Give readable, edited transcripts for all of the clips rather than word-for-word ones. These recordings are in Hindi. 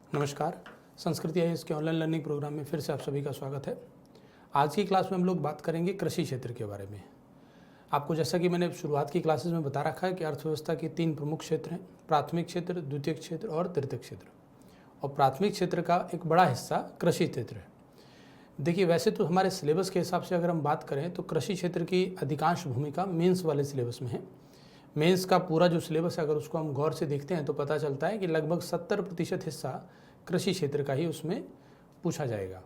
नमस्कार, संस्कृति आईएएस के ऑनलाइन लर्निंग प्रोग्राम में फिर से आप सभी का स्वागत है। आज की क्लास में हम लोग बात करेंगे कृषि क्षेत्र के बारे में। आपको जैसा कि मैंने शुरुआत की क्लासेस में बता रखा है कि अर्थव्यवस्था के 3 प्रमुख क्षेत्र हैं, प्राथमिक क्षेत्र, द्वितीयक क्षेत्र और तृतीयक क्षेत्र। और प्राथमिक क्षेत्र का एक बड़ा हिस्सा कृषि क्षेत्र है। देखिए, वैसे तो हमारे सिलेबस के हिसाब से अगर हम बात करें तो कृषि क्षेत्र की अधिकांश भूमिका मेंस वाले सिलेबस में है। मेंस का पूरा जो सिलेबस है, अगर उसको हम गौर से देखते हैं तो पता चलता है कि लगभग 70% हिस्सा कृषि क्षेत्र का ही उसमें पूछा जाएगा।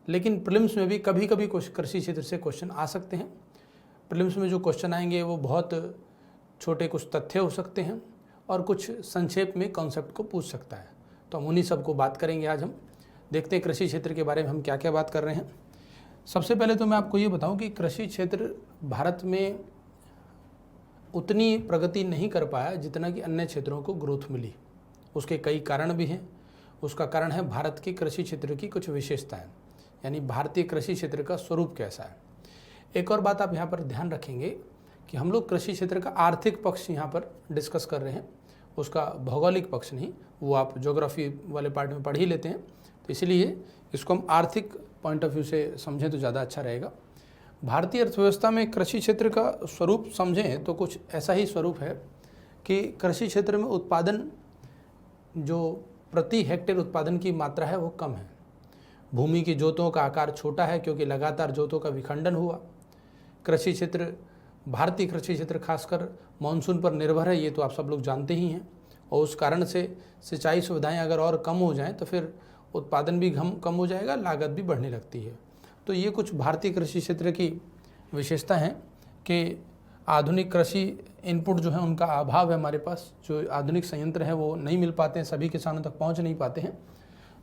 लेकिन प्रीलिम्स में भी कभी कभी कृषि क्षेत्र से क्वेश्चन आ सकते हैं। प्रीलिम्स में जो क्वेश्चन आएंगे वो बहुत छोटे कुछ तथ्य हो सकते हैं और कुछ संक्षेप में कॉन्सेप्ट को पूछ सकता है। तो हम उन्हीं सब को बात करेंगे। आज हम देखते हैं कृषि क्षेत्र के बारे में हम क्या क्या बात कर रहे हैं। सबसे पहले तो मैं आपको ये बताऊं कि कृषि क्षेत्र भारत में उतनी प्रगति नहीं कर पाया जितना कि अन्य क्षेत्रों को ग्रोथ मिली। उसके कई कारण भी हैं। उसका कारण है भारत के कृषि क्षेत्र की कुछ विशेषताएं, यानी भारतीय कृषि क्षेत्र का स्वरूप कैसा है। एक और बात आप यहाँ पर ध्यान रखेंगे कि हम लोग कृषि क्षेत्र का आर्थिक पक्ष यहाँ पर डिस्कस कर रहे हैं, उसका भौगोलिक पक्ष नहीं। वो आप ज्योग्राफी वाले पार्ट में पढ़ ही लेते हैं, तो इसलिए इसको हम आर्थिक पॉइंट ऑफ व्यू से समझें तो ज़्यादा अच्छा रहेगा। भारतीय अर्थव्यवस्था में कृषि क्षेत्र का स्वरूप समझें तो कुछ ऐसा ही स्वरूप है कि कृषि क्षेत्र में उत्पादन, जो प्रति हेक्टेयर उत्पादन की मात्रा है वो कम है। भूमि की जोतों का आकार छोटा है क्योंकि लगातार जोतों का विखंडन हुआ। कृषि क्षेत्र, भारतीय कृषि क्षेत्र खासकर मानसून पर निर्भर है, ये तो आप सब लोग जानते ही हैं। और उस कारण से सिंचाई सुविधाएं अगर और कम हो जाएं तो फिर उत्पादन भी कम हो जाएगा, लागत भी बढ़ने लगती है। तो ये कुछ भारतीय कृषि क्षेत्र की विशेषता है कि आधुनिक कृषि इनपुट जो है उनका अभाव है हमारे पास। जो आधुनिक संयंत्र है वो नहीं मिल पाते हैं, सभी किसानों तक पहुंच नहीं पाते हैं।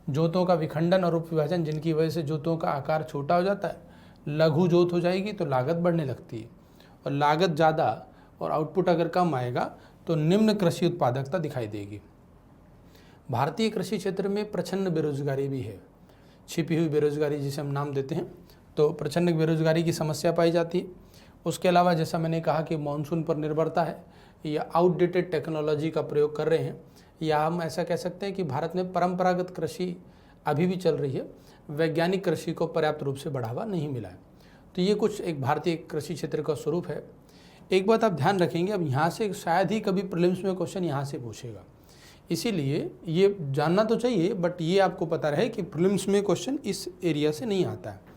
जोतों का विखंडन और उपविभाजन, जिनकी वजह से जोतों का आकार छोटा हो जाता है। लघु जोत हो जाएगी तो लागत बढ़ने लगती है, और लागत ज़्यादा और आउटपुट अगर कम आएगा तो निम्न कृषि उत्पादकता दिखाई देगी। भारतीय कृषि क्षेत्र में प्रचंड बेरोजगारी भी है, छिपी हुई बेरोजगारी जिसे हम नाम देते हैं। तो प्रचंड बेरोजगारी की समस्या पाई जाती है। उसके अलावा जैसा मैंने कहा कि मानसून पर निर्भरता है, या आउटडेटेड टेक्नोलॉजी का प्रयोग कर रहे हैं, या हम ऐसा कह सकते हैं कि भारत में परंपरागत कृषि अभी भी चल रही है, वैज्ञानिक कृषि को पर्याप्त रूप से बढ़ावा नहीं मिला है। तो ये कुछ एक भारतीय कृषि क्षेत्र का स्वरूप है। एक बात आप ध्यान रखेंगे, अब यहाँ से शायद ही कभी प्रीलिम्स में क्वेश्चन यहाँ से पूछेगा, इसीलिए ये जानना तो चाहिए, बट ये आपको पता रहे कि प्रीलिम्स में क्वेश्चन इस एरिया से नहीं आता है।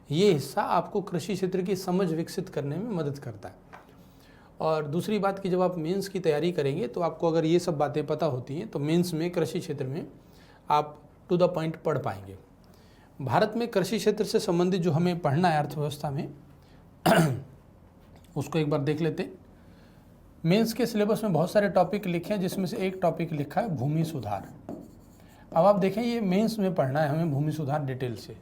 ये हिस्सा आपको कृषि क्षेत्र की समझ विकसित करने में मदद करता है। और दूसरी बात कि जब आप मेंस की तैयारी करेंगे तो आपको अगर ये सब बातें पता होती हैं तो मेंस में कृषि क्षेत्र में आप टू द पॉइंट पढ़ पाएंगे। भारत में कृषि क्षेत्र से संबंधित जो हमें पढ़ना है अर्थव्यवस्था में उसको एक बार देख लेते हैं। मेंस के सिलेबस में बहुत सारे टॉपिक लिखे हैं, जिसमें से एक टॉपिक लिखा है भूमि सुधार। अब आप देखें, ये मेंस में पढ़ना है हमें भूमि सुधार डिटेल से।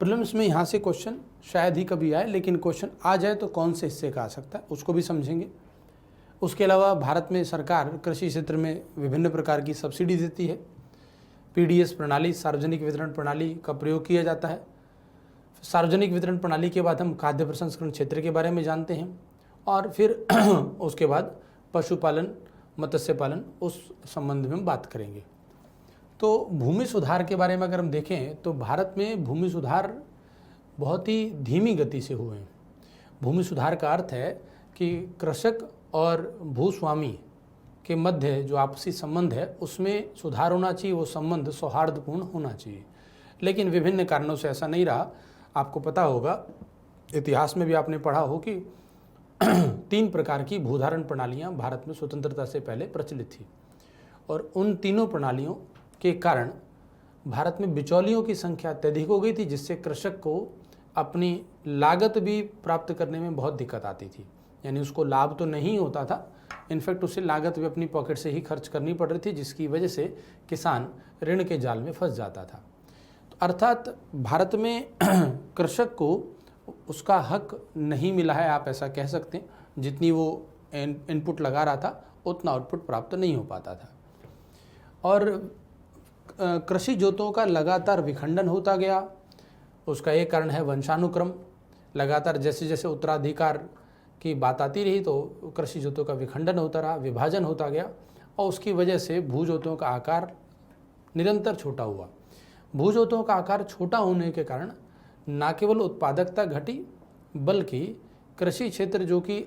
प्रीलिम्स में यहाँ से क्वेश्चन शायद ही कभी आए, लेकिन क्वेश्चन आ जाए तो कौन से हिस्से का आ सकता है उसको भी समझेंगे। उसके अलावा भारत में सरकार कृषि क्षेत्र में विभिन्न प्रकार की सब्सिडी देती है। पीडीएस प्रणाली, सार्वजनिक वितरण प्रणाली का प्रयोग किया जाता है। सार्वजनिक वितरण प्रणाली के बाद हम खाद्य प्रसंस्करण क्षेत्र के बारे में जानते हैं, और फिर उसके बाद पशुपालन, मत्स्य पालन, उस संबंध में हम बात करेंगे। तो भूमि सुधार के बारे में अगर हम देखें तो भारत में भूमि सुधार बहुत ही धीमी गति से हुए हैं। भूमि सुधार का अर्थ है कि कृषक और भूस्वामी के मध्य जो आपसी संबंध है उसमें सुधार होना चाहिए, वो संबंध सौहार्दपूर्ण होना चाहिए। लेकिन विभिन्न कारणों से ऐसा नहीं रहा। आपको पता होगा, इतिहास में भी आपने पढ़ा हो कि 3 प्रकार की भूधारण प्रणालियां भारत में स्वतंत्रता से पहले प्रचलित थी, और उन तीनों प्रणालियों के कारण भारत में बिचौलियों की संख्या अत्यधिक हो गई थी, जिससे कृषक को अपनी लागत भी प्राप्त करने में बहुत दिक्कत आती थी। यानी उसको लाभ तो नहीं होता था, इनफैक्ट उसे लागत भी अपनी पॉकेट से ही खर्च करनी पड़ रही थी, जिसकी वजह से किसान ऋण के जाल में फंस जाता था। तो अर्थात भारत में कृषक को उसका हक नहीं मिला है, आप ऐसा कह सकते हैं। जितनी वो इनपुट लगा रहा था उतना आउटपुट प्राप्त नहीं हो पाता था, और कृषि जोतों का लगातार विखंडन होता गया। उसका एक कारण है वंशानुक्रम। लगातार जैसे जैसे उत्तराधिकार की बात आती रही तो कृषि जोतों का विखंडन होता रहा, विभाजन होता गया और उसकी वजह से भूजोतों का आकार निरंतर छोटा हुआ। भूजोतों का आकार छोटा होने के कारण न केवल उत्पादकता घटी बल्कि कृषि क्षेत्र जो कि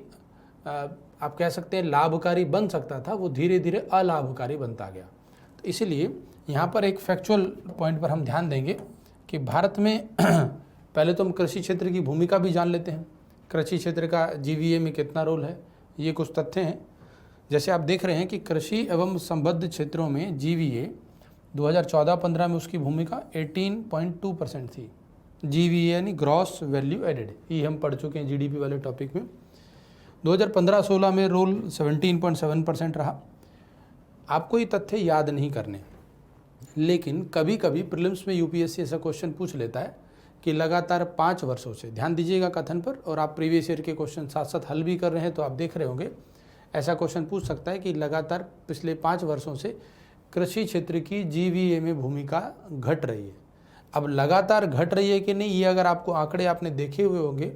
आप कह सकते हैं लाभकारी बन सकता था, वो धीरे धीरे अलाभकारी बनता गया। तो इसीलिए यहाँ पर एक फैक्चुअल पॉइंट पर हम ध्यान देंगे कि भारत में पहले तो हम कृषि क्षेत्र की भूमिका भी जान लेते हैं। कृषि क्षेत्र का जीवीए में कितना रोल है, ये कुछ तथ्य हैं। जैसे आप देख रहे हैं कि कृषि एवं संबद्ध क्षेत्रों में जीवीए 2014-15 में उसकी भूमिका 18.2% थी। जीवीए यानी ग्रॉस वैल्यू एडेड, ये हम पढ़ चुके हैं जीडीपी वाले टॉपिक में। 2015-16 में रोल 17.7% रहा। आपको ये तथ्य याद नहीं करने, लेकिन कभी कभी प्रीलिम्स में यूपीएससी ऐसा क्वेश्चन पूछ लेता है कि लगातार 5 वर्षों से, ध्यान दीजिएगा कथन पर, और आप प्रीवियस ईयर के क्वेश्चन साथ साथ हल भी कर रहे हैं तो आप देख रहे होंगे, ऐसा क्वेश्चन पूछ सकता है कि लगातार पिछले 5 वर्षों से कृषि क्षेत्र की जीवीए में भूमिका घट रही है। अब लगातार घट रही है कि नहीं, ये अगर आपको आंकड़े आपने देखे हुए होंगे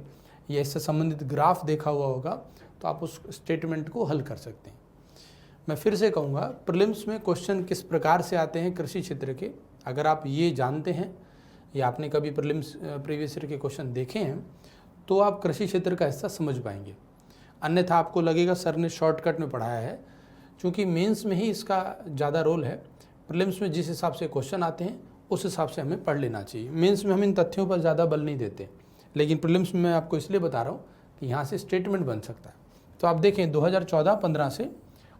या इससे संबंधित ग्राफ देखा हुआ होगा तो आप उस स्टेटमेंट को हल कर सकते हैं। मैं फिर से कहूँगा, प्रीलिम्स में क्वेश्चन किस प्रकार से आते हैं कृषि क्षेत्र के, अगर आप ये जानते हैं या आपने कभी प्रीलिम्स प्रीवियस ईयर के क्वेश्चन देखे हैं तो आप कृषि क्षेत्र का हिस्सा समझ पाएंगे। अन्यथा आपको लगेगा सर ने शॉर्टकट में पढ़ाया है, क्योंकि मेंस में ही इसका ज़्यादा रोल है। प्रीलिम्स में जिस हिसाब से क्वेश्चन आते हैं उस हिसाब से हमें पढ़ लेना चाहिए। मेंस में हम इन तथ्यों पर ज़्यादा बल नहीं देते, लेकिन प्रीलिम्स में मैं आपको इसलिए बता रहा हूँ कि यहाँ से स्टेटमेंट बन सकता है। तो आप देखें 2014-15 से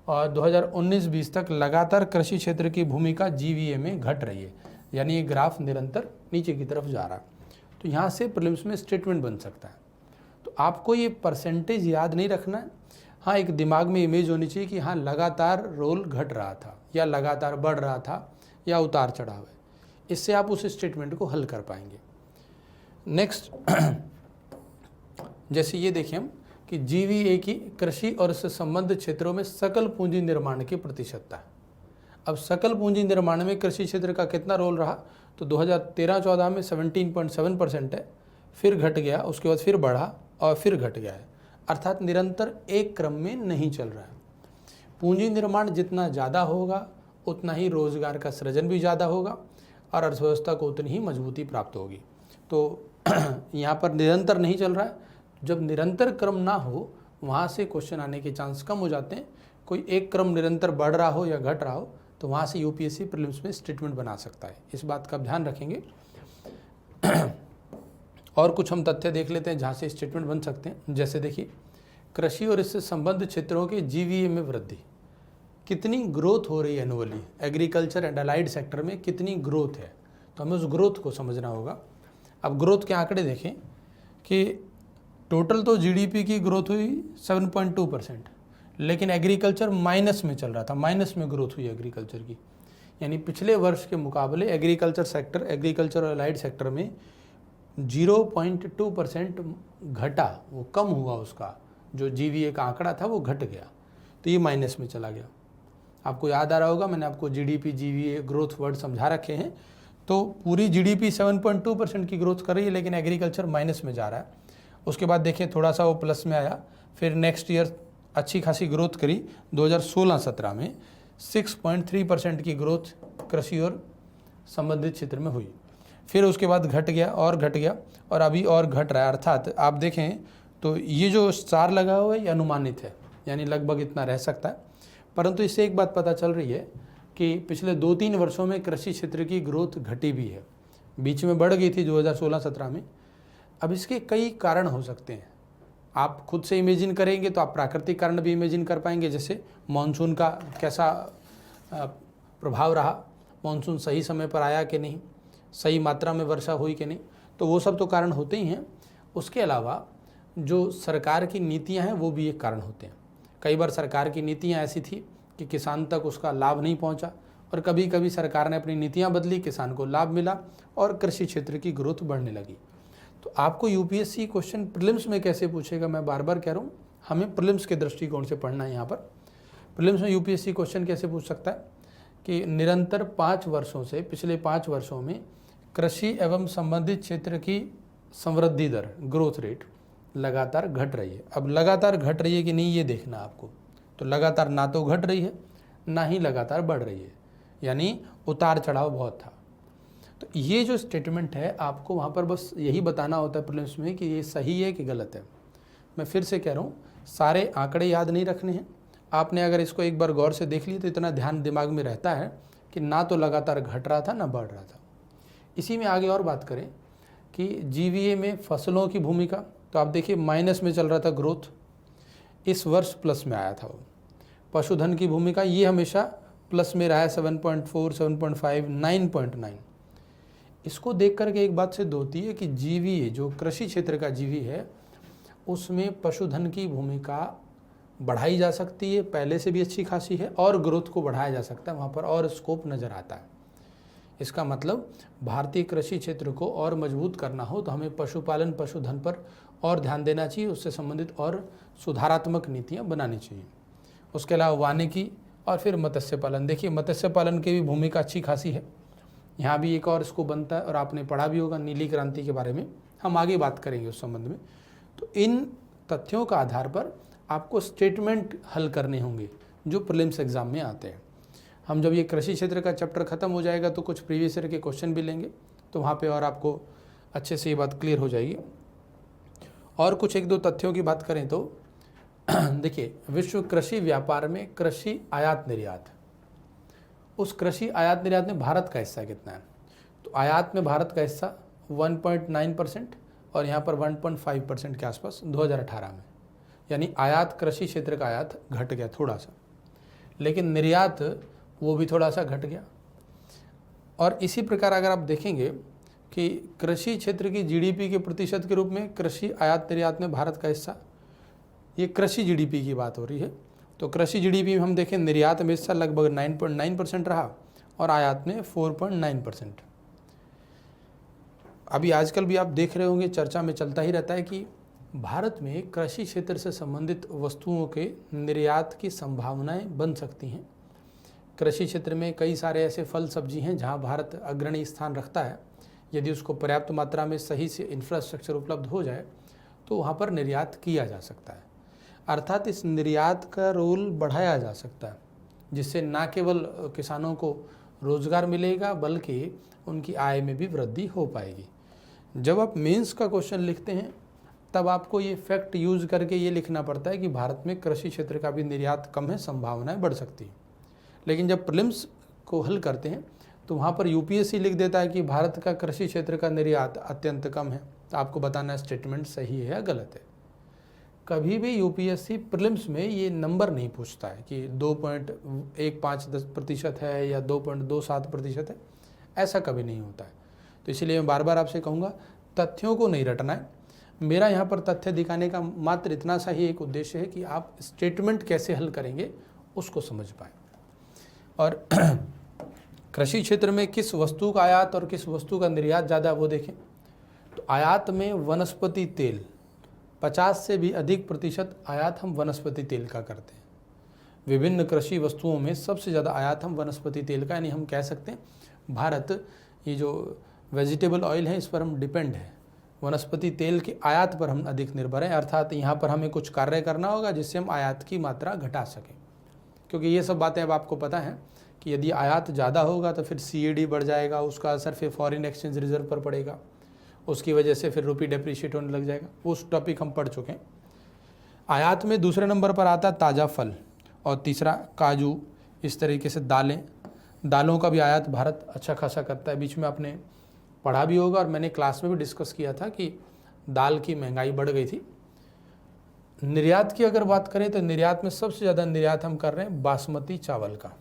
और 2019-20 तक लगातार कृषि क्षेत्र की भूमिका जीवीए में घट रही है, यानी ये ग्राफ निरंतर नीचे की तरफ जा रहा है। तो यहाँ से प्रीलिम्स में स्टेटमेंट बन सकता है। तो आपको ये परसेंटेज याद नहीं रखना है, हाँ एक दिमाग में इमेज होनी चाहिए कि हाँ लगातार रोल घट रहा था या लगातार बढ़ रहा था या उतार चढ़ाव है। इससे आप उस स्टेटमेंट को हल कर पाएंगे। नेक्स्ट जैसे ये देखें हम कि जीवीए की कृषि और इससे संबद्ध क्षेत्रों में सकल पूंजी निर्माण की प्रतिशतता है। अब सकल पूंजी निर्माण में कृषि क्षेत्र का कितना रोल रहा, तो 2013-14 में 17.7% है, फिर घट गया, उसके बाद फिर बढ़ा और फिर घट गया है, अर्थात निरंतर एक क्रम में नहीं चल रहा है। पूंजी निर्माण जितना ज़्यादा होगा उतना ही रोजगार का सृजन भी ज़्यादा होगा और अर्थव्यवस्था को उतनी ही मजबूती प्राप्त होगी। तो यहाँ पर निरंतर नहीं चल रहा है। जब निरंतर क्रम ना हो वहाँ से क्वेश्चन आने के चांस कम हो जाते हैं। कोई एक क्रम निरंतर बढ़ रहा हो या घट रहा हो तो वहाँ से यूपीएससी प्रीलिम्स में स्टेटमेंट बना सकता है, इस बात का ध्यान रखेंगे। और कुछ हम तथ्य देख लेते हैं जहाँ से स्टेटमेंट बन सकते हैं। जैसे देखिए, कृषि और इससे संबद्ध क्षेत्रों के जीवीए में वृद्धि, कितनी ग्रोथ हो रही है annually, agriculture and allied sector में कितनी ग्रोथ है, तो हमें उस ग्रोथ को समझना होगा। अब ग्रोथ के आंकड़े देखें कि टोटल तो जीडीपी की ग्रोथ हुई 7.2%, लेकिन एग्रीकल्चर माइनस में चल रहा था, माइनस में ग्रोथ हुई एग्रीकल्चर की, यानी पिछले वर्ष के मुकाबले एग्रीकल्चर सेक्टर, एग्रीकल्चर और अलाइड सेक्टर में 0.2% घटा, वो कम हुआ, उसका जो जीवीए का आंकड़ा था वो घट गया, तो ये माइनस में चला गया। आपको याद आ रहा होगा, मैंने आपको जीडीपी जीवीए ग्रोथ वर्ड समझा रखे हैं। तो पूरी जीडीपी 7.2% की ग्रोथ कर रही है, लेकिन एग्रीकल्चर माइनस में जा रहा है। उसके बाद देखिए थोड़ा सा वो प्लस में आया, फिर नेक्स्ट ईयर अच्छी खासी ग्रोथ करी। 2016-17 में 6.3% की ग्रोथ कृषि और संबंधित क्षेत्र में हुई, फिर उसके बाद घट गया और घट गया और अभी और घट रहा है। अर्थात आप देखें तो ये जो स्टार लगा हुआ है ये अनुमानित है, यानी लगभग इतना रह सकता है। परंतु इससे एक बात पता चल रही है कि पिछले 2-3 वर्षों में कृषि क्षेत्र की ग्रोथ घटी भी है, बीच में बढ़ गई थी 2016-17 में। अब इसके कई कारण हो सकते हैं, आप खुद से इमेजिन करेंगे तो आप प्राकृतिक कारण भी इमेजिन कर पाएंगे, जैसे मानसून का कैसा प्रभाव रहा, मानसून सही समय पर आया कि नहीं, सही मात्रा में वर्षा हुई कि नहीं, तो वो सब तो कारण होते ही हैं। उसके अलावा जो सरकार की नीतियां हैं वो भी एक कारण होते हैं। कई बार सरकार की नीतियां ऐसी थी कि किसान तक उसका लाभ नहीं पहुंचा, और कभी कभी सरकार ने अपनी नीतियां बदली, किसान को लाभ मिला और कृषि क्षेत्र की ग्रोथ बढ़ने लगी। तो आपको यूपीएससी क्वेश्चन प्रीलिम्स में कैसे पूछेगा, मैं बार बार कह रहा हूँ, हमें प्रीलिम्स के दृष्टिकोण से पढ़ना है। यहाँ पर प्रीलिम्स में यूपीएससी क्वेश्चन कैसे पूछ सकता है कि निरंतर 5 वर्षों से, पिछले 5 वर्षों में कृषि एवं संबंधित क्षेत्र की संवृद्धि दर ग्रोथ रेट लगातार घट रही है। अब लगातार घट रही है कि नहीं ये देखना आपको। तो लगातार ना तो घट रही है ना ही लगातार बढ़ रही है, यानी उतार चढ़ाव बहुत था। तो ये जो स्टेटमेंट है आपको वहाँ पर बस यही बताना होता है प्रीलिम्स में कि ये सही है कि गलत है। मैं फिर से कह रहा हूँ, सारे आंकड़े याद नहीं रखने हैं। आपने अगर इसको एक बार गौर से देख लिया तो इतना ध्यान दिमाग में रहता है कि ना तो लगातार घट रहा था ना बढ़ रहा था। इसी में आगे और बात करें कि जीवीए में फसलों की भूमिका, तो आप देखिए माइनस में चल रहा था ग्रोथ, इस वर्ष प्लस में आया था वो। पशुधन की भूमिका ये हमेशा प्लस में रहा है, 7.4, 7.5, 9.9। इसको देख करके एक बात सिद्ध होती है कि जीवीए जो कृषि क्षेत्र का जीवी है उसमें पशुधन की भूमिका बढ़ाई जा सकती है, पहले से भी अच्छी खासी है, और ग्रोथ को बढ़ाया जा सकता है, वहाँ पर और स्कोप नज़र आता है। इसका मतलब भारतीय कृषि क्षेत्र को और मजबूत करना हो तो हमें पशुपालन पशुधन पर और ध्यान देना चाहिए, उससे संबंधित और सुधारात्मक नीतियाँ बनानी चाहिए। उसके अलावा वानिकी और फिर मत्स्य पालन, देखिए मत्स्य पालन की भी भूमिका अच्छी खासी है, यहाँ भी एक और इसको बनता है, और आपने पढ़ा भी होगा नीली क्रांति के बारे में, हम आगे बात करेंगे उस संबंध में। तो इन तथ्यों का आधार पर आपको स्टेटमेंट हल करने होंगे जो प्रीलिम्स एग्जाम में आते हैं। हम जब ये कृषि क्षेत्र का चैप्टर खत्म हो जाएगा तो कुछ प्रीवियस ईयर के क्वेश्चन भी लेंगे, तो वहाँ पे और आपको अच्छे से ये बात क्लियर हो जाएगी। और कुछ एक दो तथ्यों की बात करें तो देखिए, विश्व कृषि व्यापार में कृषि आयात निर्यात, उस कृषि आयात निर्यात में भारत का हिस्सा कितना है? तो आयात में भारत का हिस्सा 1.9% और यहाँ पर 1.5% के आसपास 2018 में, यानी आयात कृषि क्षेत्र का आयात घट गया थोड़ा सा, लेकिन निर्यात वो भी थोड़ा सा घट गया। और इसी प्रकार अगर आप देखेंगे कि कृषि क्षेत्र की जीडीपी के प्रतिशत के रूप में कृषि आयात निर्यात में भारत का हिस्सा, ये कृषि जीडीपी की बात हो रही है, तो कृषि जीडीपी में हम देखें निर्यात में हिस्सा लगभग 9.9% रहा और आयात में 4.9%। अभी आजकल भी आप देख रहे होंगे चर्चा में चलता ही रहता है कि भारत में कृषि क्षेत्र से संबंधित वस्तुओं के निर्यात की संभावनाएं बन सकती हैं। कृषि क्षेत्र में कई सारे ऐसे फल सब्जी हैं जहां भारत अग्रणी स्थान रखता है। यदि उसको पर्याप्त मात्रा में सही से इंफ्रास्ट्रक्चर उपलब्ध हो जाए तो वहां पर निर्यात किया जा सकता है, अर्थात इस निर्यात का रोल बढ़ाया जा सकता है, जिससे न केवल किसानों को रोजगार मिलेगा बल्कि उनकी आय में भी वृद्धि हो पाएगी। जब आप मेंस का क्वेश्चन लिखते हैं तब आपको ये फैक्ट यूज करके ये लिखना पड़ता है कि भारत में कृषि क्षेत्र का भी निर्यात कम है, संभावनाएं बढ़ सकती हैं। लेकिन जब प्रीलिम्स को हल करते हैं तो वहाँ पर यूपीएससी लिख देता है कि भारत का कृषि क्षेत्र का निर्यात अत्यंत कम है, तो आपको बताना स्टेटमेंट सही है या गलत है। कभी भी यूपीएससी प्रीलिम्स में ये नंबर नहीं पूछता है कि 2.15% है या 2.27% है, ऐसा कभी नहीं होता है। तो इसलिए मैं बार बार आपसे कहूँगा तथ्यों को नहीं रटना है। मेरा यहाँ पर तथ्य दिखाने का मात्र इतना सा ही एक उद्देश्य है कि आप स्टेटमेंट कैसे हल करेंगे उसको समझ पाएँ। और कृषि क्षेत्र में किस वस्तु का आयात और किस वस्तु का निर्यात ज़्यादा वो देखें तो आयात में वनस्पति तेल 50 से भी अधिक प्रतिशत आयात हम वनस्पति तेल का करते हैं। विभिन्न कृषि वस्तुओं में सबसे ज़्यादा आयात हम वनस्पति तेल का, यानी हम कह सकते हैं भारत ये जो वेजिटेबल ऑयल है इस पर हम डिपेंड है, वनस्पति तेल के आयात पर हम अधिक निर्भर हैं। अर्थात यहाँ पर हमें कुछ कार्य करना होगा जिससे हम आयात की मात्रा घटा सकें, क्योंकि ये सब बातें अब आपको पता है कि यदि आयात ज़्यादा होगा तो फिर सीएडी बढ़ जाएगा, उसका असर फिर फॉरेन एक्सचेंज रिजर्व पर पड़ेगा, उसकी वजह से फिर रुपी डेप्रिशिएट होने लग जाएगा। उस टॉपिक हम पढ़ चुके हैं। आयात में दूसरे नंबर पर आता है ताज़ा फल और तीसरा काजू, इस तरीके से दालों का भी आयात भारत अच्छा खासा करता है। बीच में आपने पढ़ा भी होगा और मैंने क्लास में भी डिस्कस किया था कि दाल की महंगाई बढ़ गई थी। निर्यात की अगर बात करें तो निर्यात में सबसे ज़्यादा निर्यात हम कर रहे हैं बासमती चावल का,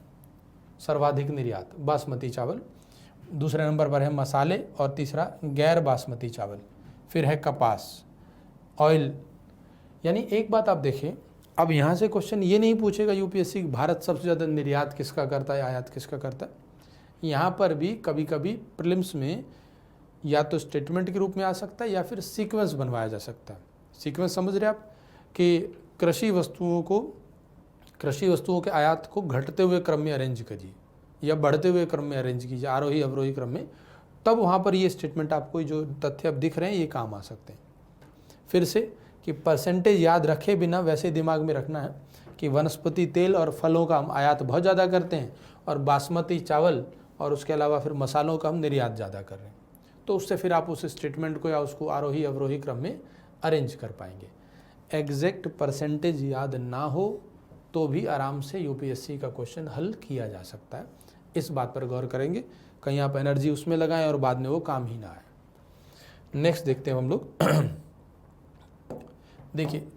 सर्वाधिक निर्यात बासमती चावल। दूसरे नंबर पर है मसाले और तीसरा गैर बासमती चावल, फिर है कपास, ऑयल। यानी एक बात आप देखें, अब यहाँ से क्वेश्चन ये नहीं पूछेगा यूपीएससी भारत सबसे ज़्यादा निर्यात किसका करता है, आयात किसका करता है। यहाँ पर भी कभी कभी प्रीलिम्स में या तो स्टेटमेंट के रूप में आ सकता है या फिर सीक्वेंस बनवाया जा सकता है। सीक्वेंस समझ रहे आप कि कृषि वस्तुओं के आयात को घटते हुए क्रम में अरेंज करिए या बढ़ते हुए क्रम में अरेंज कीजिए, आरोही अवरोही क्रम में, तब वहाँ पर ये स्टेटमेंट आपको जो तथ्य अब दिख रहे हैं ये काम आ सकते हैं। फिर से कि परसेंटेज याद रखे बिना वैसे दिमाग में रखना है कि वनस्पति तेल और फलों का हम आयात बहुत ज़्यादा करते हैं और बासमती चावल और उसके अलावा फिर मसालों का हम निर्यात ज़्यादा कर रहे हैं। तो उससे फिर आप उस स्टेटमेंट को या उसको आरोही अवरोही क्रम में अरेंज कर पाएंगे। एग्जैक्ट परसेंटेज याद ना हो तो भी आराम से यूपीएससी का क्वेश्चन हल किया जा सकता है। इस बात पर गौर करेंगे, कहीं आप एनर्जी उसमें लगाएं और बाद में वो काम ही ना आए। नेक्स्ट देखते हैं हम लोग। देखिए,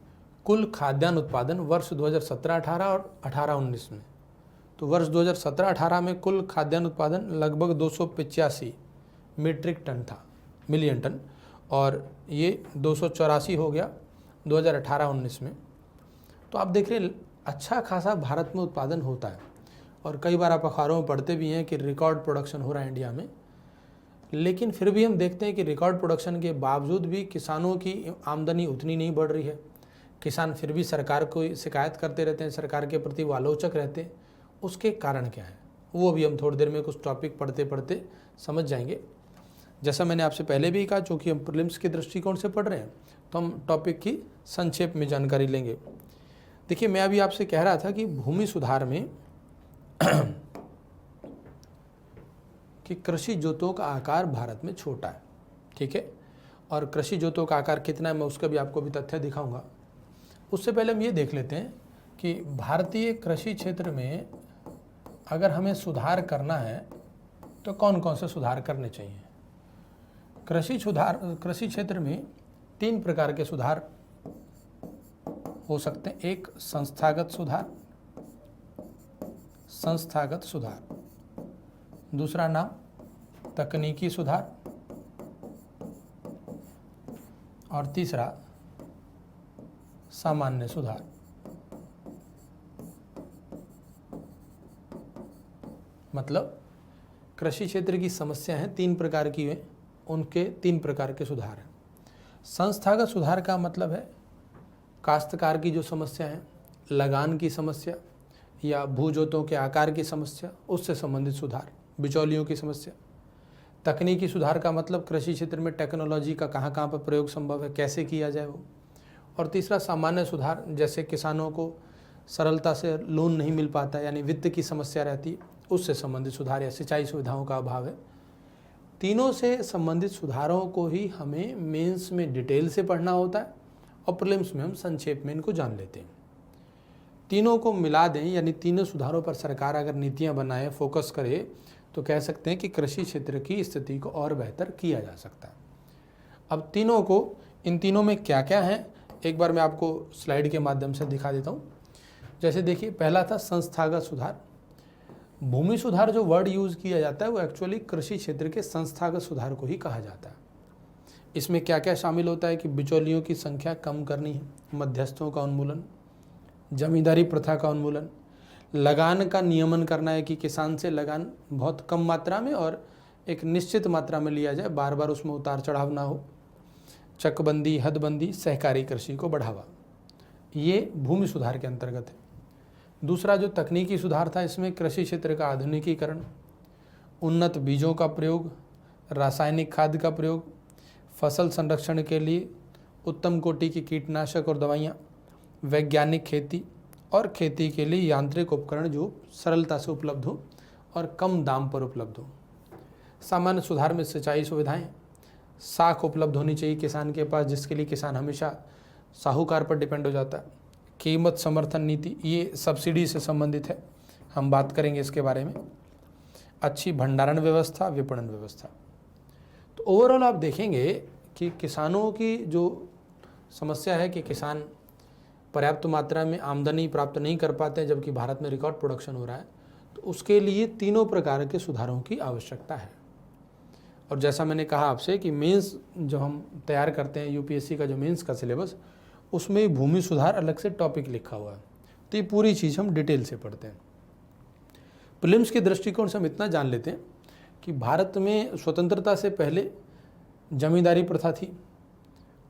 कुल खाद्यान्न उत्पादन वर्ष 2017-18 और 18-19 में, तो वर्ष 2017-18 में कुल खाद्यान्न उत्पादन लगभग 285 मीट्रिक टन था, मिलियन टन, और ये 284 हो गया 2018-19 में। तो आप देख रहे हैं अच्छा खासा भारत में उत्पादन होता है और कई बार आप अखबारों में पढ़ते भी हैं कि रिकॉर्ड प्रोडक्शन हो रहा है इंडिया में। लेकिन फिर भी हम देखते हैं कि रिकॉर्ड प्रोडक्शन के बावजूद भी किसानों की आमदनी उतनी नहीं बढ़ रही है। किसान फिर भी सरकार को शिकायत करते रहते हैं, सरकार के प्रति वो आलोचक रहते हैं। उसके कारण क्या है वो भी हम थोड़ी देर में कुछ टॉपिक पढ़ते पढ़ते समझ जाएंगे। जैसा मैंने आपसे पहले भी कहा, चूँकि हम प्रीलिम्स के दृष्टिकोण से पढ़ रहे हैं तो हम टॉपिक की संक्षेप में जानकारी लेंगे। देखिए, मैं अभी आपसे कह रहा था कि भूमि सुधार में कि कृषि जोतों का आकार भारत में छोटा है, ठीक है, और कृषि जोतों का आकार कितना है मैं उसका भी आपको भी तथ्य दिखाऊंगा। उससे पहले हम ये देख लेते हैं कि भारतीय कृषि क्षेत्र में अगर हमें सुधार करना है तो कौन कौन से सुधार करने चाहिए। कृषि क्षेत्र में 3 प्रकार के सुधार हो सकते हैं। एक संस्थागत सुधार, दूसरा नाम तकनीकी सुधार, और तीसरा सामान्य सुधार। मतलब कृषि क्षेत्र की समस्या है 3 प्रकार की है, उनके 3 प्रकार के सुधार हैं। संस्थागत सुधार का मतलब है काश्तकार की जो समस्या है, लगान की समस्या या भूजोतों के आकार की समस्या, उससे संबंधित सुधार, बिचौलियों की समस्या। तकनीकी सुधार का मतलब कृषि क्षेत्र में टेक्नोलॉजी का कहाँ कहाँ पर प्रयोग संभव है, कैसे किया जाए वो। और तीसरा सामान्य सुधार, जैसे किसानों को सरलता से लोन नहीं मिल पाता, यानी वित्त की समस्या रहती है, उससे संबंधित सुधार, या सिंचाई सुविधाओं का अभाव है। तीनों से संबंधित सुधारों को ही हमें मेंस में डिटेल से पढ़ना होता है और प्रीलिम्स में हम संक्षेप में इनको जान लेते हैं। तीनों को मिला दें, यानी तीनों सुधारों पर सरकार अगर नीतियां बनाए, फोकस करे, तो कह सकते हैं कि कृषि क्षेत्र की स्थिति को और बेहतर किया जा सकता है। अब इन तीनों में क्या क्या है एक बार मैं आपको स्लाइड के माध्यम से दिखा देता हूँ। जैसे देखिए, पहला था संस्थागत सुधार। भूमि सुधार जो वर्ड यूज़ किया जाता है वो एक्चुअली कृषि क्षेत्र के संस्थागत सुधार को ही कहा जाता है। इसमें क्या क्या शामिल होता है कि बिचौलियों की संख्या कम करनी है, मध्यस्थों का उन्मूलन, जमींदारी प्रथा का उन्मूलन, लगान का नियमन करना है कि किसान से लगान बहुत कम मात्रा में और एक निश्चित मात्रा में लिया जाए, बार बार उसमें उतार चढ़ाव ना हो, चकबंदी, हदबंदी, सहकारी कृषि को बढ़ावा, ये भूमि सुधार के अंतर्गत है। दूसरा जो तकनीकी सुधार था, इसमें कृषि क्षेत्र का आधुनिकीकरण, उन्नत बीजों का प्रयोग, रासायनिक खाद का प्रयोग, फसल संरक्षण के लिए उत्तम कोटि की कीटनाशक और दवाइयाँ, वैज्ञानिक खेती और खेती के लिए यांत्रिक उपकरण जो सरलता से उपलब्ध हो और कम दाम पर उपलब्ध हो। सामान्य सुधार में सिंचाई सुविधाएं, साख उपलब्ध होनी चाहिए किसान के पास, जिसके लिए किसान हमेशा साहूकार पर डिपेंड हो जाता है। कीमत समर्थन नीति, ये सब्सिडी से संबंधित है, हम बात करेंगे इसके बारे में। अच्छी भंडारण व्यवस्था, विपणन व्यवस्था। तो ओवरऑल आप देखेंगे कि किसानों की जो समस्या है कि किसान पर्याप्त मात्रा में आमदनी प्राप्त नहीं कर पाते हैं, जबकि भारत में रिकॉर्ड प्रोडक्शन हो रहा है, तो उसके लिए तीनों प्रकार के सुधारों की आवश्यकता है। और जैसा मैंने कहा आपसे कि मेंस जो हम तैयार करते हैं, यूपीएससी का जो मेंस का सिलेबस, उसमें भूमि सुधार अलग से टॉपिक लिखा हुआ है। तो ये पूरी चीज़ हम डिटेल से पढ़ते हैं। प्रीलिम्स के दृष्टिकोण से हम इतना जान लेते हैं कि भारत में स्वतंत्रता से पहले जमींदारी प्रथा थी,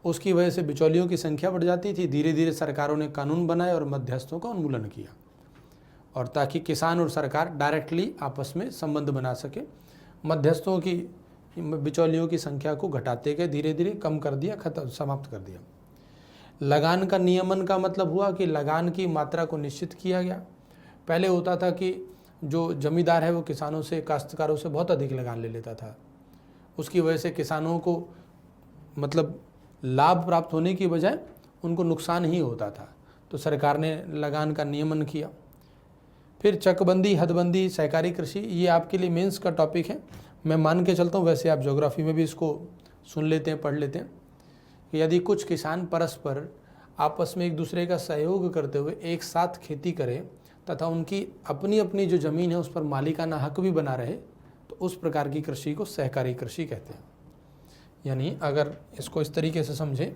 उसकी वजह से बिचौलियों की संख्या बढ़ जाती थी। धीरे धीरे सरकारों ने कानून बनाए और मध्यस्थों का उन्मूलन किया, और ताकि किसान और सरकार डायरेक्टली आपस में संबंध बना सके, मध्यस्थों की बिचौलियों की संख्या को घटाते गए, धीरे धीरे कम कर दिया, खत्म, समाप्त कर दिया। लगान का नियमन का मतलब हुआ कि लगान की मात्रा को निश्चित किया गया। पहले होता था कि जो जमींदार है वो किसानों से, काश्तकारों से बहुत अधिक लगान ले लेता था। उसकी वजह से किसानों को मतलब लाभ प्राप्त होने की बजाय उनको नुकसान ही होता था। तो सरकार ने लगान का नियमन किया। फिर चकबंदी, हदबंदी, सहकारी कृषि, ये आपके लिए मेंस का टॉपिक है। मैं मान के चलता हूँ, वैसे आप ज्योग्राफी में भी इसको सुन लेते हैं, पढ़ लेते हैं कि यदि कुछ किसान परस्पर आपस में एक दूसरे का सहयोग करते हुए एक साथ खेती करें तथा उनकी अपनी अपनी जो ज़मीन है उस पर मालिकाना हक भी बना रहे, तो उस प्रकार की कृषि को सहकारी कृषि कहते हैं। यानी अगर इसको इस तरीके से समझें,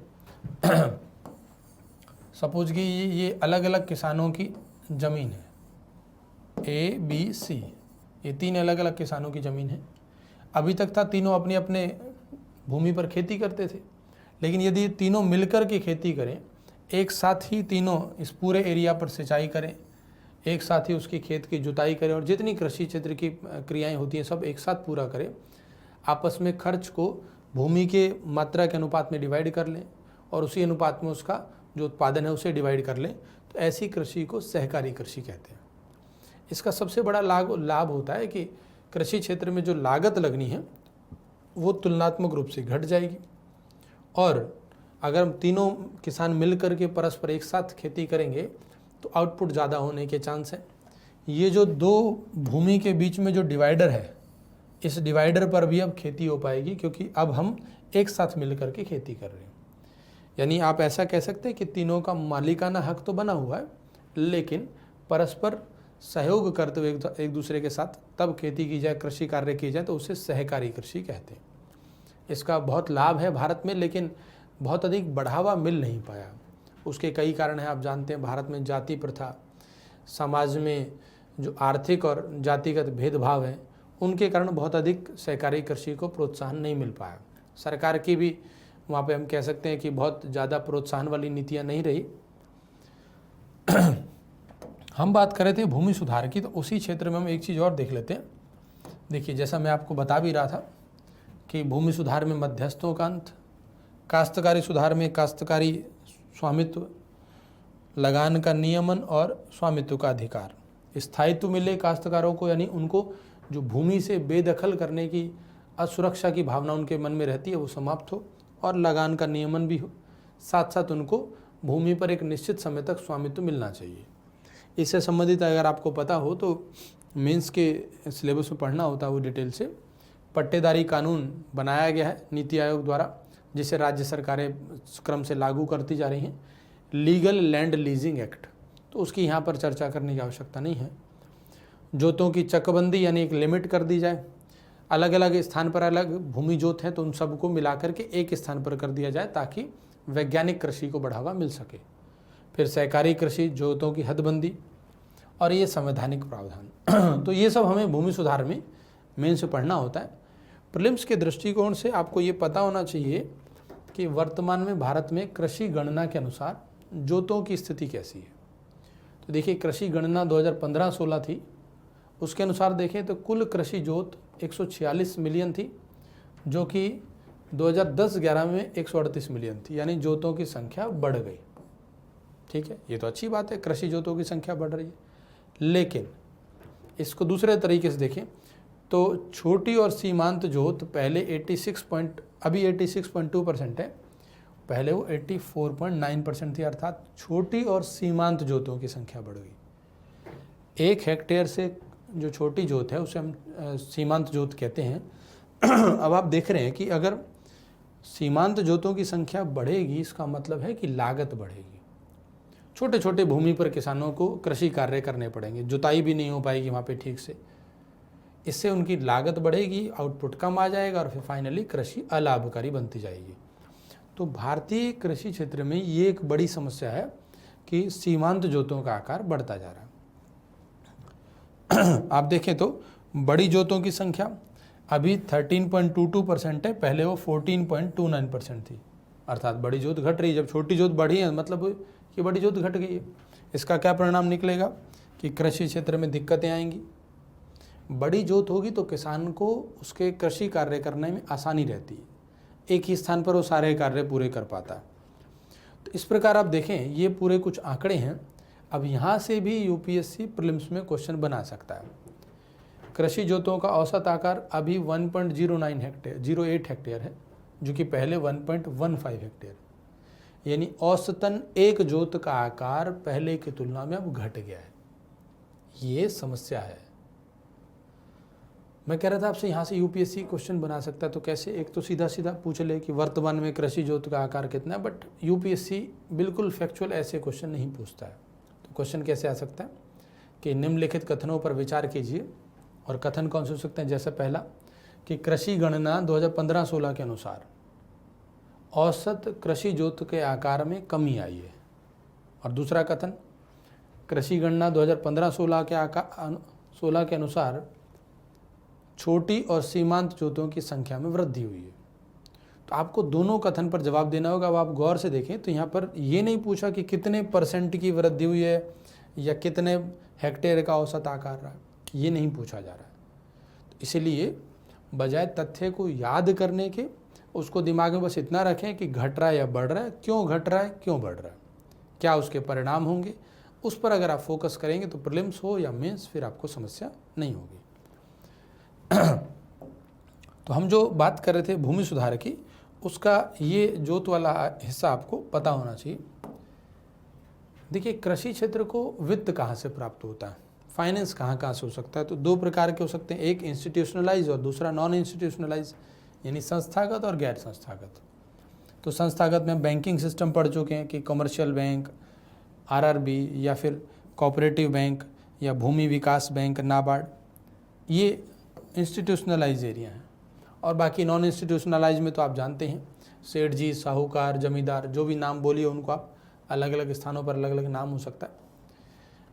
सपोज कि ये अलग अलग किसानों की ज़मीन है, A, B, C, ये 3 अलग अलग किसानों की ज़मीन है। अभी तक था तीनों अपने अपने भूमि पर खेती करते थे, लेकिन यदि तीनों मिलकर के खेती करें, एक साथ ही तीनों इस पूरे एरिया पर सिंचाई करें, एक साथ ही उसकी खेत की जुताई करें और जितनी कृषि क्षेत्र की क्रियाएं होती हैं सब एक साथ पूरा करें, आपस में खर्च को भूमि के मात्रा के अनुपात में डिवाइड कर लें और उसी अनुपात में उसका जो उत्पादन है उसे डिवाइड कर लें, तो ऐसी कृषि को सहकारी कृषि कहते हैं। इसका सबसे बड़ा लाभ होता है कि कृषि क्षेत्र में जो लागत लगनी है वो तुलनात्मक रूप से घट जाएगी, और अगर तीनों किसान मिलकर के परस्पर एक साथ खेती करेंगे तो आउटपुट ज़्यादा होने के चांस हैं। ये जो दो भूमि के बीच में जो डिवाइडर है, इस डिवाइडर पर भी अब खेती हो पाएगी, क्योंकि अब हम एक साथ मिलकर के खेती कर रहे हैं। यानी आप ऐसा कह सकते हैं कि तीनों का मालिकाना हक तो बना हुआ है, लेकिन परस्पर सहयोग करते हुए एक दूसरे के साथ तब खेती की जाए, कृषि कार्य की जाए, तो उसे सहकारी कृषि कहते हैं। इसका बहुत लाभ है भारत में, लेकिन बहुत अधिक बढ़ावा मिल नहीं पाया। उसके कई कारण हैं, आप जानते हैं। भारत में जाति प्रथा, समाज में जो आर्थिक और जातिगत भेदभाव हैं, उनके कारण बहुत अधिक सहकारी कृषि को प्रोत्साहन नहीं मिल पाया। सरकार की भी वहाँ पे हम कह सकते हैं कि बहुत ज़्यादा प्रोत्साहन वाली नीतियाँ नहीं रही। हम बात कर रहे थे भूमि सुधार की, तो उसी क्षेत्र में हम एक चीज़ और देख लेते हैं। देखिए, जैसा मैं आपको बता भी रहा था कि भूमि सुधार में मध्यस्थों का अंत, काश्तकारी सुधार में काश्तकारी स्वामित्व, लगान का नियमन और स्वामित्व का अधिकार, स्थायित्व मिले काश्तकारों को, यानी उनको जो भूमि से बेदखल करने की असुरक्षा की भावना उनके मन में रहती है वो समाप्त हो, और लगान का नियमन भी हो, साथ साथ उनको भूमि पर एक निश्चित समय तक स्वामित्व मिलना चाहिए। इससे संबंधित अगर आपको पता हो तो मेंस के सिलेबस में पढ़ना होता है वो डिटेल से। पट्टेदारी कानून बनाया गया है नीति आयोग द्वारा, जिसे राज्य सरकारें क्रम से लागू करती जा रही हैं। लीगल लैंड लीजिंग एक्ट, तो उसकी यहाँ पर चर्चा करने की आवश्यकता नहीं है। जोतों की चकबंदी, यानी एक लिमिट कर दी जाए, अलग अलग स्थान पर अलग भूमि जोत हैं तो उन सबको मिलाकर के एक स्थान पर कर दिया जाए ताकि वैज्ञानिक कृषि को बढ़ावा मिल सके। फिर सहकारी कृषि, जोतों की हदबंदी और ये संवैधानिक प्रावधान। तो ये सब हमें भूमि सुधार में मेन से पढ़ना होता है। प्रीलिम्स के दृष्टिकोण से आपको ये पता होना चाहिए कि वर्तमान में भारत में कृषि गणना के अनुसार जोतों की स्थिति कैसी है। तो देखिए, कृषि गणना 2015-16 थी, उसके अनुसार देखें तो कुल कृषि जोत 146 मिलियन थी, जो कि 2010-11 में 138 मिलियन थी, यानी जोतों की संख्या बढ़ गई। ठीक है, ये तो अच्छी बात है, कृषि जोतों की संख्या बढ़ रही है। लेकिन इसको दूसरे तरीके से देखें तो छोटी और सीमांत जोत पहले अभी 86.2% है, पहले वो 84.9% थी, अर्थात छोटी और सीमांत जोतों की संख्या बढ़ गई। 1 हेक्टेयर से जो छोटी जोत है उसे हम सीमांत जोत कहते हैं। अब आप देख रहे हैं कि अगर सीमांत जोतों की संख्या बढ़ेगी, इसका मतलब है कि लागत बढ़ेगी। छोटे छोटे भूमि पर किसानों को कृषि कार्य करने पड़ेंगे, जुताई भी नहीं हो पाएगी वहाँ पे ठीक से, इससे उनकी लागत बढ़ेगी, आउटपुट कम आ जाएगा और फिर फाइनली कृषि अलाभकारी बनती जाएगी। तो भारतीय कृषि क्षेत्र में ये एक बड़ी समस्या है कि सीमांत जोतों का आकार बढ़ता जा रहा है। आप देखें तो बड़ी जोतों की संख्या अभी 13.22% है, पहले वो 14.29% थी, अर्थात बड़ी जोत घट रही है। जब छोटी जोत बढ़ी है मतलब कि बड़ी जोत घट गई है। इसका क्या परिणाम निकलेगा कि कृषि क्षेत्र में दिक्कतें आएंगी, बड़ी जोत होगी तो किसान को उसके कृषि कार्य करने में आसानी रहती है, एक ही स्थान पर वो सारे कार्य पूरे कर पाता है। तो इस प्रकार आप देखें, ये पूरे कुछ आंकड़े हैं। अब यहाँ से भी यूपीएससी प्रीलिम्स में क्वेश्चन बना सकता है। कृषि जोतों का औसत आकार अभी 1.08 हेक्टेयर है, जो कि पहले 1.15 हेक्टेयर, यानी औसतन एक जोत का आकार पहले की तुलना में अब घट गया है। ये समस्या है। मैं कह रहा था आपसे यहाँ से यूपीएससी क्वेश्चन बना सकता है, तो कैसे? एक तो सीधा सीधा पूछ ले कि वर्तमान में कृषि जोत का आकार कितना है, बट यूपीएससी बिल्कुल फैक्चुअल ऐसे क्वेश्चन नहीं पूछता है। तो क्वेश्चन कैसे आ सकता है कि निम्नलिखित कथनों पर विचार कीजिए, और कथन कौन से हो सकते हैं? जैसे पहला कि कृषि गणना 2015-16 के अनुसार औसत कृषि जोत के आकार में कमी आई है। और दूसरा कथन, कृषि गणना 2015-16 के अनुसार छोटी और सीमांत जोतों की संख्या में वृद्धि हुई है। तो आपको दोनों कथन पर जवाब देना होगा। अब आप गौर से देखें तो यहाँ पर ये नहीं पूछा कि कितने % की वृद्धि हुई है या कितने हेक्टेयर का औसत आकार रहा है, ये नहीं पूछा जा रहा है। तो इसीलिए बजाय तथ्य को याद करने के, उसको दिमाग में बस इतना रखें कि घट रहा है या बढ़ रहा है, क्यों घट रहा है, क्यों बढ़ रहा है, क्या उसके परिणाम होंगे, उस पर अगर आप फोकस करेंगे तो प्रीलिम्स हो या मेंस, फिर आपको समस्या नहीं होगी। तो हम जो बात कर रहे थे भूमि सुधार की, उसका ये जोत वाला हिस्सा आपको पता होना चाहिए। देखिए, कृषि क्षेत्र को वित्त कहाँ से प्राप्त होता है, फाइनेंस कहाँ से हो सकता है? तो दो प्रकार के हो सकते हैं, एक इंस्टीट्यूशनलाइज और दूसरा नॉन इंस्टीट्यूशनलाइज, यानी संस्थागत और गैर संस्थागत। तो संस्थागत में बैंकिंग सिस्टम पढ़ चुके हैं कि कमर्शियल बैंक, आरआरबी, या फिर कोऑपरेटिव बैंक, या भूमि विकास बैंक, नाबार्ड, ये इंस्टीट्यूशनलाइज एरिया है। और बाकी नॉन इंस्टीट्यूशनलाइज में तो आप जानते हैं, सेठ जी, साहूकार, जमींदार, जो भी नाम बोलिए उनको आप अलग अलग स्थानों पर अलग अलग नाम हो सकता है।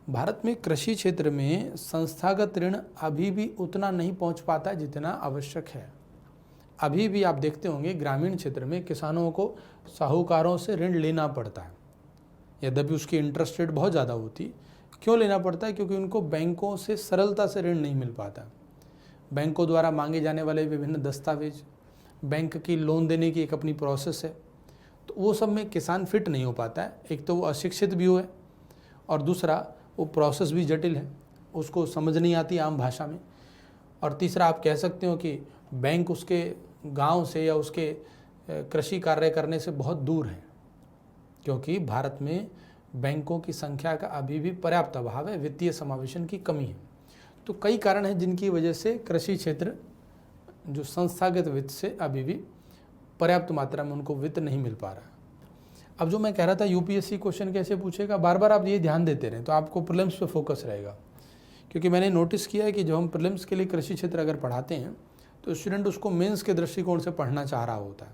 भारत में कृषि क्षेत्र में संस्थागत ऋण अभी भी उतना नहीं पहुंच पाता जितना आवश्यक है। अभी भी आप देखते होंगे ग्रामीण क्षेत्र में किसानों को साहूकारों से ऋण लेना पड़ता है, यद्यपि उसकी इंटरेस्ट रेट बहुत ज़्यादा होती। क्यों लेना पड़ता है? क्योंकि उनको बैंकों से सरलता से ऋण नहीं मिल पाता। बैंकों द्वारा मांगे जाने वाले विभिन्न दस्तावेज, बैंक की लोन देने की एक अपनी प्रोसेस है, तो वो सब में किसान फिट नहीं हो पाता है। एक तो वो अशिक्षित भी है, और दूसरा वो प्रोसेस भी जटिल है, उसको समझ नहीं आती आम भाषा में। और तीसरा आप कह सकते हो कि बैंक उसके गांव से या उसके कृषि कार्य करने से बहुत दूर है, क्योंकि भारत में बैंकों की संख्या का अभी भी पर्याप्त अभाव है, वित्तीय समावेशन की कमी है। तो कई कारण हैं जिनकी वजह से कृषि क्षेत्र जो संस्थागत वित्त से अभी भी पर्याप्त मात्रा में उनको वित्त नहीं मिल पा रहा है। अब जो मैं कह रहा था यूपीएससी क्वेश्चन कैसे पूछेगा, बार बार आप ये ध्यान देते रहें तो आपको प्रीलिम्स पे फोकस रहेगा। क्योंकि मैंने नोटिस किया है कि जब हम प्रीलिम्स के लिए कृषि क्षेत्र अगर पढ़ाते हैं तो स्टूडेंट उसको मेंस के दृष्टिकोण से पढ़ना चाह रहा होता है,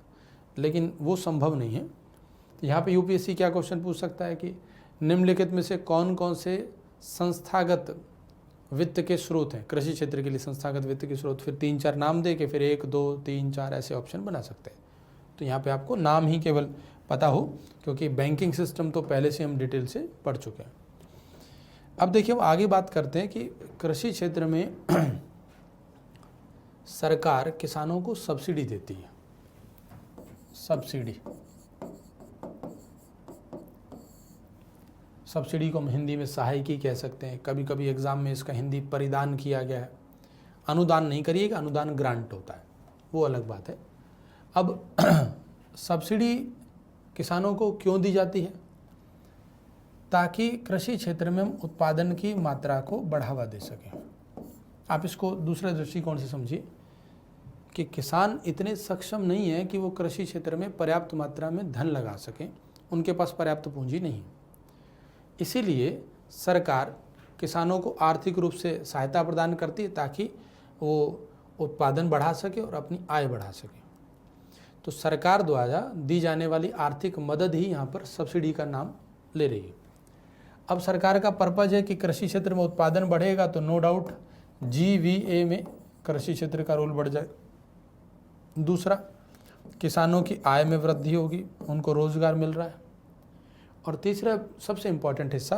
लेकिन वो संभव नहीं है। तो यहाँ पे यूपीएससी क्या क्वेश्चन पूछ सकता है कि निम्नलिखित में से कौन कौन से संस्थागत वित्त के स्रोत हैं कृषि क्षेत्र के लिए, संस्थागत वित्त के स्रोत, फिर 3-4 नाम दे के फिर 1, 2, 3, 4 ऐसे ऑप्शन बना सकते हैं। तो यहाँ पे आपको नाम ही केवल पता हो, क्योंकि बैंकिंग सिस्टम तो पहले से हम डिटेल से पढ़ चुके हैं। अब देखिए, हम आगे बात करते हैं कि कृषि क्षेत्र में सरकार किसानों को सब्सिडी देती है। सब्सिडी को हम हिंदी में सहायकी कह सकते हैं, कभी कभी एग्जाम में इसका हिंदी परिदान किया गया है। अनुदान नहीं करिएगा, अनुदान ग्रांट होता है, वो अलग बात है। अब सब्सिडी किसानों को क्यों दी जाती है? ताकि कृषि क्षेत्र में हम उत्पादन की मात्रा को बढ़ावा दे सकें। आप इसको दूसरे दृष्टिकोण से समझिए कि किसान इतने सक्षम नहीं है कि वो कृषि क्षेत्र में पर्याप्त मात्रा में धन लगा सकें, उनके पास पर्याप्त पूंजी नहीं। इसीलिए सरकार किसानों को आर्थिक रूप से सहायता प्रदान करती है ताकि वो उत्पादन बढ़ा सके और अपनी आय बढ़ा सके। तो सरकार द्वारा दी जाने वाली आर्थिक मदद ही यहाँ पर सब्सिडी का नाम ले रही है। अब सरकार का पर्पज है कि कृषि क्षेत्र में उत्पादन बढ़ेगा तो नो डाउट GVA में कृषि क्षेत्र का रोल बढ़ जाए। दूसरा, किसानों की आय में वृद्धि होगी, उनको रोजगार मिल रहा है। और तीसरा सबसे इम्पॉर्टेंट हिस्सा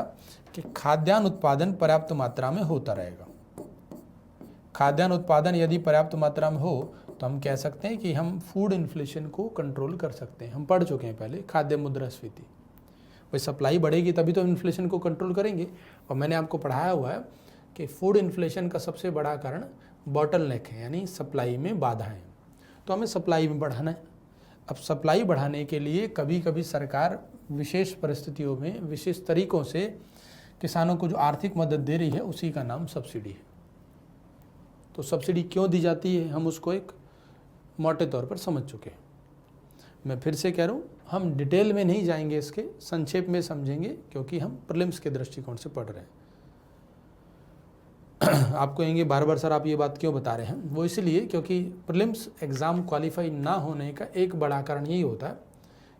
कि खाद्यान्न उत्पादन पर्याप्त मात्रा में होता रहेगा। खाद्यान्न उत्पादन यदि पर्याप्त मात्रा में हो तो हम कह सकते हैं कि हम फूड इन्फ्लेशन को कंट्रोल कर सकते हैं। हम पढ़ चुके हैं पहले खाद्य मुद्रास्फीति। भाई सप्लाई बढ़ेगी तभी तो इन्फ्लेशन को कंट्रोल करेंगे। और मैंने आपको पढ़ाया हुआ है कि फूड इन्फ्लेशन का सबसे बड़ा कारण बॉटलनेक है, यानी सप्लाई में बाधाएं। तो हमें सप्लाई में बढ़ाना है। अब सप्लाई बढ़ाने के लिए कभी कभी सरकार विशेष परिस्थितियों में विशेष तरीकों से किसानों को जो आर्थिक मदद दे रही है उसी का नाम सब्सिडी है। तो सब्सिडी क्यों दी जाती है हम उसको एक मोटे तौर पर समझ चुके हैं। मैं फिर से कह रहा हूँ, हम डिटेल में नहीं जाएंगे, इसके संक्षेप में समझेंगे क्योंकि हम प्रीलिम्स के दृष्टिकोण से पढ़ रहे हैं। आप कहेंगे बार बार सर आप ये बात क्यों बता रहे हैं? वो इसलिए क्योंकि प्रीलिम्स एग्ज़ाम क्वालिफाई ना होने का एक बड़ा कारण यही होता है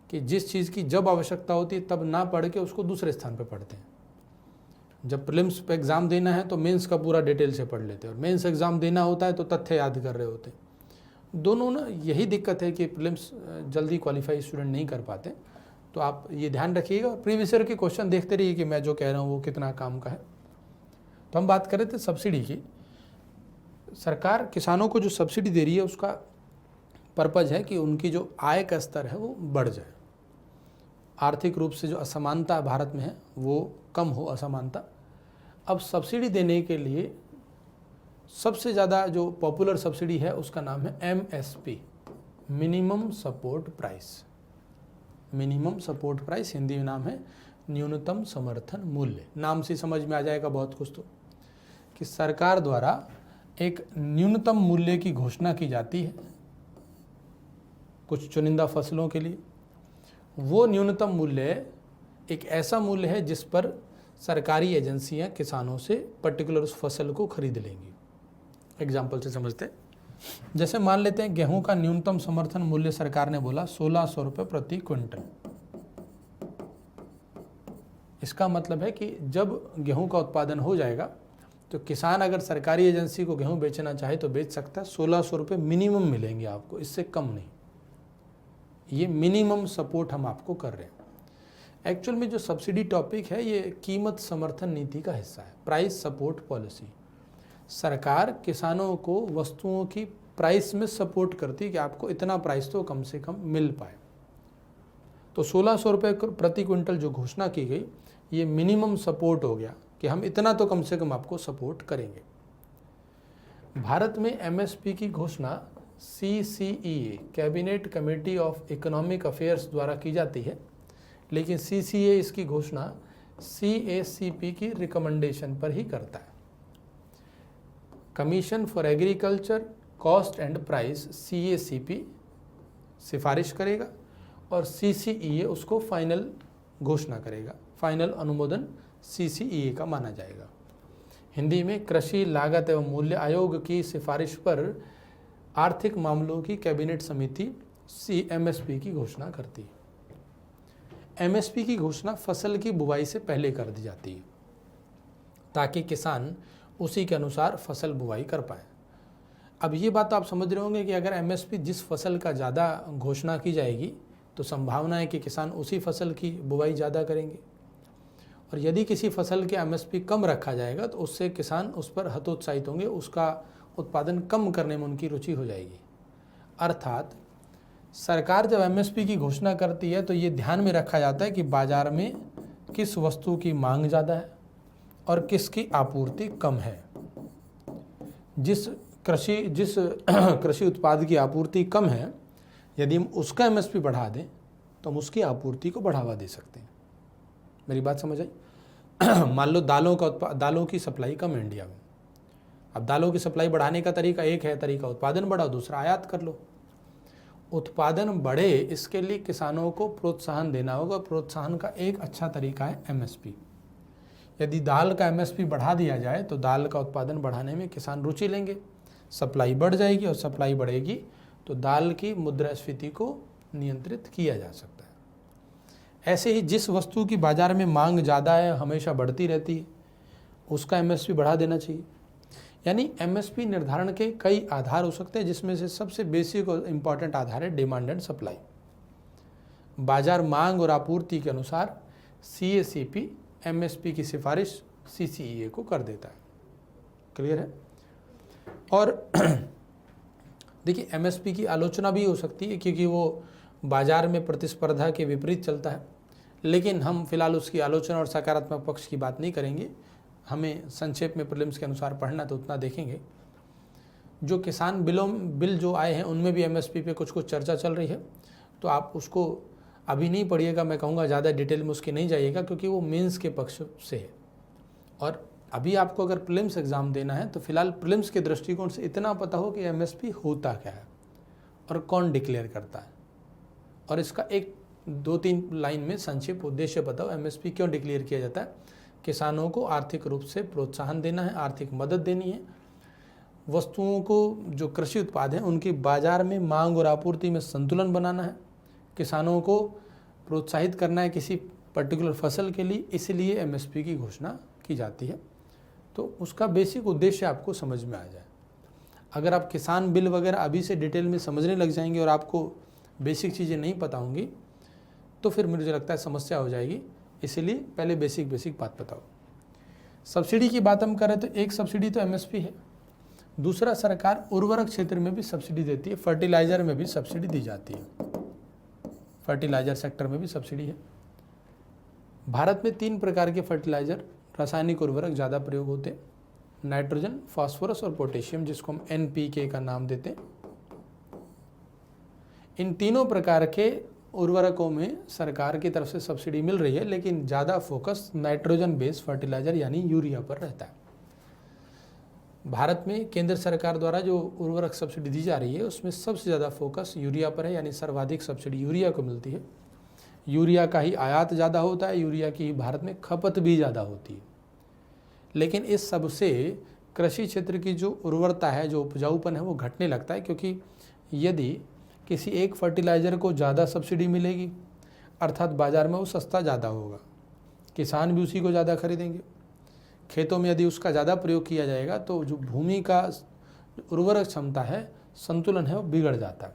कि जिस चीज़ की जब आवश्यकता होती है तब ना पढ़ के उसको दूसरे स्थान पर पढ़ते हैं। जब प्रीलिम्स पे एग्ज़ाम देना है तो मेंस का पूरा डिटेल से पढ़ लेते हैं, और मेंस एग्ज़ाम देना होता है तो तथ्य याद कर रहे होते हैं। दोनों ना यही दिक्कत है कि प्रीलिम्स जल्दी क्वालिफाई स्टूडेंट नहीं कर पाते। तो आप ये ध्यान रखिएगा और प्रीवियस ईयर के क्वेश्चन देखते रहिए कि मैं जो कह रहा हूँ वो कितना काम का है। तो हम बात कर रहे थे सब्सिडी की। सरकार किसानों को जो सब्सिडी दे रही है उसका पर्पज़ है कि उनकी जो आय का स्तर है वो बढ़ जाए, आर्थिक रूप से जो असमानता भारत में है वो कम हो, असमानता। अब सब्सिडी देने के लिए सबसे ज़्यादा जो पॉपुलर सब्सिडी है उसका नाम है MSP, minimum support price. Minimum support price Hindi में नाम है न्यूनतम समर्थन मूल्य। नाम से समझ में आ जाएगा बहुत कुछ तो, कि सरकार द्वारा एक न्यूनतम मूल्य की घोषणा की जाती है कुछ चुनिंदा फसलों के लिए। वो न्यूनतम मूल्य एक ऐसा मूल्य है जिस पर सरकारी एजेंसियां किसानों से पर्टिकुलर उस फसल को खरीद लेंगी। एग्जाम्पल से समझते हैं, जैसे मान लेते हैं गेहूं का न्यूनतम समर्थन मूल्य सरकार ने बोला 1600 रुपये प्रति क्विंटल। इसका मतलब है कि जब गेहूं का उत्पादन हो जाएगा तो किसान अगर सरकारी एजेंसी को गेहूं बेचना चाहे तो बेच सकता है। 1600 रुपये मिनिमम मिलेंगे आपको, इससे कम नहीं। ये मिनिमम सपोर्ट हम आपको कर रहे हैं। एक्चुअल में जो सब्सिडी टॉपिक है ये कीमत समर्थन नीति का हिस्सा है, प्राइस सपोर्ट पॉलिसी। सरकार किसानों को वस्तुओं की प्राइस में सपोर्ट करती है कि आपको इतना प्राइस तो कम से कम मिल पाए। तो 1600 रुपये प्रति क्विंटल जो घोषणा की गई ये मिनिमम सपोर्ट हो गया कि हम इतना तो कम से कम आपको सपोर्ट करेंगे। भारत में MSP की घोषणा CCEA, cabinet committee of economic affairs द्वारा की जाती है, लेकिन CCA इसकी घोषणा CACP की रिकमेंडेशन पर ही करता है। Commission for agriculture cost and price CACP सिफारिश करेगा और CCEA उसको फाइनल घोषणा करेगा। फाइनल अनुमोदन CCEA का माना जाएगा। हिंदी में कृषि लागत एवं मूल्य आयोग की सिफारिश पर आर्थिक मामलों की कैबिनेट समिति MSP की घोषणा करती है। MSP की घोषणा फसल की बुवाई से पहले कर दी जाती है ताकि किसान उसी के अनुसार फसल बुवाई कर पाए। अब ये बात तो आप समझ रहे होंगे कि अगर MSP जिस फसल का ज़्यादा घोषणा की जाएगी तो संभावना है कि किसान उसी फसल की बुवाई ज़्यादा करेंगे, और यदि किसी फसल के MSP कम रखा जाएगा तो उससे किसान उस पर हतोत्साहित होंगे, उसका उत्पादन कम करने में उनकी रुचि हो जाएगी। अर्थात सरकार जब MSP की घोषणा करती है तो ये ध्यान में रखा जाता है कि बाज़ार में किस वस्तु की मांग ज़्यादा है और किसकी आपूर्ति कम है। जिस कृषि उत्पाद की आपूर्ति कम है, यदि हम उसका MSP बढ़ा दें तो हम उसकी आपूर्ति को बढ़ावा दे सकते हैं। मेरी बात समझ आई? मान लो दालों की सप्लाई कम है इंडिया में। अब दालों की सप्लाई बढ़ाने का तरीका एक है, तरीका उत्पादन बढ़ाओ, दूसरा आयात कर लो। उत्पादन बढ़े इसके लिए किसानों को प्रोत्साहन देना होगा। प्रोत्साहन का एक अच्छा तरीका है MSP। यदि दाल का MSP बढ़ा दिया जाए तो दाल का उत्पादन बढ़ाने में किसान रुचि लेंगे, सप्लाई बढ़ जाएगी, और सप्लाई बढ़ेगी तो दाल की मुद्रास्फीति को नियंत्रित किया जा सकता है। ऐसे ही जिस वस्तु की बाज़ार में मांग ज़्यादा है, हमेशा बढ़ती रहती है, उसका MSP बढ़ा देना चाहिए। यानी MSP निर्धारण के कई आधार हो सकते हैं, जिसमें से सबसे बेसिक और इम्पॉर्टेंट आधार है डिमांड एंड सप्लाई। बाजार मांग और आपूर्ति के अनुसार CACP MSP की सिफारिश CCEA को कर देता है। क्लियर है? और देखिए एमएसपी की आलोचना भी हो सकती है क्योंकि वो बाजार में प्रतिस्पर्धा के विपरीत चलता है, लेकिन हम फिलहाल उसकी आलोचना और सकारात्मक पक्ष की बात नहीं करेंगे। हमें संक्षेप में प्रीलिम्स के अनुसार पढ़ना तो उतना देखेंगे। जो किसान बिल जो आए हैं उनमें भी एमएसपी पे कुछ चर्चा चल रही है, तो आप उसको अभी नहीं पढ़िएगा, मैं कहूँगा ज़्यादा डिटेल में उसकी नहीं जाइएगा क्योंकि वो मेंस के पक्ष से है। और अभी आपको अगर प्रीलिम्स एग्ज़ाम देना है तो फिलहाल प्रीलिम्स के दृष्टिकोण से इतना पता हो कि एमएसपी होता क्या है और कौन डिक्लेयर करता है, और इसका एक 2-3 लाइन में संक्षिप्त उद्देश्य बताओ। एमएसपी क्यों डिक्लेयर किया जाता है? किसानों को आर्थिक रूप से प्रोत्साहन देना है, आर्थिक मदद देनी है, वस्तुओं को जो कृषि उत्पाद हैं उनकी बाजार में मांग और आपूर्ति में संतुलन बनाना है, किसानों को प्रोत्साहित करना है किसी पर्टिकुलर फसल के लिए, इसलिए एमएसपी की घोषणा की जाती है। तो उसका बेसिक उद्देश्य आपको समझ में आ जाए। अगर आप किसान बिल वगैरह अभी से डिटेल में समझने लग जाएंगे और आपको बेसिक चीज़ें नहीं पता होंगी तो फिर मुझे लगता है समस्या हो जाएगी, इसीलिए पहले बेसिक बात बताओ। सब्सिडी की बात हम करें तो एक सब्सिडी तो एमएसपी है, दूसरा सरकार उर्वरक क्षेत्र में भी सब्सिडी देती है, फर्टिलाइज़र में भी सब्सिडी दी जाती है, फर्टिलाइज़र सेक्टर में भी सब्सिडी है। भारत में 3 प्रकार के फर्टिलाइज़र रासायनिक उर्वरक ज़्यादा प्रयोग होते हैं, नाइट्रोजन, फास्फोरस और पोटेशियम, जिसको हम एनपीके का नाम देते हैं। इन तीनों प्रकार के उर्वरकों में सरकार की तरफ से सब्सिडी मिल रही है, लेकिन ज़्यादा फोकस नाइट्रोजन बेस्ड फर्टिलाइज़र यानी यूरिया पर रहता है। भारत में केंद्र सरकार द्वारा जो उर्वरक सब्सिडी दी जा रही है उसमें सबसे ज़्यादा फोकस यूरिया पर है, यानी सर्वाधिक सब्सिडी यूरिया को मिलती है। यूरिया का ही आयात ज़्यादा होता है, यूरिया की भारत में खपत भी ज़्यादा होती है। लेकिन इस सब से कृषि क्षेत्र की जो उर्वरता है, जो उपजाऊपन है, वो घटने लगता है, क्योंकि यदि किसी एक फर्टिलाइज़र को ज़्यादा सब्सिडी मिलेगी अर्थात बाज़ार में वो सस्ता ज़्यादा होगा, किसान भी उसी को ज़्यादा खरीदेंगे, खेतों में यदि उसका ज़्यादा प्रयोग किया जाएगा तो जो भूमि का उर्वरक क्षमता है, संतुलन है, वो बिगड़ जाता है।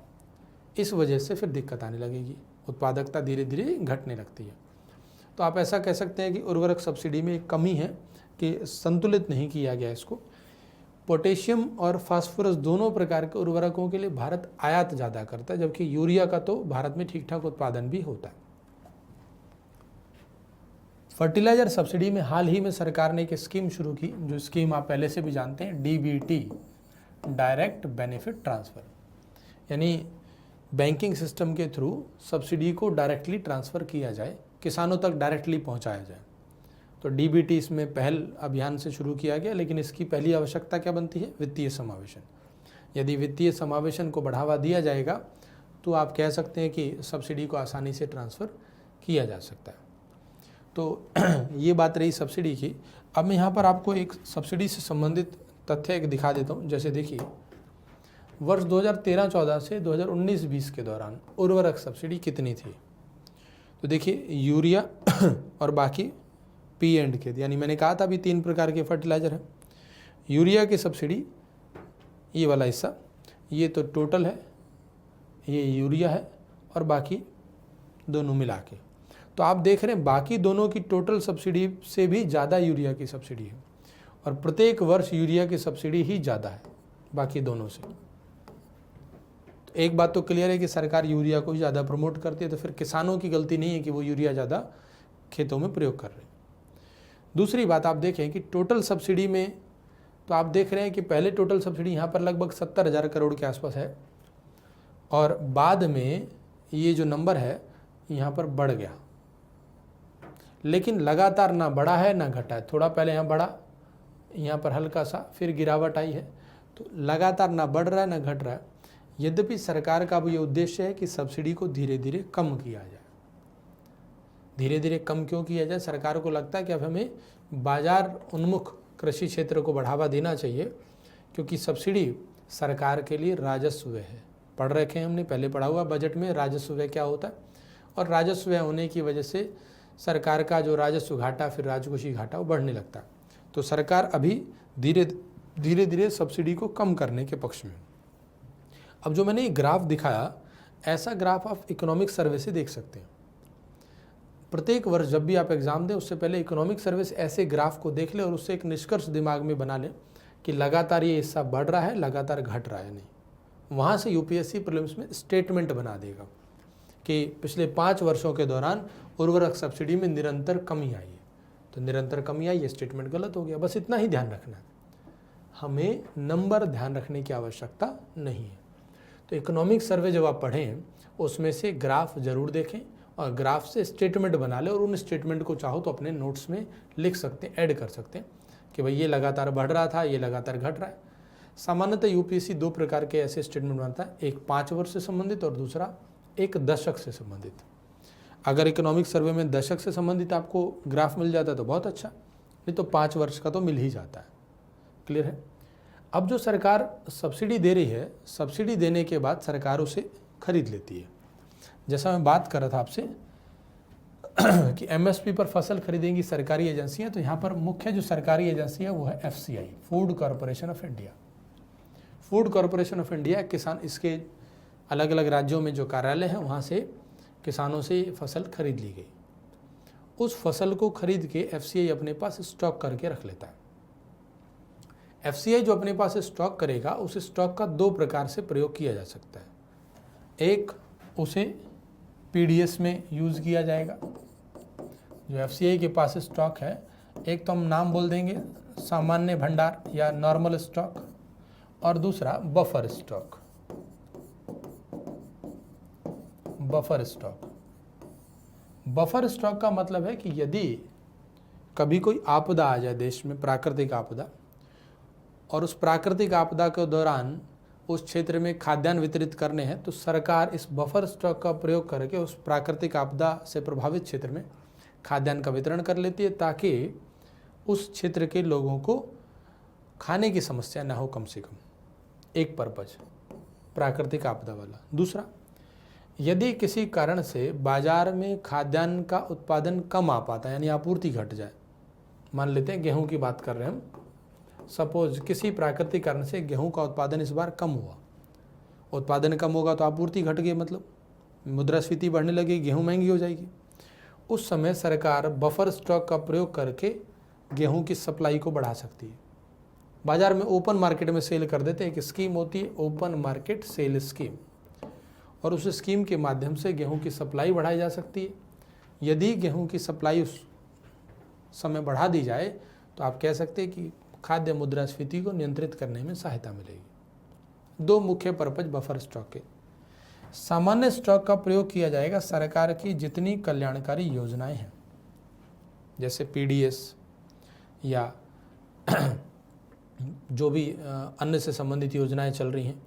इस वजह से फिर दिक्कत आने लगेगी, उत्पादकता धीरे धीरे घटने लगती है। तो आप ऐसा कह सकते हैं कि उर्वरक सब्सिडी में एक कमी है कि संतुलित नहीं किया गया इसको। पोटेशियम और फास्फोरस दोनों प्रकार के उर्वरकों के लिए भारत आयात ज़्यादा करता है, जबकि यूरिया का तो भारत में ठीक ठाक उत्पादन भी होता है। फर्टिलाइज़र सब्सिडी में हाल ही में सरकार ने एक स्कीम शुरू की, जो स्कीम आप पहले से भी जानते हैं, डीबीटी, डायरेक्ट बेनिफिट ट्रांसफ़र, यानी बैंकिंग सिस्टम के थ्रू सब्सिडी को डायरेक्टली ट्रांसफ़र किया जाए, किसानों तक डायरेक्टली पहुंचाया जाए। तो डीबीटी इसमें पहल अभियान से शुरू किया गया, लेकिन इसकी पहली आवश्यकता क्या बनती है? वित्तीय समावेशन। यदि वित्तीय समावेशन को बढ़ावा दिया जाएगा तो आप कह सकते हैं कि सब्सिडी को आसानी से ट्रांसफ़र किया जा सकता है। तो ये बात रही सब्सिडी की। अब मैं यहाँ पर आपको एक सब्सिडी से संबंधित तथ्य एक दिखा देता हूँ। जैसे देखिए, वर्ष 2013-14 से 2019-20 के दौरान उर्वरक सब्सिडी कितनी थी? तो देखिए, यूरिया और बाकी पी एंड के, यानी मैंने कहा था अभी 3 प्रकार के फर्टिलाइज़र हैं। यूरिया की सब्सिडी, ये वाला हिस्सा, ये तो टोटल है, ये यूरिया है, और बाकी दोनों मिला के। तो आप देख रहे हैं बाकी दोनों की टोटल सब्सिडी से भी ज़्यादा यूरिया की सब्सिडी है, और प्रत्येक वर्ष यूरिया की सब्सिडी ही ज़्यादा है बाकी दोनों से। तो एक बात तो क्लियर है कि सरकार यूरिया को ही ज़्यादा प्रमोट करती है, तो फिर किसानों की गलती नहीं है कि वो यूरिया ज़्यादा खेतों में प्रयोग कर रहे हैं। दूसरी बात आप देखें कि टोटल सब्सिडी में तो आप देख रहे हैं कि पहले टोटल सब्सिडी यहाँ पर लगभग 70,000 करोड़ के आसपास है, और बाद में ये जो नंबर है यहाँ पर बढ़ गया, लेकिन लगातार ना बढ़ा है ना घटा है। थोड़ा पहले यहाँ बढ़ा, यहाँ पर हल्का सा, फिर गिरावट आई है, तो लगातार ना बढ़ रहा है ना घट रहा है। यद्यपि सरकार का अब ये उद्देश्य है कि सब्सिडी को धीरे धीरे कम किया जाए। धीरे धीरे कम क्यों किया जाए? सरकार को लगता है कि अब हमें बाजार उन्मुख कृषि क्षेत्र को बढ़ावा देना चाहिए, क्योंकि सब्सिडी सरकार के लिए राजस्व व्यय है। पढ़ रखे हैं हमने, पहले पढ़ा हुआ बजट में राजस्व व्यय क्या होता है, और राजस्व व्यय होने की वजह से सरकार का जो राजस्व घाटा, फिर राजकोषीय घाटा, वो बढ़ने लगता है। तो सरकार अभी धीरे धीरे सब्सिडी को कम करने के पक्ष में। अब जो मैंने ये ग्राफ दिखाया, ऐसा ग्राफ आप इकोनॉमिक सर्वे से देख सकते हैं। प्रत्येक वर्ष जब भी आप एग्ज़ाम दें उससे पहले इकोनॉमिक सर्वे से ऐसे ग्राफ को देख लें और उससे एक निष्कर्ष दिमाग में बना लें कि लगातार ये हिस्सा बढ़ रहा है, लगातार घट रहा है नहीं। वहाँ से यूपीएससी प्रीलिम्स में स्टेटमेंट बना देगा कि पिछले 5 वर्षों के दौरान उर्वरक सब्सिडी में निरंतर कमी आई है। तो निरंतर कमी आई, ये स्टेटमेंट गलत हो गया। बस इतना ही ध्यान रखना है, हमें नंबर ध्यान रखने की आवश्यकता नहीं है। तो इकोनॉमिक सर्वे जब आप पढ़ें उसमें से ग्राफ जरूर देखें और ग्राफ से स्टेटमेंट बना लें, और उन स्टेटमेंट को चाहो तो अपने नोट्स में लिख सकते हैं, ऐड कर सकते हैं कि भाई ये लगातार बढ़ रहा था, ये लगातार घट रहा है। सामान्यतः यूपीएससी 2 प्रकार के ऐसे स्टेटमेंट बनाता है, एक 5 वर्ष से संबंधित और दूसरा एक दशक से संबंधित। अगर इकोनॉमिक सर्वे में दशक से संबंधित आपको ग्राफ मिल जाता है तो बहुत अच्छा, नहीं तो 5 वर्ष का तो मिल ही जाता है। क्लियर है। अब जो सरकार सब्सिडी दे रही है, सब्सिडी देने के बाद सरकार उसे खरीद लेती है। जैसा मैं बात कर रहा था आपसे कि एमएसपी पर फसल खरीदेंगी सरकारी एजेंसियां, तो यहाँ पर मुख्य जो सरकारी एजेंसी है वो है FCI, food corporation of India. Food corporation of India किसान, इसके अलग अलग राज्यों में जो कार्यालय हैं वहाँ से किसानों से फसल खरीद ली गई। उस फसल को खरीद के एफसीआई अपने पास स्टॉक करके रख लेता है। एफसीआई जो अपने पास स्टॉक करेगा, उस स्टॉक का 2 प्रकार से प्रयोग किया जा सकता है। एक, उसे पीडीएस में यूज़ किया जाएगा, जो एफसीआई के पास स्टॉक है। एक तो हम नाम बोल देंगे सामान्य भंडार या नॉर्मल स्टॉक, और दूसरा buffer stock. Buffer stock, buffer stock का मतलब है कि यदि कभी कोई आपदा आ जाए देश में, प्राकृतिक आपदा, और उस प्राकृतिक आपदा के दौरान उस क्षेत्र में खाद्यान्न वितरित करने हैं, तो सरकार इस बफर स्टॉक का प्रयोग करके उस प्राकृतिक आपदा से प्रभावित क्षेत्र में खाद्यान्न का वितरण कर लेती है, ताकि उस क्षेत्र के लोगों को खाने की समस्या न हो कम से कम। एक पर्पज प्राकृतिक आपदा वाला। दूसरा, यदि किसी कारण से बाजार में खाद्यान्न का उत्पादन कम आ पाता है, यानी आपूर्ति घट जाए, मान लेते हैं गेहूं की बात कर रहे हैं हम, सपोज किसी प्राकृतिक कारण से गेहूं का उत्पादन इस बार कम हुआ, उत्पादन कम होगा तो आपूर्ति घट गई, मतलब मुद्रास्फीति बढ़ने लगेगी, गेहूं महंगी हो जाएगी। उस समय सरकार बफर स्टॉक का प्रयोग करके गेहूं की सप्लाई को बढ़ा सकती है। बाजार में ओपन मार्केट में सेल कर देते हैं, एक स्कीम होती है ओपन मार्केट सेल स्कीम, और उस स्कीम के माध्यम से गेहूं की सप्लाई बढ़ाई जा सकती है। यदि गेहूं की सप्लाई उस समय बढ़ा दी जाए तो आप कह सकते हैं कि खाद्य मुद्रास्फीति को नियंत्रित करने में सहायता मिलेगी। 2 मुख्य पर्पज बफर स्टॉक के। सामान्य स्टॉक का प्रयोग किया जाएगा सरकार की जितनी कल्याणकारी योजनाएं हैं, जैसे पीडीएस या जो भी अन्न से संबंधित योजनाएं चल रही हैं,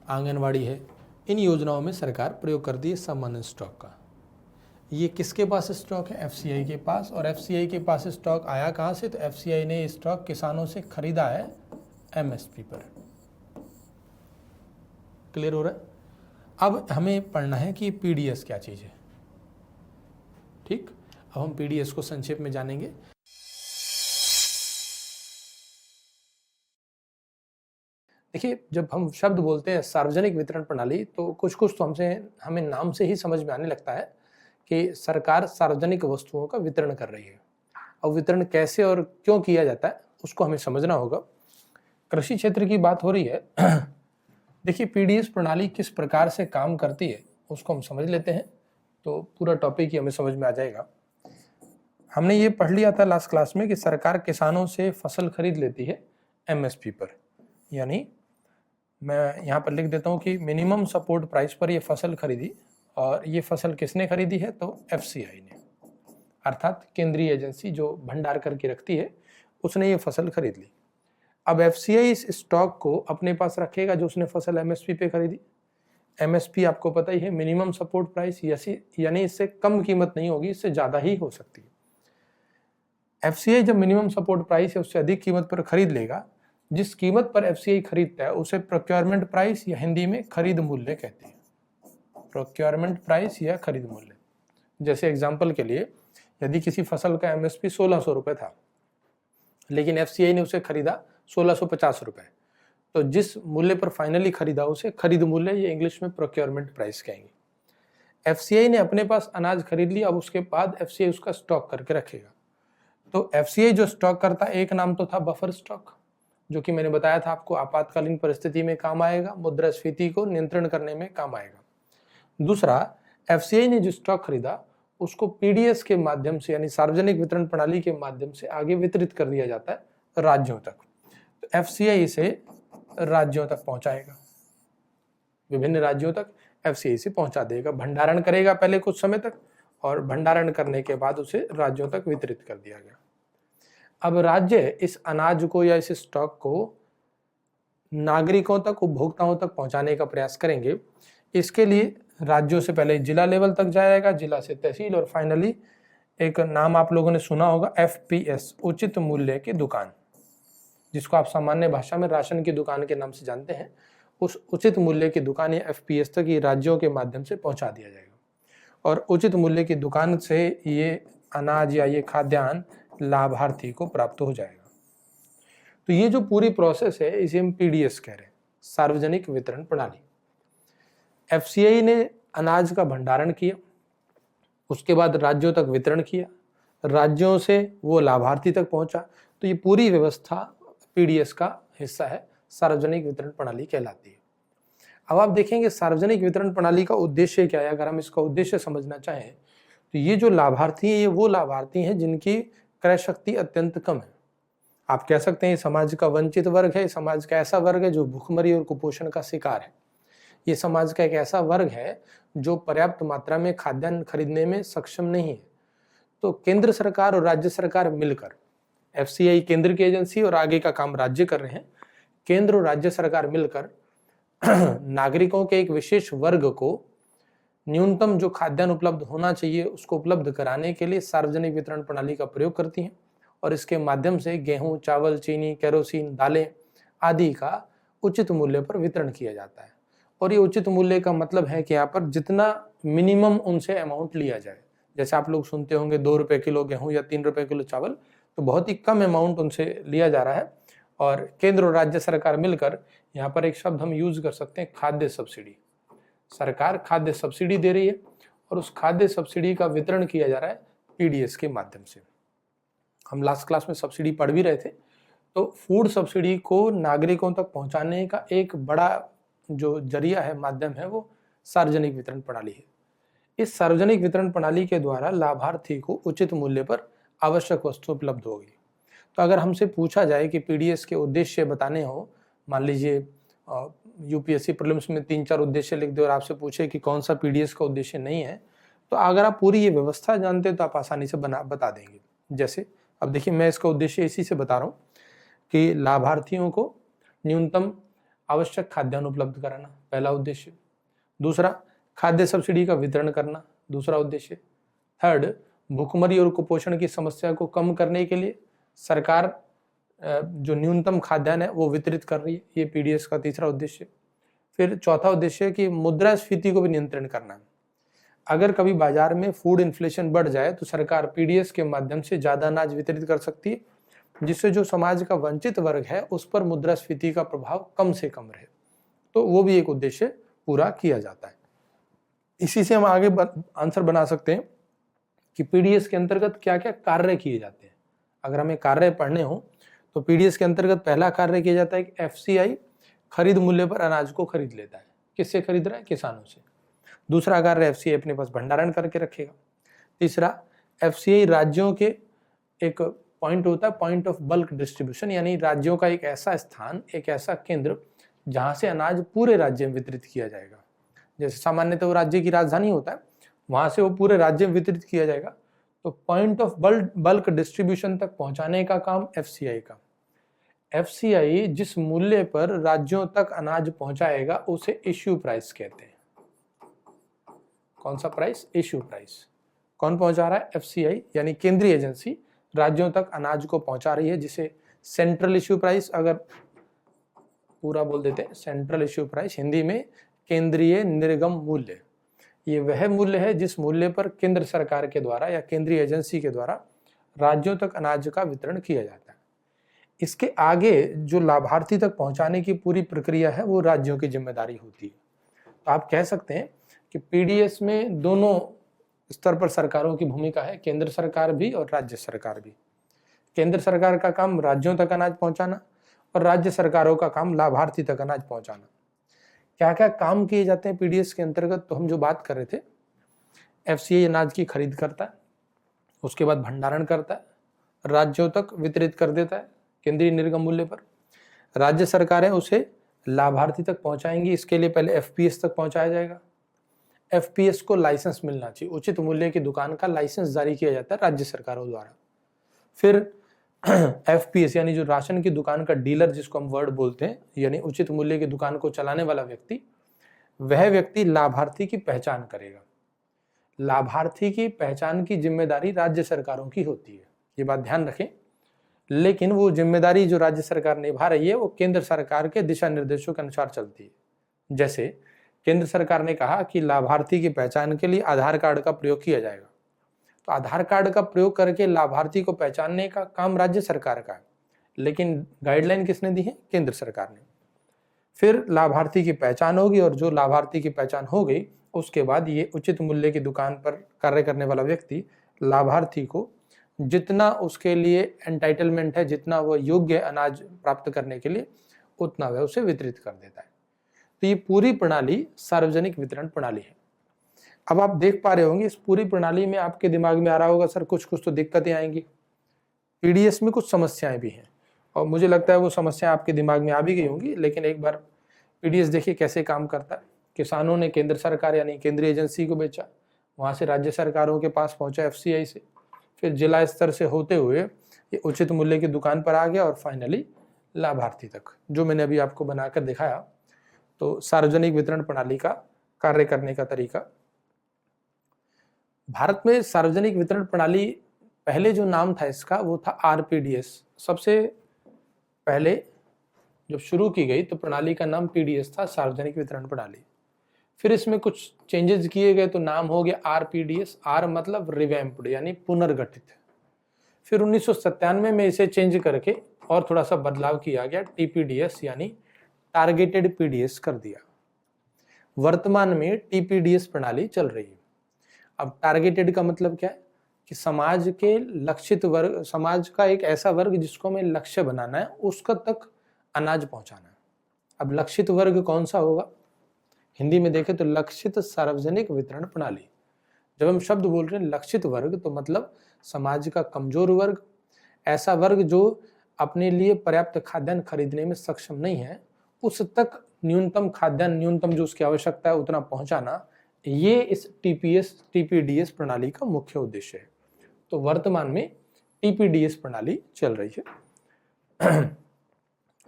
आंगनवाड़ी है, इन योजनाओं में सरकार प्रयोग करती है सामान्य स्टॉक का। ये किसके पास स्टॉक है? एफसीआई के पास। और एफसीआई के पास स्टॉक आया कहाँ से? तो एफसीआई ने स्टॉक किसानों से खरीदा है एमएसपी पर। क्लियर हो रहा है? अब हमें पढ़ना है कि पीडीएस क्या चीज़ है। ठीक, अब हम पीडीएस को संक्षेप में जानेंगे। देखिए, जब हम शब्द बोलते हैं सार्वजनिक वितरण प्रणाली, तो कुछ कुछ तो हमें नाम से ही समझ में आने लगता है कि सरकार सार्वजनिक वस्तुओं का वितरण कर रही है। अब वितरण कैसे और क्यों किया जाता है उसको हमें समझना होगा। कृषि क्षेत्र की बात हो रही है। देखिए, पीडीएस प्रणाली किस प्रकार से काम करती है उसको हम समझ लेते हैं, तो पूरा टॉपिक ही हमें समझ में आ जाएगा। हमने ये पढ़ लिया था लास्ट क्लास में कि सरकार किसानों से फसल खरीद लेती है एमएसपी पर, यानी मैं यहाँ पर लिख देता हूँ कि मिनिमम सपोर्ट प्राइस पर ये फसल खरीदी, और ये फसल किसने खरीदी है? तो एफसीआई ने, अर्थात केंद्रीय एजेंसी जो भंडार करके रखती है, उसने ये फसल खरीद ली। अब एफसीआई इस स्टॉक को अपने पास रखेगा जो उसने फसल एमएसपी पे खरीदी। एमएसपी आपको पता ही है, मिनिमम सपोर्ट प्राइस, यानी इससे कम कीमत नहीं होगी, इससे ज़्यादा ही हो सकती है। एफसीआई जब मिनिमम सपोर्ट प्राइस है उससे अधिक कीमत पर खरीद लेगा, जिस कीमत पर एफसीआई खरीदता है उसे प्रोक्योरमेंट प्राइस या हिंदी में खरीद मूल्य कहते हैं। प्रोक्योरमेंट प्राइस या खरीद मूल्य। जैसे एग्जांपल के लिए, यदि किसी फसल का एमएसपी 1600 रुपये था, लेकिन एफसीआई ने उसे खरीदा 1650 रुपये, तो जिस मूल्य पर फाइनली खरीदा उसे खरीद मूल्य या इंग्लिश में प्रोक्योरमेंट प्राइस कहेंगे। एफसीआई ने अपने पास अनाज खरीद लिया, अब उसके बाद एफसीआई उसका स्टॉक करके रखेगा। तो एफसीआई जो स्टॉक करता है, एक नाम तो था बफर स्टॉक, जो कि मैंने बताया था आपको आपातकालीन परिस्थिति में काम आएगा, मुद्रास्फीति को नियंत्रण करने में काम आएगा। दूसरा, एफसीआई ने जो स्टॉक खरीदा उसको पीडीएस के माध्यम से यानी सार्वजनिक वितरण प्रणाली के माध्यम से आगे वितरित कर दिया जाता है राज्यों तक। तो एफसीआई इसे राज्यों तक पहुंचाएगा, विभिन्न राज्यों तक एफसीआई से पहुंचा देगा, भंडारण करेगा पहले कुछ समय तक और भंडारण करने के बाद उसे राज्यों तक वितरित कर दिया गया। अब राज्य इस अनाज को या इस स्टॉक को नागरिकों तक, उपभोक्ताओं तक पहुंचाने का प्रयास करेंगे। इसके लिए राज्यों से पहले जिला लेवल तक जाएगा, जिला से तहसील और फाइनली एक नाम आप लोगों ने सुना होगा एफपीएस, उचित मूल्य की दुकान, जिसको आप सामान्य भाषा में राशन की दुकान के नाम से जानते हैं। उस उचित मूल्य की दुकान या एफपीएस तक ये राज्यों के माध्यम से पहुंचा दिया जाएगा और उचित मूल्य की दुकान से ये अनाज या ये खाद्यान्न लाभार्थी को प्राप्त हो जाएगा। तो ये जो पूरी प्रोसेस है इसे हम पीडीएस कह रहे हैं, सार्वजनिक वितरण प्रणाली। एफसीआई ने अनाज का भंडारण किया, उसके बाद राज्यों तक वितरण किया, राज्यों से वो लाभार्थी तक पहुंचा। तो ये पूरी व्यवस्था पीडीएस का हिस्सा है, सार्वजनिक वितरण प्रणाली कहलाती है। अब आप देखेंगे सार्वजनिक वितरण प्रणाली का उद्देश्य क्या है। अगर हम इसका उद्देश्य समझना चाहें तो ये जो लाभार्थी हैं ये वो लाभार्थी हैं जिनकी क्रय शक्ति अत्यंत कम है। आप कह सकते हैं समाज का वंचित वर्ग है, समाज का ऐसा वर्ग है जो भूखमरी और कुपोषण का शिकार है। ये समाज का एक ऐसा वर्ग है जो पर्याप्त मात्रा में खाद्यान्न खरीदने में सक्षम नहीं है। तो केंद्र सरकार और राज्य सरकार मिलकर, एफसीआई केंद्र की एजेंसी और आगे का काम राज्य कर रहे हैं, केंद्र और राज्य सरकार मिलकर नागरिकों के एक विशेष वर्ग को न्यूनतम जो खाद्यान्न उपलब्ध होना चाहिए उसको उपलब्ध कराने के लिए सार्वजनिक वितरण प्रणाली का प्रयोग करती हैं और इसके माध्यम से गेहूं, चावल, चीनी, केरोसिन, दालें आदि का उचित मूल्य पर वितरण किया जाता है। और ये उचित मूल्य का मतलब है कि यहाँ पर जितना मिनिमम उनसे अमाउंट लिया जाए, जैसे आप लोग सुनते होंगे 2 रुपए किलो गेहूं या 3 रुपए किलो चावल, तो बहुत ही कम अमाउंट उनसे लिया जा रहा है। और केंद्र और राज्य सरकार मिलकर यहाँ पर एक शब्द हम यूज कर सकते हैं, खाद्य सब्सिडी। सरकार खाद्य सब्सिडी दे रही है और उस खाद्य सब्सिडी का वितरण किया जा रहा है पीडीएस के माध्यम से। हम लास्ट क्लास में सब्सिडी पढ़ भी रहे थे। तो फूड सब्सिडी को नागरिकों तक पहुंचाने का एक बड़ा जो जरिया है, माध्यम है, वो सार्वजनिक वितरण प्रणाली है। इस सार्वजनिक वितरण प्रणाली के द्वारा लाभार्थी को उचित मूल्य पर आवश्यक वस्तु उपलब्ध होगी। तो अगर हमसे पूछा जाए कि पीडीएस के उद्देश्य बताने हो, मान लीजिए यूपीएससी प्रीलिम्स में 3-4 उद्देश्य लिख दे और आपसे पूछे कि कौन सा पीडीएस का उद्देश्य नहीं है, तो अगर आप पूरी ये व्यवस्था जानते हैं तो आप आसानी से बता देंगे। जैसे अब देखिए, मैं इसका उद्देश्य इसी से बता रहा हूँ कि लाभार्थियों को न्यूनतम आवश्यक खाद्यान्न उपलब्ध कराना, पहला उद्देश्य। दूसरा, खाद्य सब्सिडी का वितरण करना, दूसरा उद्देश्य। थर्ड, भूखमरी और कुपोषण की समस्या को कम करने के लिए सरकार जो न्यूनतम खाद्यान्न है वो वितरित कर रही है, ये पीडीएस का तीसरा उद्देश्य। फिर चौथा उद्देश्य कि मुद्रास्फीति को भी नियंत्रण करना। अगर कभी बाजार में फूड इन्फ्लेशन बढ़ जाए तो सरकार पीडीएस के माध्यम से ज्यादा अनाज वितरित कर सकती है, जिससे जो समाज का वंचित वर्ग है उस पर मुद्रास्फीति का प्रभाव कम से कम रहे। तो वो भी एक उद्देश्य पूरा किया जाता है। इसी से हम आगे आंसर बना सकते हैं कि पीडीएस के अंतर्गत क्या क्या कार्य किए जाते हैं। अगर हमें कार्य पढ़ने हो तो पीडीएस के अंतर्गत पहला कार्य किया जाता है कि एफसीआई खरीद मूल्य पर अनाज को खरीद लेता है। किससे खरीद रहा है? किसानों से। दूसरा कार्य, एफसीआई अपने पास भंडारण करके रखेगा। तीसरा, एफसीआई राज्यों के एक पॉइंट होता है, पॉइंट ऑफ बल्क डिस्ट्रीब्यूशन, यानी राज्यों का एक ऐसा स्थान, एक ऐसा केंद्र जहां से अनाज पूरे राज्य में वितरित किया जाएगा। जैसे सामान्यतः वो राज्य की राजधानी होता है, वहां से वो पूरे राज्य में वितरित किया जाएगा। तो पॉइंट ऑफ बल्क डिस्ट्रीब्यूशन तक पहुंचाने का काम एफसीआई का। एफसीआई जिस मूल्य पर राज्यों तक अनाज पहुंचाएगा उसे इश्यू प्राइस कहते हैं। कौन सा प्राइस? Issue price. कौन पहुंचा रहा है? एफसीआई, यानी केंद्रीय एजेंसी राज्यों तक अनाज को पहुंचा रही है, जिसे सेंट्रल इश्यू प्राइस, अगर पूरा बोल देते हैं सेंट्रल इश्यू प्राइस, हिंदी में केंद्रीय निर्गम मूल्य। ये वह मूल्य है जिस मूल्य पर केंद्र सरकार के द्वारा या केंद्रीय एजेंसी के द्वारा राज्यों तक अनाज का वितरण किया जाता है। इसके आगे जो लाभार्थी तक पहुंचाने की पूरी प्रक्रिया है वो राज्यों की जिम्मेदारी होती है। तो आप कह सकते हैं कि पीडीएस में दोनों स्तर पर सरकारों की भूमिका है, केंद्र सरकार भी और राज्य सरकार भी। केंद्र सरकार का काम राज्यों तक अनाज पहुंचाना और राज्य सरकारों का काम लाभार्थी तक अनाज पहुंचाना। क्या क्या काम किए जाते हैं पीडीएस के अंतर्गत, तो हम जो बात कर रहे थे, एफसीआई अनाज की खरीद करता है, उसके बाद भंडारण करता है, राज्यों तक वितरित कर देता है केंद्रीय निर्गम मूल्य पर। राज्य सरकारें उसे लाभार्थी तक पहुंचाएंगी, इसके लिए पहले एफपीएस तक पहुंचाया जाएगा। एफपीएस को लाइसेंस मिलना चाहिए, उचित मूल्य की दुकान का लाइसेंस जारी किया जाता है राज्य सरकारों द्वारा। फिर एफपीएस यानी जो राशन की दुकान का डीलर, जिसको हम वर्ड बोलते हैं, यानी उचित मूल्य की दुकान को चलाने वाला व्यक्ति, वह व्यक्ति लाभार्थी की पहचान करेगा। लाभार्थी की पहचान की जिम्मेदारी राज्य सरकारों की होती है, ये बात ध्यान रखें। लेकिन वो जिम्मेदारी जो राज्य सरकार निभा रही है वो केंद्र सरकार के दिशा निर्देशों के अनुसार चलती है। जैसे केंद्र सरकार ने कहा कि लाभार्थी की पहचान के लिए आधार कार्ड का प्रयोग किया जाएगा, तो आधार कार्ड का प्रयोग करके लाभार्थी को पहचानने का काम राज्य सरकार का है, लेकिन गाइडलाइन किसने दी है? केंद्र सरकार ने। फिर लाभार्थी की पहचान होगी, और जो लाभार्थी की पहचान हो गई उसके बाद ये उचित मूल्य की दुकान पर कार्य करने वाला व्यक्ति लाभार्थी को जितना उसके लिए एंटाइटलमेंट है, जितना वह योग्य अनाज प्राप्त करने के लिए, उतना वह उसे वितरित कर देता है। तो ये पूरी प्रणाली सार्वजनिक वितरण प्रणाली है। अब आप देख पा रहे होंगे इस पूरी प्रणाली में आपके दिमाग में आ रहा होगा, सर कुछ तो दिक्कतें आएंगी, पीडीएस में कुछ समस्याएं भी हैं, और मुझे लगता है वो समस्याएं आपके दिमाग में आ भी गई होंगी। लेकिन एक बार पीडीएस देखिए कैसे काम करता है। किसानों ने केंद्र सरकार यानी केंद्रीय एजेंसी को बेचा, वहां से राज्य सरकारों के पास पहुंचा एफसीआई से, फिर जिला स्तर से होते हुए ये उचित मूल्य की दुकान पर आ गया, और फाइनली लाभार्थी तक, जो मैंने अभी आपको बनाकर दिखाया। तो सार्वजनिक वितरण प्रणाली का कार्य करने का तरीका। भारत में सार्वजनिक वितरण प्रणाली, पहले जो नाम था इसका वो था आरपीडीएस। सबसे पहले जब शुरू की गई तो प्रणाली का नाम पीडीएस था, सार्वजनिक वितरण प्रणाली। फिर इसमें कुछ चेंजेस किए गए तो नाम हो गया आरपीडीएस। आर मतलब रिवैम्प्ड यानी पुनर्गठित। फिर 1997 में इसे चेंज करके और थोड़ा सा बदलाव किया गया, टीपीडीएस यानी टारगेटेड पीडीएस कर दिया। वर्तमान में टीपीडीएस प्रणाली चल रही है। अब टारगेटेड का मतलब क्या है कि समाज के लक्षित वर्ग, समाज का एक ऐसा वर्ग जिसको हमें लक्ष्य बनाना है, उसका तक अनाज पहुंचाना है। अब लक्षित वर्ग कौन सा होगा? हिंदी में देखें तो लक्षित सार्वजनिक वितरण प्रणाली। जब हम शब्द बोल रहे हैं लक्षित वर्ग, तो मतलब समाज का कमजोर वर्ग, ऐसा वर्ग जो अपने लिए पर्याप्त खाद्यान्न खरीदने में सक्षम नहीं है, उस तक न्यूनतम खाद्यान्न, न्यूनतम जो उसकी आवश्यकता है उतना पहुंचाना, ये इस टीपीडीएस प्रणाली का मुख्य उद्देश्य है। तो वर्तमान में टीपीडीएस प्रणाली चल रही है।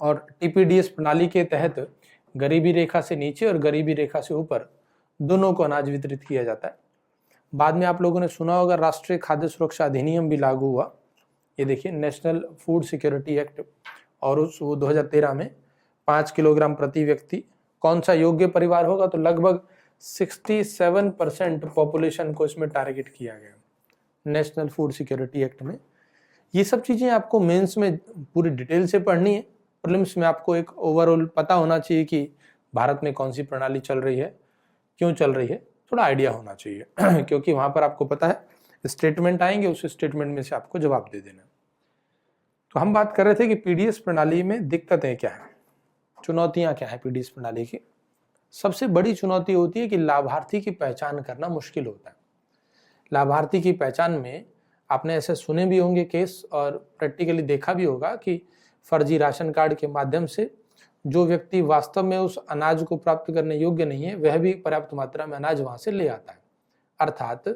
और टीपीडीएस प्रणाली के तहत गरीबी रेखा से नीचे और गरीबी रेखा से ऊपर दोनों को अनाज वितरित किया जाता है। बाद में आप लोगों ने सुना होगा राष्ट्रीय खाद्य सुरक्षा अधिनियम भी लागू हुआ। ये देखिए नेशनल फूड सिक्योरिटी एक्ट, और उस 2013 में 5 किलोग्राम प्रति व्यक्ति कौन सा योग्य परिवार होगा, तो लगभग 67% पॉपुलेशन को इसमें टारगेट किया गया नेशनल फूड सिक्योरिटी एक्ट में। ये सब चीजें आपको मेंस में पूरी डिटेल से पढ़नी है। प्रीलिम्स में आपको एक ओवरऑल पता होना चाहिए कि भारत में कौन सी प्रणाली चल रही है, क्यों चल रही है, थोड़ा आइडिया होना चाहिए। क्योंकि वहां पर आपको पता है स्टेटमेंट आएंगे, उस स्टेटमेंट में से आपको जवाब दे देना। तो हम बात कर रहे थे कि पीडीएस प्रणाली में दिक्कतें क्या है, चुनौतियां क्या है पीडीएस प्रणाली की। सबसे बड़ी चुनौती होती है कि लाभार्थी की पहचान करना मुश्किल होता है। लाभार्थी की पहचान में आपने ऐसे सुने भी होंगे केस, और प्रैक्टिकली देखा भी होगा कि फर्जी राशन कार्ड के माध्यम से जो व्यक्ति वास्तव में उस अनाज को प्राप्त करने योग्य नहीं है, वह भी पर्याप्त मात्रा में अनाज वहां से ले आता है। अर्थात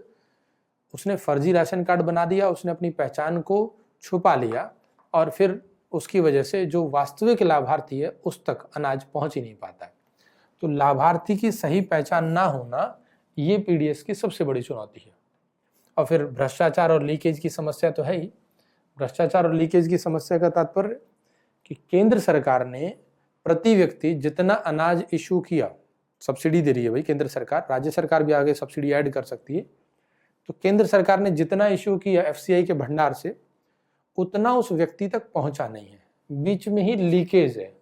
उसने फर्जी राशन कार्ड बना दिया, उसने अपनी पहचान को छुपा लिया, और फिर उसकी वजह से जो वास्तविक लाभार्थी है उस तक अनाज पहुंच ही नहीं पाता है। तो लाभार्थी की सही पहचान ना होना, ये पीडीएस की सबसे बड़ी चुनौती है। और फिर भ्रष्टाचार और लीकेज की समस्या तो है ही। भ्रष्टाचार और लीकेज की समस्या का तात्पर्य कि केंद्र सरकार ने प्रति व्यक्ति जितना अनाज इशू किया, सब्सिडी दे रही है भाई केंद्र सरकार, राज्य सरकार भी आगे सब्सिडी ऐड कर सकती है। तो केंद्र सरकार ने जितना इशू किया एफसीआई के भंडार से, उतना उस व्यक्ति तक पहुंचा नहीं है, बीच में ही लीकेज है,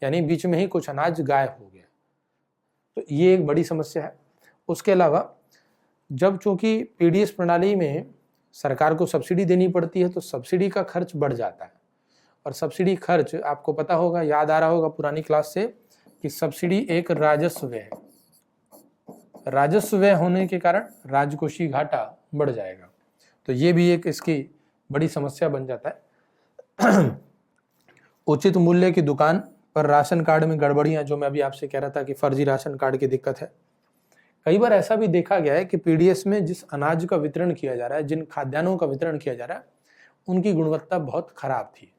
यानी बीच में ही कुछ अनाज गायब हो गया। तो ये एक बड़ी समस्या है। उसके अलावा जब चूंकि पीडीएस प्रणाली में सरकार को सब्सिडी देनी पड़ती है, तो सब्सिडी का खर्च बढ़ जाता है, और सब्सिडी खर्च आपको पता होगा, याद आ रहा होगा पुरानी क्लास से, कि सब्सिडी एक राजस्व व्यय है। राजस्व व्यय होने के कारण राजकोषीय घाटा बढ़ जाएगा। तो ये भी एक इसकी बड़ी समस्या बन जाता है। उचित मूल्य की दुकान पर राशन कार्ड में गड़बड़ियां, जो मैं अभी आपसे कह रहा था कि फर्जी राशन कार्ड की दिक्कत है। कई बार ऐसा भी देखा गया है कि पीडीएस में जिस अनाज का वितरण किया जा रहा है, जिन खाद्यान्नों का वितरण किया जा रहा है, उनकी गुणवत्ता बहुत खराब थी।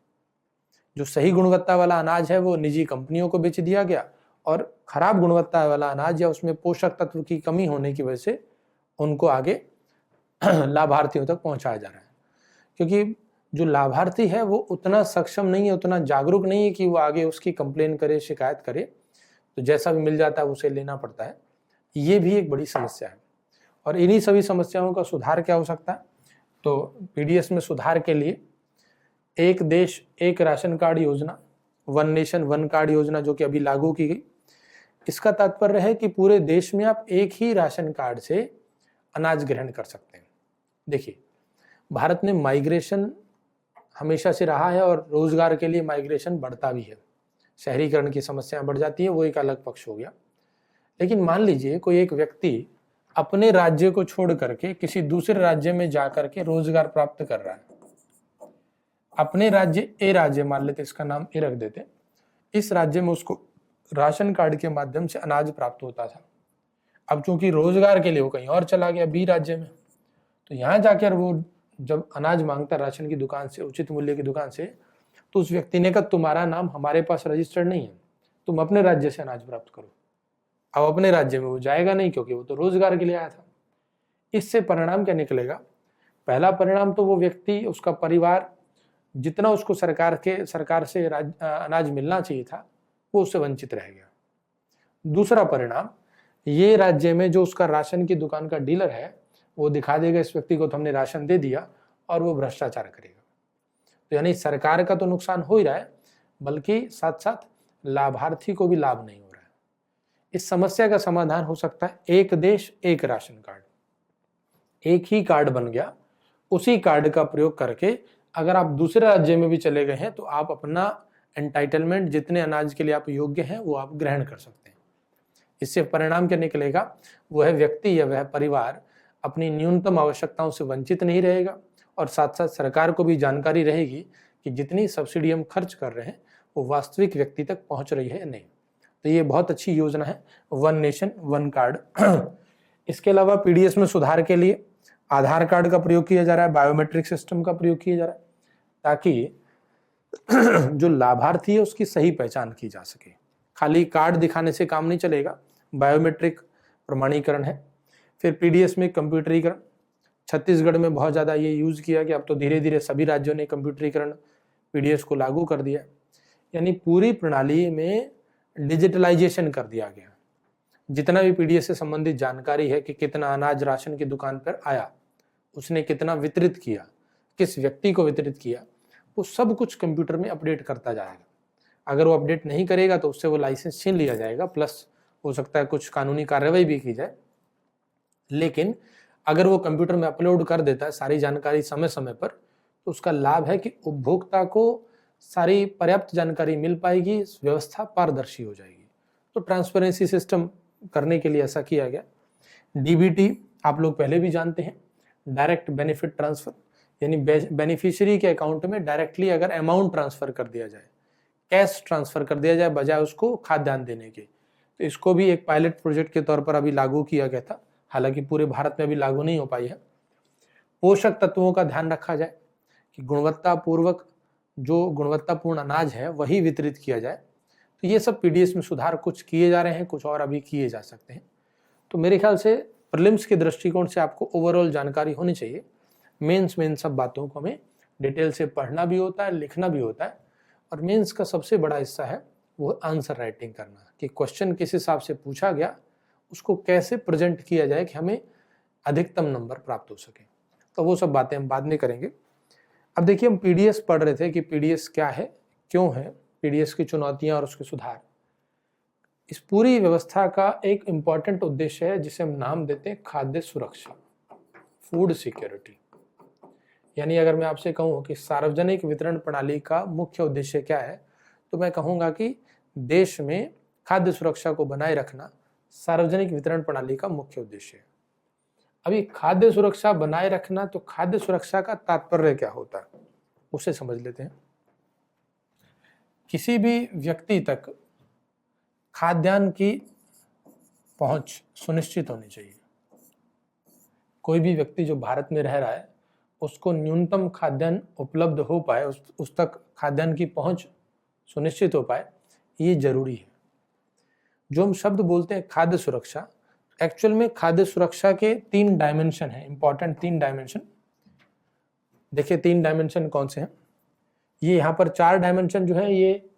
जो सही गुणवत्ता वाला अनाज है वो निजी कंपनियों को बेच दिया गया, और खराब गुणवत्ता वाला अनाज या उसमें पोषक तत्व की कमी होने की वजह से उनको आगे लाभार्थियों तक पहुंचाया जा रहा है। क्योंकि जो लाभार्थी है वो उतना सक्षम नहीं है, उतना जागरूक नहीं है कि वो आगे उसकी कंप्लेन करे, शिकायत करे, तो जैसा भी मिल जाता है उसे लेना पड़ता है। ये भी एक बड़ी समस्या है। और इन्हीं सभी समस्याओं का सुधार क्या हो सकता है? तो पीडीएस में सुधार के लिए एक देश एक राशन कार्ड योजना, वन नेशन वन कार्ड योजना, जो कि अभी लागू की गई, इसका तात्पर्य है कि पूरे देश में आप एक ही राशन कार्ड से अनाज ग्रहण कर सकते हैं। देखिए, भारत में माइग्रेशन हमेशा से रहा है और रोजगार के लिए माइग्रेशन बढ़ता भी है। शहरीकरण की समस्याएं बढ़ जाती है, वो एक अलग पक्ष हो गया। लेकिन मान लीजिए कोई एक व्यक्ति अपने राज्य को छोड़ करके किसी दूसरे राज्य में जाकर के रोजगार प्राप्त कर रहा है। अपने राज्य ए राज्य मान लेते, इसका नाम ए रख देते, इस राज्य में उसको राशन कार्ड के माध्यम से अनाज प्राप्त होता था। अब चूंकि रोजगार के लिए वो कहीं और चला गया बी राज्य में, तो यहाँ जाकर वो जब अनाज मांगता राशन की दुकान से, उचित मूल्य की दुकान से, तो उस व्यक्ति ने कहा तुम्हारा नाम हमारे पास रजिस्टर्ड नहीं है, तुम अपने राज्य से अनाज प्राप्त करो। अब अपने राज्य में वो जाएगा नहीं, क्योंकि वो तो रोजगार के लिए आया था। इससे परिणाम क्या निकलेगा? पहला परिणाम तो वो व्यक्ति, उसका परिवार, जितना उसको सरकार से अनाज मिलना चाहिए था वो उससे वंचित रह गया। दूसरा परिणाम, ये राज्य में जो उसका राशन की दुकान का डीलर है वो दिखा देगा इस व्यक्ति को तो हमने राशन दे दिया, और वो भ्रष्टाचार करेगा। तो यानी सरकार का तो नुकसान हो ही रहा है, बल्कि साथ साथ लाभार्थी को भी लाभ नहीं हो रहा है। इस समस्या का समाधान हो सकता है एक देश एक राशन कार्ड। एक ही कार्ड बन गया, उसी कार्ड का प्रयोग करके अगर आप दूसरे राज्य में भी चले गए हैं तो आप अपना एंटाइटलमेंट, जितने अनाज के लिए आप योग्य हैं, वो आप ग्रहण कर सकते हैं। इससे परिणाम क्या निकलेगा? वह व्यक्ति या वह परिवार अपनी न्यूनतम आवश्यकताओं से वंचित नहीं रहेगा, और साथ साथ सरकार को भी जानकारी रहेगी कि जितनी सब्सिडी हम खर्च कर रहे हैं वो वास्तविक व्यक्ति तक पहुंच रही है या नहीं। तो ये बहुत अच्छी योजना है, वन नेशन वन कार्ड। इसके अलावा पीडीएस में सुधार के लिए आधार कार्ड का प्रयोग किया जा रहा है, बायोमेट्रिक सिस्टम का प्रयोग किया जा रहा है, ताकि जो लाभार्थी है उसकी सही पहचान की जा सके। खाली कार्ड दिखाने से काम नहीं चलेगा, बायोमेट्रिक प्रमाणीकरण है। फिर पीडीएस में कंप्यूटरीकरण, छत्तीसगढ़ में बहुत ज़्यादा ये यूज़ किया गया। अब तो धीरे धीरे सभी राज्यों ने कंप्यूटरीकरण पीडीएस को लागू कर दिया, यानी पूरी प्रणाली में डिजिटलाइजेशन कर दिया गया। जितना भी पीडीएस से संबंधित जानकारी है कि कितना अनाज राशन की दुकान पर आया, उसने कितना वितरित किया, किस व्यक्ति को वितरित किया, वो सब कुछ कंप्यूटर में अपडेट करता जाएगा। अगर वो अपडेट नहीं करेगा तो उससे वो लाइसेंस छीन लिया जाएगा, प्लस हो सकता है कुछ कानूनी कार्रवाई भी की जाए। लेकिन अगर वो कंप्यूटर में अपलोड कर देता है सारी जानकारी समय समय पर, तो उसका लाभ है कि उपभोक्ता को सारी पर्याप्त जानकारी मिल पाएगी, व्यवस्था पारदर्शी हो जाएगी। तो ट्रांसपेरेंसी सिस्टम करने के लिए ऐसा किया गया। डीबीटी आप लोग पहले भी जानते हैं, डायरेक्ट बेनिफिट ट्रांसफर, यानी बेनिफिशियरी के अकाउंट में डायरेक्टली अगर अमाउंट ट्रांसफर कर दिया जाए, कैश ट्रांसफर कर दिया जाए बजाय उसको खाद्यान्न देने के, तो इसको भी एक पायलट प्रोजेक्ट के तौर पर अभी लागू किया गया था। हालांकि पूरे भारत में अभी लागू नहीं हो पाई है। पोषक तत्वों का ध्यान रखा जाए कि गुणवत्तापूर्ण अनाज है वही वितरित किया जाए। तो ये सब पीडीएस में सुधार कुछ किए जा रहे हैं, कुछ और अभी किए जा सकते हैं। तो मेरे ख्याल से प्रीलिम्स के दृष्टिकोण से आपको ओवरऑल जानकारी होनी चाहिए। मेंस में इन सब बातों को हमें डिटेल से पढ़ना भी होता है, लिखना भी होता है, और मेंस का सबसे बड़ा हिस्सा है वो आंसर राइटिंग करना, कि क्वेश्चन किस हिसाब से पूछा गया उसको कैसे प्रेजेंट किया जाए कि हमें अधिकतम नंबर प्राप्त हो सके। तो वो सब बातें हम बाद में करेंगे। अब देखिए, हम पीडीएस पढ़ रहे थे कि पीडीएस क्या है, क्यों है, पीडीएस की चुनौतियां और उसके सुधार। इस पूरी व्यवस्था का एक इंपॉर्टेंट उद्देश्य है जिसे हम नाम देते हैं खाद्य सुरक्षा, फूड सिक्योरिटी। यानी अगर मैं आपसे कहूँ कि सार्वजनिक वितरण प्रणाली का मुख्य उद्देश्य क्या है, तो मैं कहूँगा कि देश में खाद्य सुरक्षा को बनाए रखना सार्वजनिक वितरण प्रणाली का मुख्य उद्देश्य है। अभी खाद्य सुरक्षा बनाए रखना, तो खाद्य सुरक्षा का तात्पर्य क्या होता है उसे समझ लेते हैं। किसी भी व्यक्ति तक खाद्यान्न की पहुंच सुनिश्चित होनी चाहिए। कोई भी व्यक्ति जो भारत में रह रहा है उसको न्यूनतम खाद्यान्न उपलब्ध हो पाए, उस तक खाद्यान्न की पहुंच सुनिश्चित हो पाए, ये जरूरी है। जो हम शब्द बोलते हैं खाद्य सुरक्षा, एक्चुअल में खाद्य सुरक्षा के 3 डायमेंशन हैं, इंपॉर्टेंट 3 डायमेंशन। देखिए 3 डायमेंशन कौन से हैं। ये यहाँ पर 4 डायमेंशन जो है ये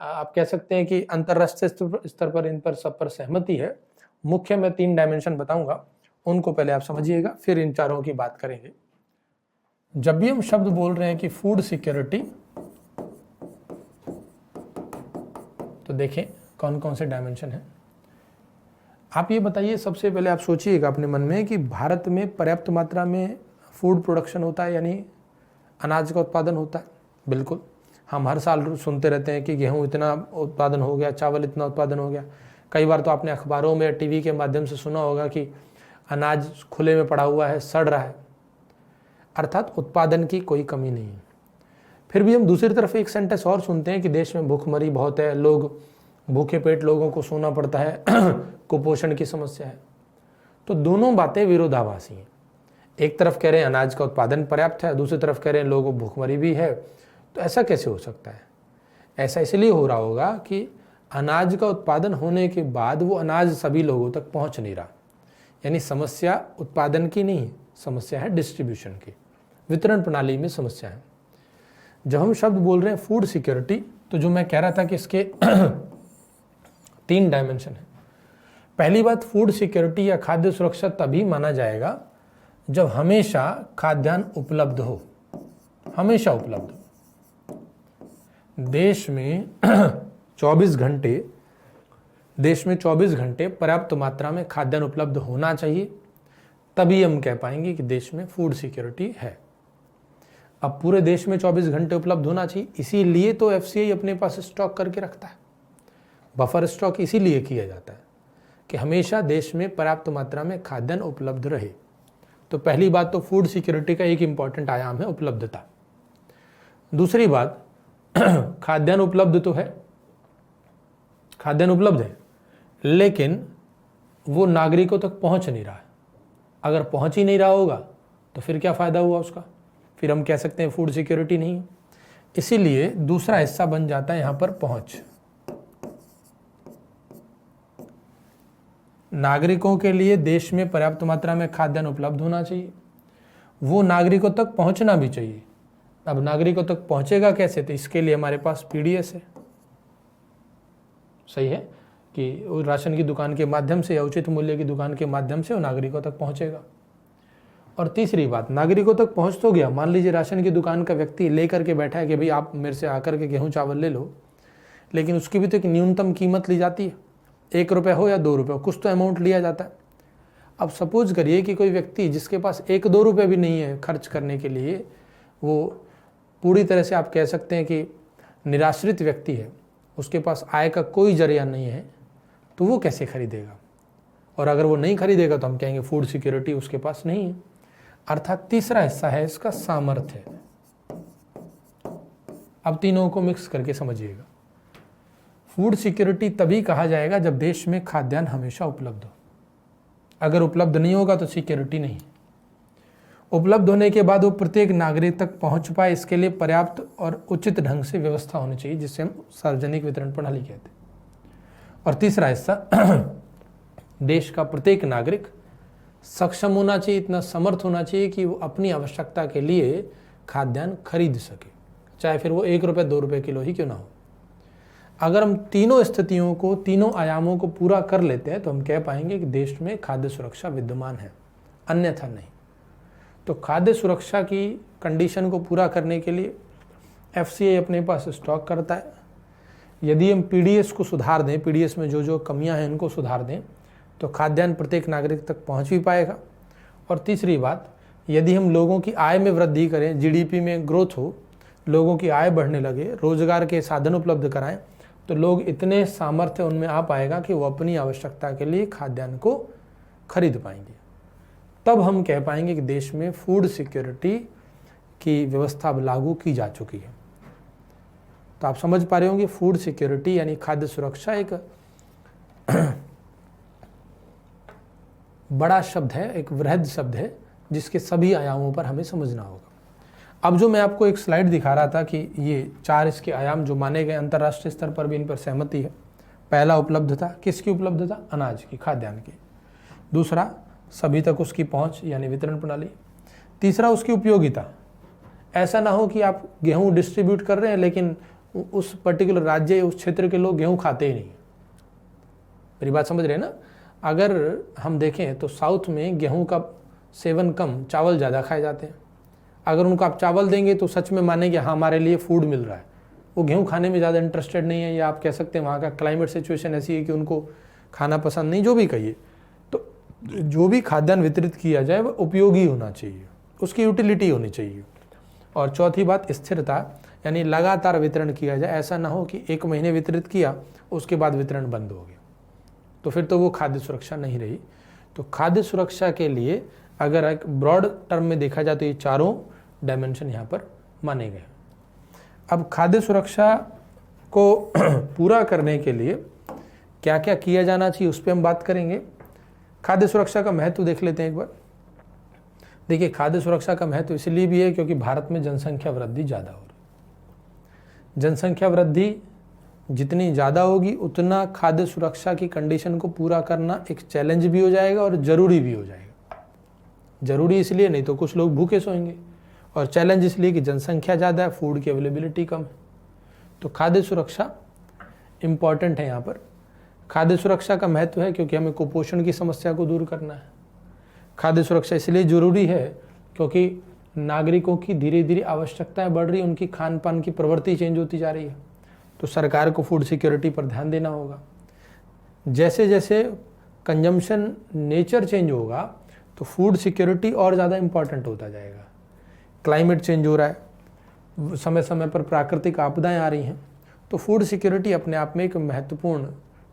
आप कह सकते हैं कि अंतरराष्ट्रीय स्तर पर इन पर सब पर सहमति है। मुख्य मैं 3 डायमेंशन बताऊंगा, उनको पहले आप समझिएगा, फिर इन चारों की बात करेंगे। जब भी हम शब्द बोल रहे हैं कि फूड सिक्योरिटी, तो देखें कौन कौन से डायमेंशन हैं। आप ये बताइए, सबसे पहले आप सोचिएगा अपने मन में कि भारत में पर्याप्त मात्रा में फूड प्रोडक्शन होता है, यानी अनाज का उत्पादन होता है। बिल्कुल, हम हर साल सुनते रहते हैं कि गेहूं इतना उत्पादन हो गया, चावल इतना उत्पादन हो गया। कई बार तो आपने अखबारों में, टीवी के माध्यम से सुना होगा कि अनाज खुले में पड़ा हुआ है, सड़ रहा है, अर्थात उत्पादन की कोई कमी नहीं है। फिर भी हम दूसरी तरफ एक सेंटेंस और सुनते हैं कि देश में भूखमरी बहुत है, लोग भूखे पेट लोगों को सोना पड़ता है, कुपोषण की समस्या है। तो दोनों बातें विरोधाभासी हैं। एक तरफ कह रहे हैं अनाज का उत्पादन पर्याप्त है, दूसरी तरफ कह रहे हैं लोगों को भूखमरी भी है। तो ऐसा कैसे हो सकता है? ऐसा इसलिए हो रहा होगा कि अनाज का उत्पादन होने के बाद वो अनाज सभी लोगों तक पहुंच नहीं रहा। यानी समस्या उत्पादन की नहीं है, समस्या है डिस्ट्रीब्यूशन की, वितरण प्रणाली में समस्या है। जब हम शब्द बोल रहे हैं फूड सिक्योरिटी, तो जो मैं कह रहा था कि इसके 3 डायमेंशन है। पहली बात, फूड सिक्योरिटी या खाद्य सुरक्षा तभी माना जाएगा जब हमेशा खाद्यान्न उपलब्ध हो, हमेशा उपलब्ध हो। देश में 24 घंटे पर्याप्त मात्रा में खाद्यान्न उपलब्ध होना चाहिए, तभी हम कह पाएंगे कि देश में फूड सिक्योरिटी है। अब पूरे देश में 24 घंटे उपलब्ध होना चाहिए, इसीलिए तो एफसीआई अपने पास स्टॉक करके रखता है। बफर स्टॉक इसीलिए किया जाता है कि हमेशा देश में पर्याप्त मात्रा में खाद्यान्न उपलब्ध रहे। तो पहली बात तो फूड सिक्योरिटी का एक इंपॉर्टेंट आयाम है उपलब्धता। दूसरी बात, खाद्यान्न उपलब्ध तो है, खाद्यान्न उपलब्ध है, लेकिन वो नागरिकों तक पहुंच नहीं रहा है। अगर पहुंच ही नहीं रहा होगा तो फिर क्या फायदा हुआ उसका? फिर हम कह सकते हैं फूड सिक्योरिटी नहीं है। इसीलिए दूसरा हिस्सा बन जाता है यहां पर पहुंच। नागरिकों के लिए देश में पर्याप्त मात्रा में खाद्यान्न उपलब्ध होना चाहिए, वो नागरिकों तक पहुंचना भी चाहिए। अब नागरिकों तक पहुंचेगा कैसे? तो इसके लिए हमारे पास पीडीएस है, सही है, कि राशन की दुकान के माध्यम से या उचित मूल्य की दुकान के माध्यम से वो नागरिकों तक पहुंचेगा। और तीसरी बात, नागरिकों तक पहुंच तो गया, मान लीजिए राशन की दुकान का व्यक्ति लेकर के बैठा है कि भाई आप मेरे से आकर के गेहूं चावल ले लो, लेकिन उसकी भी तो एक न्यूनतम कीमत ली जाती है, 1 रुपये हो या 2 रुपये, कुछ तो अमाउंट लिया जाता है। अब सपोज करिए कि कोई व्यक्ति जिसके पास 1-2 रुपये भी नहीं है खर्च करने के लिए, वो पूरी तरह से आप कह सकते हैं कि निराश्रित व्यक्ति है, उसके पास आय का कोई जरिया नहीं है, तो वो कैसे खरीदेगा? और अगर वो नहीं खरीदेगा तो हम कहेंगे फूड सिक्योरिटी उसके पास नहीं है। अर्थात तीसरा हिस्सा है इसका सामर्थ्य। अब तीनों को मिक्स करके समझिएगा। फूड सिक्योरिटी तभी कहा जाएगा जब देश में खाद्यान्न हमेशा उपलब्ध हो। अगर उपलब्ध नहीं होगा तो सिक्योरिटी नहीं। उपलब्ध होने के बाद वो प्रत्येक नागरिक तक पहुंच पाए, इसके लिए पर्याप्त और उचित ढंग से व्यवस्था होनी चाहिए, जिसे हम सार्वजनिक वितरण प्रणाली कहते हैं। और तीसरा हिस्सा, देश का प्रत्येक नागरिक सक्षम होना चाहिए, इतना समर्थ होना चाहिए कि वो अपनी आवश्यकता के लिए खाद्यान्न खरीद सके, चाहे फिर वो 1 रुपये 2 रुपये किलो ही क्यों ना हो। अगर हम तीनों स्थितियों को, तीनों आयामों को पूरा कर लेते हैं तो हम कह पाएंगे कि देश में खाद्य सुरक्षा विद्यमान है, अन्यथा नहीं। तो खाद्य सुरक्षा की कंडीशन को पूरा करने के लिए एफसीआई अपने पास स्टॉक करता है। यदि हम पीडीएस को सुधार दें, पीडीएस में जो जो कमियां हैं उनको सुधार दें, तो खाद्यान्न प्रत्येक नागरिक तक पहुंच भी पाएगा। और तीसरी बात, यदि हम लोगों की आय में वृद्धि करें, जीडीपी में ग्रोथ हो, लोगों की आय बढ़ने लगे, रोजगार के साधन उपलब्ध कराएं, तो लोग इतने सामर्थ्य उनमें आ पाएगा कि वो अपनी आवश्यकता के लिए खाद्यान्न को खरीद पाएंगे। तब हम कह पाएंगे कि देश में फूड सिक्योरिटी की व्यवस्था अब लागू की जा चुकी है। तो आप समझ पा रहे होंगे फूड सिक्योरिटी यानी खाद्य सुरक्षा एक बड़ा शब्द है, एक वृहद शब्द है जिसके सभी आयामों पर हमें समझना होगा। अब जो मैं आपको एक स्लाइड दिखा रहा था कि ये 4 इसके आयाम जो माने गए, अंतर्राष्ट्रीय स्तर पर भी इन पर सहमति है। पहला उपलब्धता, किसकी उपलब्धता? अनाज की, खाद्यान्न की। दूसरा सभी तक उसकी पहुंच यानी वितरण प्रणाली। तीसरा उसकी उपयोगिता, ऐसा ना हो कि आप गेहूं डिस्ट्रीब्यूट कर रहे हैं लेकिन उस पर्टिकुलर राज्य, उस क्षेत्र के लोग गेहूं खाते ही नहीं। मेरी बात समझ रहे हैं ना? अगर हम देखें तो साउथ में गेहूं का सेवन कम, चावल ज़्यादा खाए जाते हैं। अगर उनको आप चावल देंगे तो सच में मानेंगे हाँ हमारे लिए फूड मिल रहा है। वो गेहूं खाने में ज़्यादा इंटरेस्टेड नहीं है, या आप कह सकते हैं वहाँ का क्लाइमेट सिचुएशन ऐसी है कि उनको खाना पसंद नहीं, जो भी कहिए। तो जो भी खाद्यान्न वितरित किया जाए वह उपयोगी होना चाहिए, उसकी यूटिलिटी होनी चाहिए। और चौथी बात स्थिरता, यानी लगातार वितरण किया जाए। ऐसा ना हो कि 1 महीने वितरित किया उसके बाद वितरण बंद हो गया, तो फिर तो वो खाद्य सुरक्षा नहीं रही। तो खाद्य सुरक्षा के लिए अगर एक ब्रॉड टर्म में देखा जाए तो ये चारों डायमेंशन यहाँ पर माने गए। अब खाद्य सुरक्षा को पूरा करने के लिए क्या क्या किया जाना चाहिए उस पर हम बात करेंगे। खाद्य सुरक्षा का महत्व देख लेते हैं एक बार। देखिए, खाद्य सुरक्षा का महत्व इसलिए भी है क्योंकि भारत में जनसंख्या वृद्धि ज़्यादा हो रही। जनसंख्या वृद्धि जितनी ज़्यादा होगी उतना खाद्य सुरक्षा की कंडीशन को पूरा करना एक चैलेंज भी हो जाएगा और ज़रूरी भी हो जाएगा। ज़रूरी इसलिए, नहीं तो कुछ लोग भूखे सोएंगे, और चैलेंज इसलिए कि जनसंख्या ज़्यादा है, फूड की अवेलेबिलिटी कम है। तो खाद्य सुरक्षा इम्पॉर्टेंट है यहाँ पर। खाद्य सुरक्षा का महत्व है क्योंकि हमें कुपोषण की समस्या को दूर करना है। खाद्य सुरक्षा इसलिए ज़रूरी है क्योंकि नागरिकों की धीरे धीरे आवश्यकताएं बढ़ रही, उनकी खान पान की प्रवृत्ति चेंज होती जा रही है। तो सरकार को फूड सिक्योरिटी पर ध्यान देना होगा। जैसे जैसे कंजम्पशन नेचर चेंज होगा तो फूड सिक्योरिटी और ज़्यादा इम्पॉर्टेंट होता जाएगा। क्लाइमेट चेंज हो रहा है, समय समय पर प्राकृतिक आपदाएं आ रही हैं, तो फूड सिक्योरिटी अपने आप में एक महत्वपूर्ण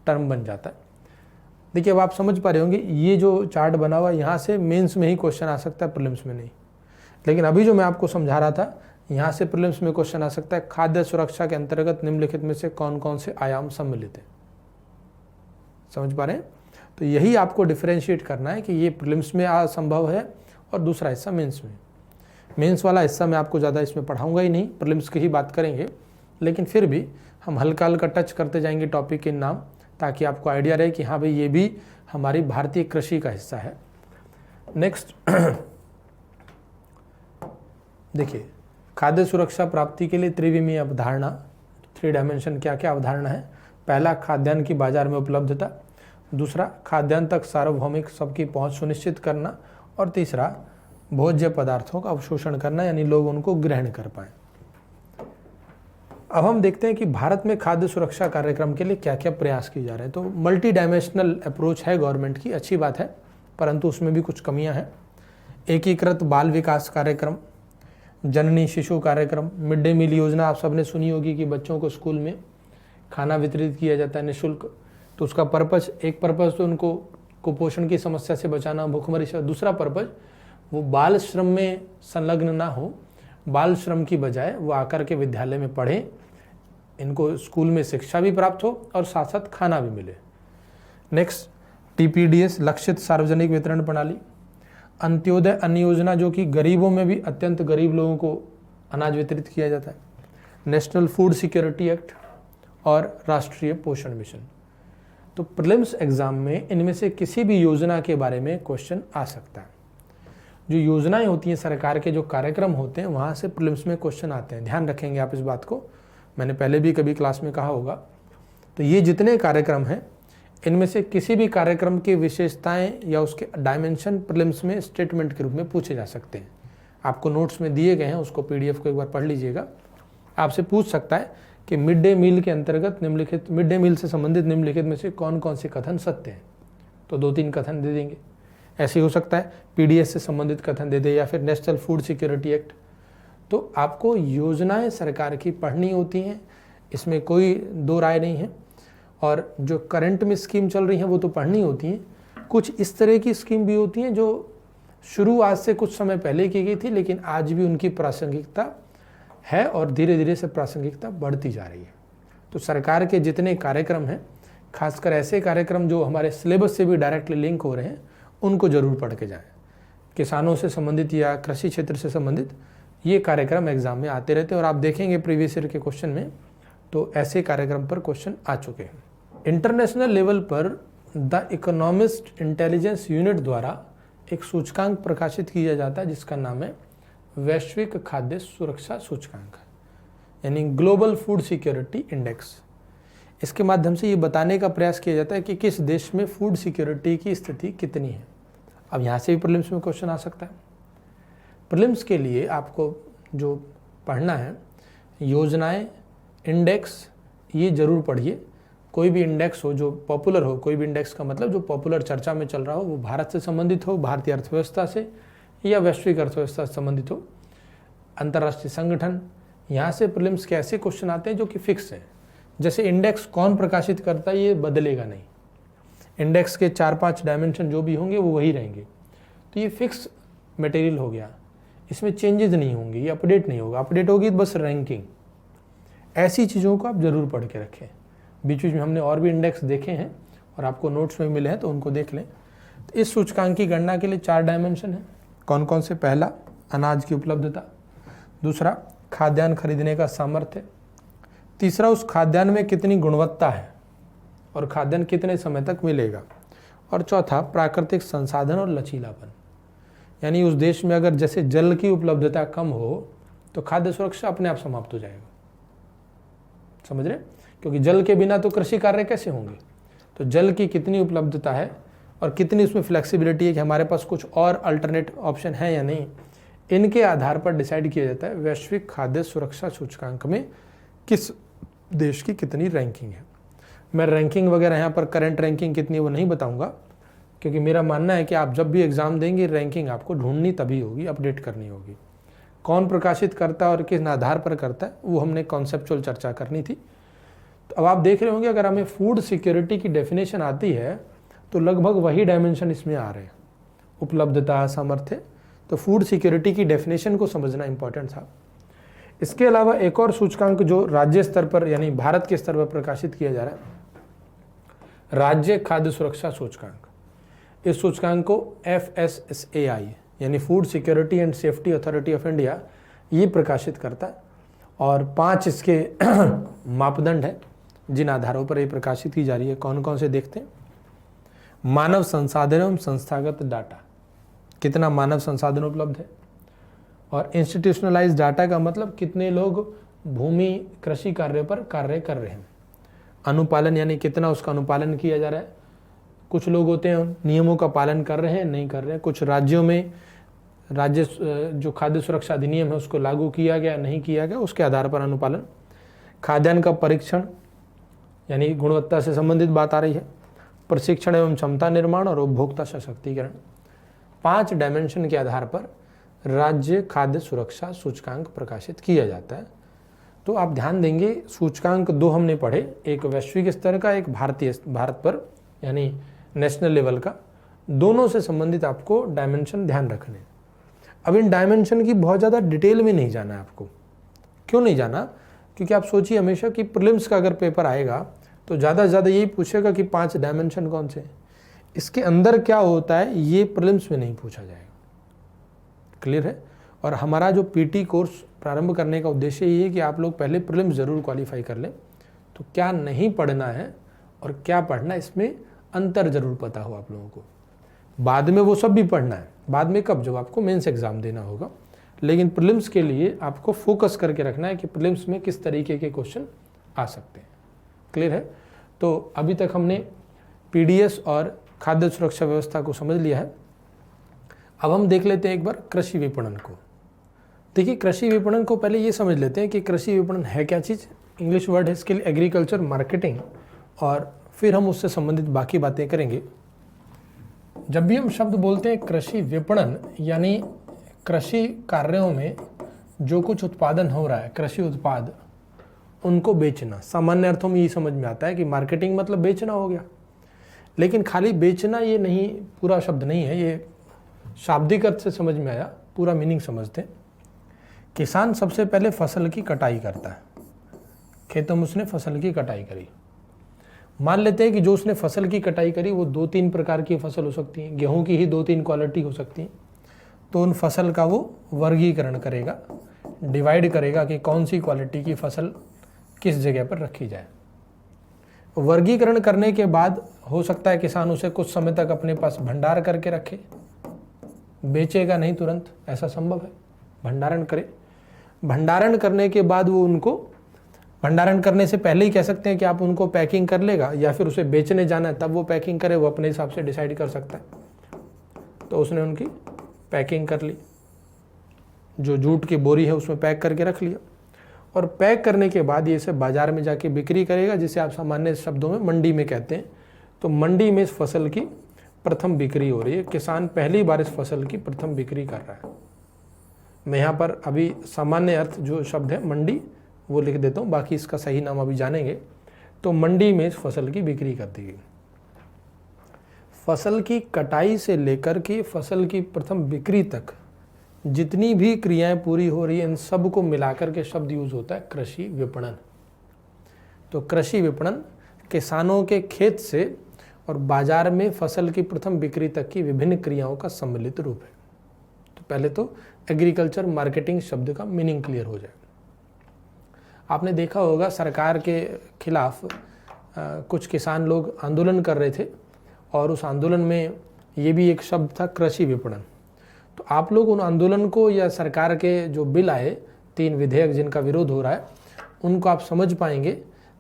टर्म बन जाता है। देखिए, अब आप समझ पा रहे होंगे ये जो चार्ट बना हुआ है यहाँ से मेंस में ही क्वेश्चन आ सकता है, प्रीलिम्स में नहीं। लेकिन अभी जो मैं आपको समझा रहा था यहाँ से प्रीलिम्स में क्वेश्चन आ सकता है, खाद्य सुरक्षा के अंतर्गत निम्नलिखित में से कौन कौन से आयाम सम्मिलित हैं। समझ पा रहे हैं? तो यही आपको डिफरेंशिएट करना है कि ये प्रीलिम्स में असंभव है और दूसरा हिस्सा मेंस में। मेंस वाला हिस्सा मैं आपको ज़्यादा इसमें पढ़ाऊंगा ही नहीं, प्रीलिम्स की ही बात करेंगे। लेकिन फिर भी हम हल्का हल्का टच करते जाएंगे टॉपिक के नाम, ताकि आपको आइडिया रहे कि हाँ भाई ये भी हमारी भारतीय कृषि का हिस्सा है। नेक्स्ट देखिए, खाद्य सुरक्षा प्राप्ति के लिए त्रिविमीय अवधारणा, 3 डायमेंशन क्या क्या अवधारणा है। पहला, खाद्यान्न की बाजार में उपलब्धता। दूसरा, खाद्यान्न तक सार्वभौमिक सबकी पहुंच सुनिश्चित करना। और तीसरा, भोज्य पदार्थों का अवशोषण करना, यानी लोग उनको ग्रहण कर पाएँ। अब हम देखते हैं कि भारत में खाद्य सुरक्षा कार्यक्रम के लिए क्या क्या प्रयास किए जा रहे हैं। तो मल्टी डायमेंशनल अप्रोच है गवर्नमेंट की, अच्छी बात है, परंतु उसमें भी कुछ कमियां हैं। एकीकृत बाल विकास कार्यक्रम, जननी शिशु कार्यक्रम, मिड डे मील योजना आप सबने सुनी होगी कि बच्चों को स्कूल में खाना वितरित किया जाता है निःशुल्क। तो उसका पर्पज़, एक पर्पज़ तो उनको कुपोषण की समस्या से बचाना, भूखमरी से। दूसरा पर्पज़ वो बाल श्रम में संलग्न ना हो, बाल श्रम की बजाय वो आकर के विद्यालय में पढ़ें, इनको स्कूल में शिक्षा भी प्राप्त हो और साथ साथ खाना भी मिले। नेक्स्ट, TPDS लक्षित सार्वजनिक वितरण प्रणाली। अंत्योदय अन्न योजना, जो कि गरीबों में भी अत्यंत गरीब लोगों को अनाज वितरित किया जाता है। नेशनल फूड सिक्योरिटी एक्ट और राष्ट्रीय पोषण मिशन। तो प्रीलिम्स एग्जाम में इनमें से किसी भी योजना के बारे में क्वेश्चन आ सकता है। जो योजनाएं होती हैं सरकार के, जो कार्यक्रम होते हैं, वहाँ से प्रीलिम्स में क्वेश्चन आते हैं। ध्यान रखेंगे आप इस बात को, मैंने पहले भी कभी क्लास में कहा होगा। तो ये जितने कार्यक्रम हैं इनमें से किसी भी कार्यक्रम की विशेषताएं या उसके डायमेंशन प्रीलिम्स में स्टेटमेंट के रूप में पूछे जा सकते हैं। आपको नोट्स में दिए गए हैं, उसको PDF को एक बार पढ़ लीजिएगा। आपसे पूछ सकता है कि मिड डे मील के अंतर्गत निम्नलिखित, मिड डे मील से संबंधित निम्नलिखित में से कौन कौन से कथन सत्य हैं। तो 2-3 कथन दे देंगे। ऐसे हो सकता है पीडीएस से संबंधित कथन दे दे या फिर नेशनल फूड सिक्योरिटी एक्ट। तो आपको योजनाएं सरकार की पढ़नी होती हैं, इसमें कोई दो राय नहीं है। और जो करंट में स्कीम चल रही हैं वो तो पढ़नी होती हैं। कुछ इस तरह की स्कीम भी होती हैं जो शुरू आज से कुछ समय पहले की गई थी, लेकिन आज भी उनकी प्रासंगिकता है और धीरे धीरे से प्रासंगिकता बढ़ती जा रही है। तो सरकार के जितने कार्यक्रम हैं, खासकर ऐसे कार्यक्रम जो हमारे सिलेबस से भी डायरेक्टली लिंक हो रहे हैं, उनको जरूर पढ़ के जाएं। किसानों से संबंधित या कृषि क्षेत्र से संबंधित ये कार्यक्रम एग्जाम में आते रहते हैं, और आप देखेंगे प्रीवियस ईयर के क्वेश्चन में तो ऐसे कार्यक्रम पर क्वेश्चन आ चुके हैं। इंटरनेशनल लेवल पर द इकोनॉमिस्ट इंटेलिजेंस यूनिट द्वारा एक सूचकांक प्रकाशित किया जाता है जिसका नाम है वैश्विक खाद्य सुरक्षा सूचकांक, यानी ग्लोबल फूड सिक्योरिटी इंडेक्स। इसके माध्यम से ये बताने का प्रयास किया जाता है कि किस देश में फूड सिक्योरिटी की स्थिति कितनी है। अब यहाँ से भी प्रीलिम्स में क्वेश्चन आ सकता है। प्रीलिम्स के लिए आपको जो पढ़ना है, योजनाएं, इंडेक्स, ये जरूर पढ़िए। कोई भी इंडेक्स हो जो पॉपुलर हो, कोई भी इंडेक्स का मतलब जो पॉपुलर चर्चा में चल रहा हो, वो भारत से संबंधित हो, भारतीय अर्थव्यवस्था से या वैश्विक अर्थव्यवस्था से संबंधित हो, अंतर्राष्ट्रीय संगठन, यहाँ से प्रीलिम्स के ऐसे क्वेश्चन आते हैं जो कि फिक्स है। जैसे इंडेक्स कौन प्रकाशित करता है ये बदलेगा नहीं, इंडेक्स के 4-5 डायमेंशन जो भी होंगे वो वही रहेंगे। तो ये फिक्स मटेरियल हो गया, इसमें चेंजेस नहीं होंगे, ये अपडेट नहीं होगा। अपडेट होगी बस रैंकिंग। ऐसी चीज़ों को आप ज़रूर पढ़ के रखें। बीच बीच में हमने और भी इंडेक्स देखे हैं और आपको नोट्स में मिले हैं, तो उनको देख लें। तो इस सूचकांक की गणना के लिए 4 डायमेंशन हैं। कौन कौन से? पहला, अनाज की उपलब्धता। दूसरा, खाद्यान्न खरीदने का सामर्थ्य। तीसरा, उस खाद्यान्न में कितनी गुणवत्ता है और खाद्यान्न कितने समय तक मिलेगा। और चौथा, प्राकृतिक संसाधन और लचीलापन, यानी उस देश में अगर जैसे जल की उपलब्धता कम हो तो खाद्य सुरक्षा अपने आप समाप्त हो जाएगा। समझ रहे? क्योंकि जल के बिना तो कृषि कार्य कैसे होंगे। तो जल की कितनी उपलब्धता है और कितनी उसमें फ्लेक्सिबिलिटी है कि हमारे पास कुछ और अल्टरनेट ऑप्शन है या नहीं, इनके आधार पर डिसाइड किया जाता है वैश्विक खाद्य सुरक्षा सूचकांक में किस देश की कितनी रैंकिंग है। मैं रैंकिंग वगैरह यहाँ पर करंट रैंकिंग कितनी वो नहीं बताऊँगा, क्योंकि मेरा मानना है कि आप जब भी एग्ज़ाम देंगे रैंकिंग आपको ढूंढनी तभी होगी, अपडेट करनी होगी। कौन प्रकाशित करता है और किस आधार पर करता है वो हमने कॉन्सेप्चुअल चर्चा करनी थी। तो अब आप देख रहे होंगे अगर हमें फूड सिक्योरिटी की डेफिनेशन आती है तो लगभग वही डायमेंशन इसमें आ रहे हैं, उपलब्धता, सामर्थ्य। तो फूड सिक्योरिटी की डेफिनेशन को समझना इंपॉर्टेंट था। इसके अलावा एक और सूचकांक जो राज्य स्तर पर यानी भारत के स्तर पर प्रकाशित किया जा रहा है, राज्य खाद्य सुरक्षा सूचकांक। इस सूचकांक को FSSAI यानी food security and safety authority of India ये प्रकाशित करता है, और 5 इसके मापदंड है जिन आधारों पर ये प्रकाशित की जा रही है। कौन कौन से देखते हैं? मानव संसाधन एवं संस्थागत डाटा, कितना मानव संसाधन उपलब्ध है। और इंस्टीट्यूशनलाइज डाटा का मतलब कितने लोग भूमि कृषि कार्य पर कार्य कर रहे हैं। अनुपालन यानी कितना उसका अनुपालन किया जा रहा है। कुछ लोग होते हैं नियमों का पालन कर रहे हैं, नहीं कर रहे हैं। कुछ राज्यों में राज्य जो खाद्य सुरक्षा अधिनियम है उसको लागू किया गया, नहीं किया गया, उसके आधार पर अनुपालन। खाद्यान्न का परीक्षण यानी गुणवत्ता से संबंधित बात आ रही है। प्रशिक्षण एवं क्षमता निर्माण और उपभोक्ता सशक्तिकरण। 5 डायमेंशन के आधार पर राज्य खाद्य सुरक्षा सूचकांक प्रकाशित किया जाता है। तो आप ध्यान देंगे सूचकांक 2 हमने पढ़े, एक वैश्विक स्तर का, एक भारत पर यानी नेशनल लेवल का। दोनों से संबंधित आपको डायमेंशन ध्यान रखने। अब इन डायमेंशन की बहुत ज़्यादा डिटेल में नहीं जाना है आपको। क्यों नहीं जाना? क्योंकि आप सोचिए हमेशा कि प्रीलिम्स का अगर पेपर आएगा तो ज़्यादा से ज़्यादा यही पूछेगा कि 5 डायमेंशन कौन से, इसके अंदर क्या होता है ये प्रीलिम्स में नहीं पूछा जाएगा। क्लियर है? और हमारा जो पीटी कोर्स प्रारंभ करने का उद्देश्य ये है कि आप लोग पहले प्रीलिम्स ज़रूर क्वालिफाई कर लें। तो क्या नहीं पढ़ना है और क्या पढ़ना, इसमें अंतर ज़रूर पता हो आप लोगों को। बाद में वो सब भी पढ़ना है, बाद में कब? जब आपको मेंस एग्ज़ाम देना होगा। लेकिन प्रीलिम्स के लिए आपको फोकस करके रखना है कि प्रीलिम्स में किस तरीके के क्वेश्चन आ सकते हैं। क्लियर है? तो अभी तक हमने पीडीएस और खाद्य सुरक्षा व्यवस्था को समझ लिया है। अब हम देख लेते हैं एक बार कृषि विपणन को। देखिए, कृषि विपणन को पहले ये समझ लेते हैं कि कृषि विपणन है क्या चीज़। इंग्लिश वर्ड है इसके लिए एग्रीकल्चर मार्केटिंग, और फिर हम उससे संबंधित बाकी बातें करेंगे। जब भी हम शब्द बोलते हैं कृषि विपणन, यानी कृषि कार्यों में जो कुछ उत्पादन हो रहा है, कृषि उत्पाद, उनको बेचना। सामान्य अर्थों में ये समझ में आता है कि मार्केटिंग मतलब बेचना हो गया, लेकिन खाली बेचना ये नहीं, पूरा शब्द नहीं है, ये शाब्दिक अर्थ से समझ में आया, पूरा मीनिंग समझते हैं। किसान सबसे पहले फसल की कटाई करता है, खेतों में उसने फसल की कटाई करी। मान लेते हैं कि जो उसने फसल की कटाई करी वो 2-3 प्रकार की फसल हो सकती है, गेहूं की ही 2-3 क्वालिटी हो सकती है। तो उन फसल का वो वर्गीकरण करेगा, डिवाइड करेगा कि कौन सी क्वालिटी की फसल किस जगह पर रखी जाए। वर्गीकरण करने के बाद हो सकता है किसान उसे कुछ समय तक अपने पास भंडार करके रखे, बेचेगा नहीं तुरंत, ऐसा संभव है, भंडारण करे। भंडारण करने के बाद वो उनको, भंडारण करने से पहले ही कह सकते हैं कि आप उनको पैकिंग कर लेगा, या फिर उसे बेचने जाना है तब वो पैकिंग करे, वो अपने हिसाब से डिसाइड कर सकता है। तो उसने उनकी पैकिंग कर ली, जो जूट की बोरी है उसमें पैक करके रख लिया, और पैक करने के बाद ये इसे बाजार में जाके बिक्री करेगा, जिसे आप सामान्य शब्दों में मंडी में कहते हैं। तो मंडी में इस फसल की प्रथम बिक्री हो रही है, किसान पहली बार इस फसल की प्रथम बिक्री कर रहा है। मैं यहाँ पर अभी सामान्य अर्थ जो शब्द है मंडी वो लिख देता हूँ, बाकी इसका सही नाम अभी जानेंगे। तो मंडी में इस फसल की बिक्री कर दी गई। फसल की कटाई से लेकर के फसल की प्रथम बिक्री तक जितनी भी क्रियाएं पूरी हो रही है, इन सब को मिलाकर के शब्द यूज होता है कृषि विपणन। तो कृषि विपणन किसानों के खेत से और बाजार में फसल की प्रथम बिक्री तक की विभिन्न क्रियाओं का सम्मिलित रूप है। तो पहले तो एग्रीकल्चर मार्केटिंग शब्द का मीनिंग क्लियर हो जाए। आपने देखा होगा सरकार के खिलाफ कुछ किसान लोग आंदोलन कर रहे थे, और उस आंदोलन में ये भी एक शब्द था कृषि विपणन। तो आप लोग उन आंदोलन को, या सरकार के जो बिल आए 3 विधेयक जिनका विरोध हो रहा है, उनको आप समझ पाएंगे,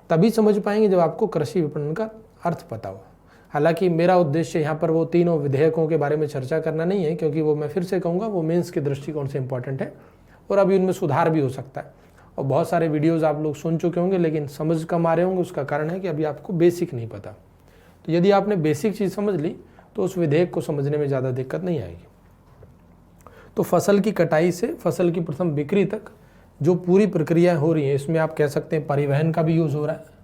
तभी समझ पाएंगे जब आपको कृषि विपणन का अर्थ पता हो। हालांकि मेरा उद्देश्य यहाँ पर वो तीनों विधेयकों के बारे में चर्चा करना नहीं है, क्योंकि वो मैं फिर से कहूँगा वो मेंस के दृष्टिकोण से इंपॉर्टेंट है, और अभी उनमें सुधार भी हो सकता है। और बहुत सारे वीडियोस आप लोग सुन चुके होंगे, लेकिन समझ कम आ रहे होंगे। उसका कारण है कि अभी आपको बेसिक नहीं पता। तो यदि आपने बेसिक चीज़ समझ ली तो उस विधेयक को समझने में ज़्यादा दिक्कत नहीं आएगी। तो फसल की कटाई से फसल की प्रथम बिक्री तक जो पूरी प्रक्रिया हो रही है, इसमें आप कह सकते हैं परिवहन का भी यूज़ हो रहा है।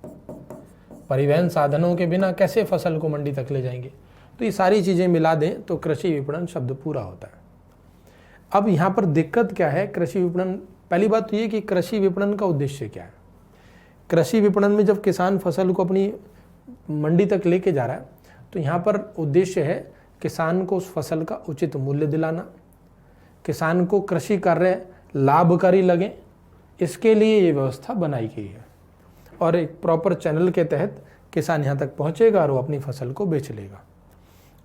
परिवहन साधनों के बिना कैसे फसल को मंडी तक ले जाएंगे। तो ये सारी चीज़ें मिला दें तो कृषि विपणन शब्द पूरा होता है। अब यहाँ पर दिक्कत क्या है कृषि विपणन? पहली बात तो ये कि कृषि विपणन का उद्देश्य क्या है। कृषि विपणन में जब किसान फसल को अपनी मंडी तक लेके जा रहा है, तो यहाँ पर उद्देश्य है किसान को उस फसल का उचित मूल्य दिलाना, किसान को कृषि कार्य लाभकारी लगे, इसके लिए ये व्यवस्था बनाई गई है। और एक प्रॉपर चैनल के तहत किसान यहाँ तक पहुँचेगा और वो अपनी फसल को बेच लेगा।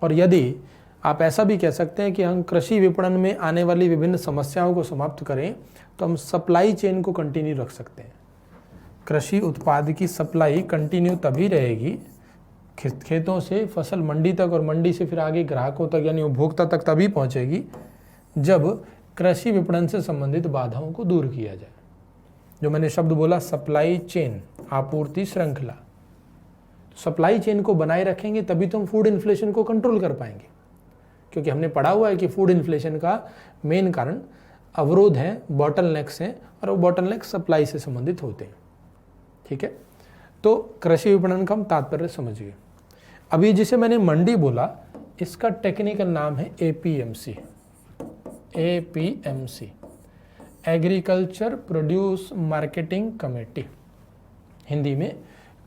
और यदि आप ऐसा भी कह सकते हैं कि हम कृषि विपणन में आने वाली विभिन्न समस्याओं को समाप्त करें, तो हम सप्लाई चेन को कंटिन्यू रख सकते हैं। कृषि उत्पाद की सप्लाई कंटिन्यू तभी रहेगी, खेतों से फसल मंडी तक और मंडी से फिर आगे ग्राहकों तक यानी उपभोक्ता तक तभी पहुंचेगी जब कृषि विपणन से संबंधित बाधाओं को दूर किया जाए। जो मैंने शब्द बोला सप्लाई चेन, आपूर्ति श्रृंखला, सप्लाई चेन को बनाए रखेंगे तभी तो हम फूड इन्फ्लेशन को कंट्रोल कर पाएंगे। क्योंकि हमने पढ़ा हुआ है कि फूड इन्फ्लेशन का मेन कारण अवरोध है, बॉटलनेक्स हैं, और वो बॉटलनेक सप्लाई से संबंधित होते हैं। ठीक है, तो कृषि विपणन का हम तात्पर्य समझिए। अभी जिसे मैंने मंडी बोला, इसका टेक्निकल नाम है APMC. APMC agriculture produce marketing committee, Hindi में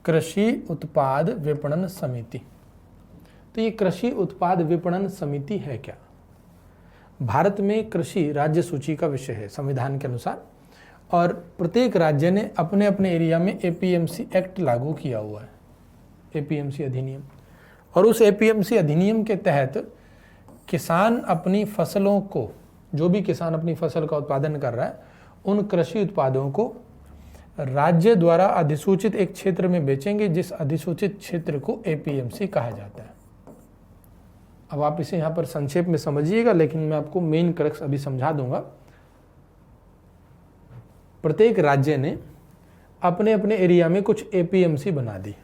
कृषि उत्पाद विपणन समिति। तो ये कृषि उत्पाद विपणन समिति है क्या? भारत में कृषि राज्य सूची का विषय है संविधान के अनुसार, और प्रत्येक राज्य ने अपने अपने एरिया में एपीएमसी एक्ट लागू किया हुआ है, एपीएमसी अधिनियम। और उस एपीएमसी अधिनियम के तहत किसान अपनी फसलों को, जो भी किसान अपनी फसल का उत्पादन कर रहा है, उन कृषि उत्पादों को राज्य द्वारा अधिसूचित एक क्षेत्र में बेचेंगे, जिस अधिसूचित क्षेत्र को एपीएमसी कहा जाता है। अब आप इसे यहाँ पर संक्षेप में समझिएगा, लेकिन मैं आपको मेन क्रक्स अभी समझा दूंगा। प्रत्येक राज्य ने अपने अपने एरिया में कुछ एपीएमसी बना दी।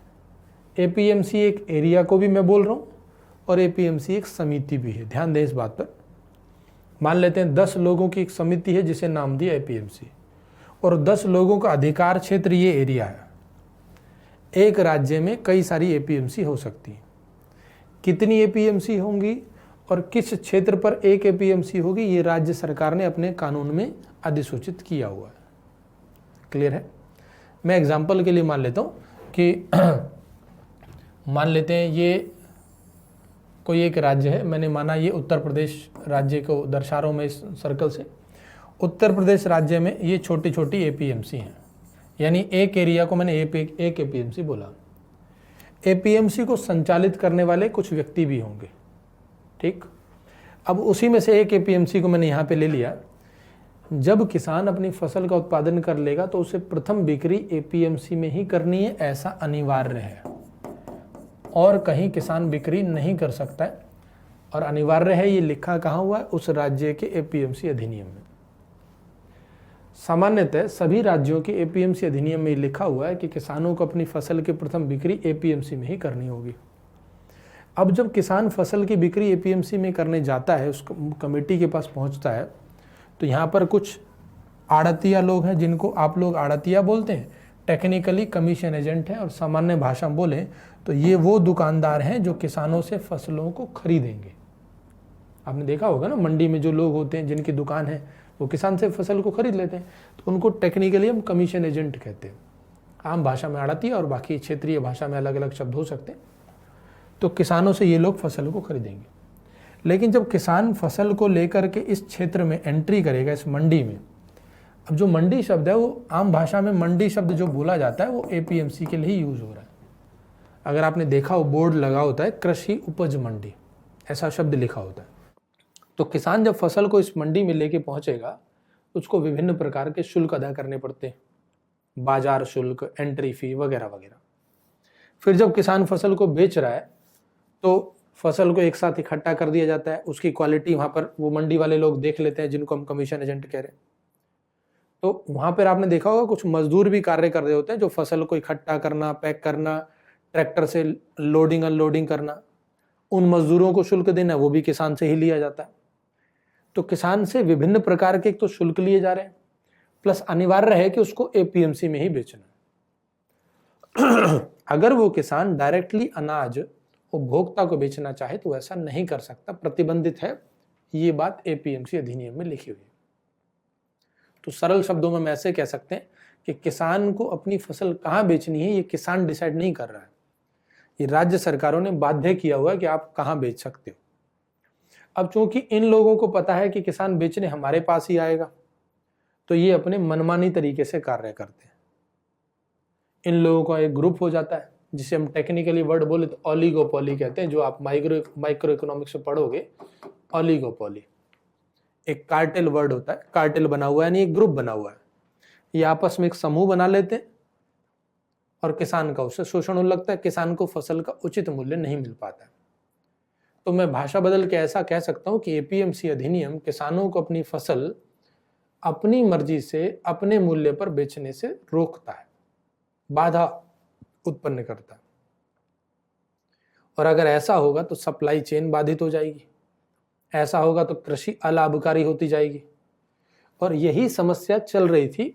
एपीएमसी एक एरिया को भी मैं बोल रहा हूँ, और एपीएमसी एक समिति भी है। ध्यान दें इस बात पर। मान लेते हैं 10 लोगों की एक समिति है जिसे नाम दिया एपीएमसी, और 10 लोगों का अधिकार क्षेत्र ये एरिया है। एक राज्य में कई सारी एपीएमसी हो सकती है। कितनी एपीएमसी होंगी और किस क्षेत्र पर एक एपीएमसी होगी, ये राज्य सरकार ने अपने कानून में अधिसूचित किया हुआ है। क्लियर है? मैं एग्जांपल के लिए मान लेता हूँ कि मान लेते हैं ये कोई एक राज्य है, मैंने माना ये उत्तर प्रदेश राज्य को दर्शा रहा हूँ मैं इस सर्कल से। उत्तर प्रदेश राज्य में ये छोटी छोटी एपीएमसी हैं, यानी एक एरिया को मैंने एक एपीएमसी बोला। एपीएमसी को संचालित करने वाले कुछ व्यक्ति भी होंगे, ठीक। अब उसी में से एक एपीएमसी को मैंने यहाँ पे ले लिया। जब किसान अपनी फसल का उत्पादन कर लेगा तो उसे प्रथम बिक्री एपीएमसी में ही करनी है, ऐसा अनिवार्य है, और कहीं किसान बिक्री नहीं कर सकता है। और अनिवार्य है ये लिखा कहाँ हुआ है? उस राज्य के एपीएमसी अधिनियम में। सामान्यतः सभी राज्यों के एपीएमसी अधिनियम में लिखा हुआ है कि किसानों को अपनी फसल की प्रथम बिक्री एपीएमसी में ही करनी होगी। अब जब किसान फसल की बिक्री एपीएमसी में करने जाता है, उस कमेटी के पास पहुंचता है, तो यहाँ पर कुछ आड़तिया लोग हैं जिनको आप लोग आड़तिया बोलते हैं, टेक्निकली कमीशन एजेंट हैं, और सामान्य भाषा में बोलें तो ये वो दुकानदार हैं जो किसानों से फसलों को खरीदेंगे। आपने देखा होगा ना, मंडी में जो लोग होते हैं जिनकी दुकान है वो किसान से फसल को खरीद लेते हैं, तो उनको टेक्निकली हम कमीशन एजेंट कहते हैं। आम भाषा में आड़तिया और बाकी क्षेत्रीय भाषा में अलग अलग शब्द हो सकते हैं। तो किसानों से ये लोग फसल को खरीदेंगे। लेकिन जब किसान फसल को लेकर के इस क्षेत्र में एंट्री करेगा, इस मंडी में, अब जो मंडी शब्द है वो आम भाषा में मंडी शब्द जो बोला जाता है वो एपीएमसी के लिए यूज हो रहा है। अगर आपने देखा हो बोर्ड लगा होता है कृषि उपज मंडी, ऐसा शब्द लिखा होता है। तो किसान जब फसल को इस मंडी में लेके पहुंचेगा उसको विभिन्न प्रकार के शुल्क अदा करने पड़ते हैं, बाजार शुल्क, एंट्री फी वगैरह वगैरह। फिर जब किसान फसल को बेच रहा है तो फसल को एक साथ इकट्ठा कर दिया जाता है, उसकी क्वालिटी वहाँ पर वो मंडी वाले लोग देख लेते हैं जिनको हम कमीशन एजेंट कह रहे हैं। तो वहाँ पर आपने देखा होगा कुछ मजदूर भी कार्य कर रहे होते हैं जो फसल को इकट्ठा करना, पैक करना, ट्रैक्टर से लोडिंग अनलोडिंग करना, उन मजदूरों को शुल्क देना, वो भी किसान से ही लिया जाता है। तो किसान से विभिन्न प्रकार के एक तो शुल्क लिए जा रहे हैं, प्लस अनिवार्य है कि उसको एपीएमसी में ही बेचना। अगर वो किसान डायरेक्टली अनाज उपभोक्ता को बेचना चाहे तो ऐसा नहीं कर सकता, प्रतिबंधित है। ये बात एपीएमसी अधिनियम में लिखी हुई है। तो सरल शब्दों में हम ऐसे कह सकते हैं कि किसान को अपनी फसल कहाँ बेचनी है ये किसान डिसाइड नहीं कर रहा है, ये राज्य सरकारों ने बाध्य किया हुआ है कि आप कहाँ बेच सकते हो। अब चूंकि इन लोगों को पता है कि किसान बेचने हमारे पास ही आएगा, तो ये अपने मनमानी तरीके से कार्य करते हैं। इन लोगों का एक ग्रुप हो जाता है जिसे हम टेक्निकली वर्ड बोले तो ऑलिगोपोली कहते हैं, जो आप माइक्रो इकोनॉमिक्स में पढ़ोगे। ऑलिगोपोली एक कार्टेल वर्ड होता है, कार्टेल बना हुआ है यानी एक ग्रुप बना हुआ है। ये आपस में एक समूह बना लेते हैं और किसान का उससे शोषण होने लगता है, किसान को फसल का उचित मूल्य नहीं मिल पाता है। तो मैं भाषा बदल के ऐसा कह सकता हूं कि एपीएमसी अधिनियम किसानों को अपनी फसल अपनी मर्जी से अपने मूल्य पर बेचने से रोकता है, बाधा उत्पन्न करता है। और अगर ऐसा होगा तो सप्लाई चेन बाधित हो जाएगी, ऐसा होगा तो कृषि अलाभकारी होती जाएगी। और यही समस्या चल रही थी।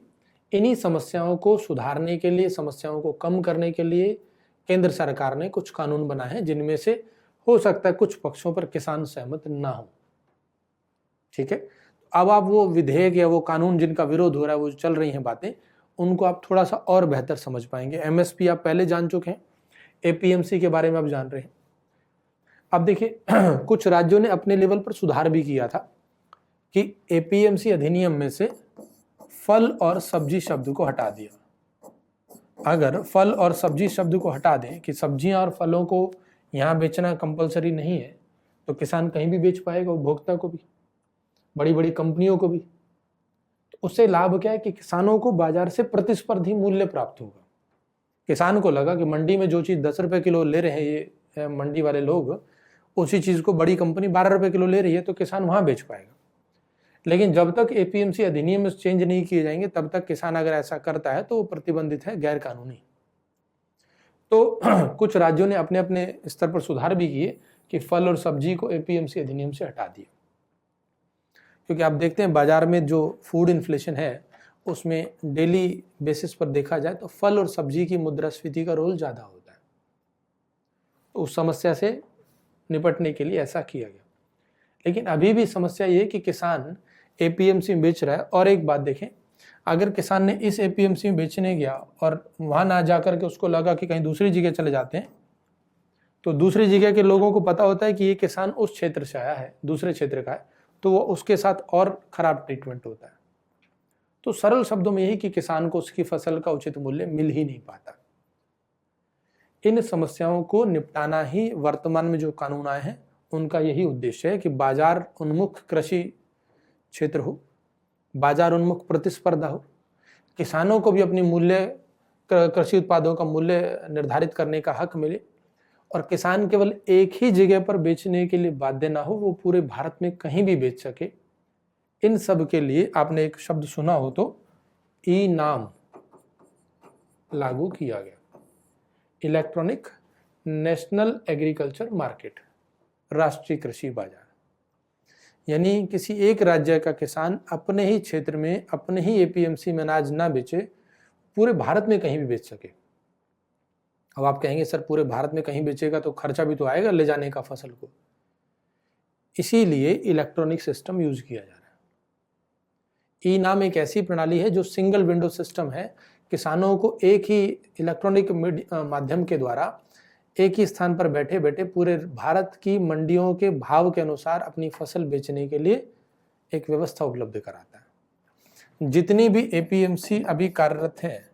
इन्हीं समस्याओं को सुधारने के लिए, समस्याओं को कम करने के लिए केंद्र सरकार ने कुछ कानून बनाए हैं, जिनमें से हो सकता है कुछ पक्षों पर किसान सहमत ना हो। ठीक है, अब आप वो विधेयक या वो कानून जिनका विरोध हो रहा है, वो चल रही हैं बातें, उनको आप थोड़ा सा और बेहतर समझ पाएंगे। एमएसपी आप पहले जान चुके हैं, एपीएमसी के बारे में आप जान रहे हैं। अब देखिए कुछ राज्यों ने अपने लेवल पर सुधार भी किया था कि एपीएमसी अधिनियम में से फल और सब्जी शब्द को हटा दिया। अगर फल और सब्जी शब्द को हटा दें कि सब्जियां और फलों को यहाँ बेचना कंपलसरी नहीं है, तो किसान कहीं भी बेच पाएगा, उपभोक्ता को भी, बड़ी बड़ी कंपनियों को भी। तो उससे लाभ क्या है कि किसानों को बाजार से प्रतिस्पर्धी मूल्य प्राप्त होगा। किसान को लगा कि मंडी में जो चीज़ 10 रुपये किलो ले रहे हैं ये मंडी वाले लोग, उसी चीज़ को बड़ी कंपनी 12 रुपये किलो ले रही है, तो किसान वहाँ बेच पाएगा। लेकिन जब तक एपीएमसी अधिनियम में चेंज नहीं किए जाएंगे तब तक किसान अगर ऐसा करता है तो वो प्रतिबंधित है, गैर कानूनी। तो कुछ राज्यों ने अपने अपने स्तर पर सुधार भी किए कि फल और सब्जी को एपीएमसी अधिनियम से हटा दिया, क्योंकि आप देखते हैं बाजार में जो फूड इन्फ्लेशन है उसमें डेली बेसिस पर देखा जाए तो फल और सब्जी की मुद्रास्फीति का रोल ज़्यादा होता है। तो उस समस्या से निपटने के लिए ऐसा किया गया। लेकिन अभी भी समस्या ये कि किसान एपीएमसी में बेच रहा है। और एक बात देखें, अगर किसान ने इस एपीएमसी में बेचने गया और वहाँ ना जाकर के उसको लगा कि कहीं दूसरी जगह चले जाते हैं, तो दूसरी जगह के लोगों को पता होता है कि ये किसान उस क्षेत्र से आया है, दूसरे क्षेत्र का है, तो वो उसके साथ और खराब ट्रीटमेंट होता है। तो सरल शब्दों में यही कि किसान को उसकी फसल का उचित मूल्य मिल ही नहीं पाता। इन समस्याओं को निपटाना ही वर्तमान में जो कानून आए हैं उनका यही उद्देश्य है कि बाजार उन्मुख कृषि क्षेत्र हो, बाजार उन्मुख प्रतिस्पर्धा हो, किसानों को भी अपनी मूल्य कृषि उत्पादों का मूल्य निर्धारित करने का हक मिले और किसान केवल एक ही जगह पर बेचने के लिए बाध्य ना हो, वो पूरे भारत में कहीं भी बेच सके। इन सब के लिए आपने एक शब्द सुना हो तो ई नाम लागू किया गया, इलेक्ट्रॉनिक नेशनल एग्रीकल्चर मार्केट, राष्ट्रीय कृषि बाजार। यानी किसी एक राज्य का किसान अपने ही क्षेत्र में अपने ही एपीएमसी में अनाज ना बेचे, पूरे भारत में कहीं भी बेच सके। अब आप कहेंगे सर पूरे भारत में कहीं बेचेगा तो खर्चा भी तो आएगा ले जाने का फसल को, इसीलिए इलेक्ट्रॉनिक सिस्टम यूज किया जा रहा है। ई नाम एक ऐसी प्रणाली है जो सिंगल विंडो सिस्टम है, किसानों को एक ही इलेक्ट्रॉनिक माध्यम के द्वारा एक ही स्थान पर बैठे बैठे पूरे भारत की मंडियों के भाव के अनुसार अपनी फसल बेचने के लिए एक व्यवस्था उपलब्ध कराता है। जितनी भी एपीएमसी अभी कार्यरत हैं,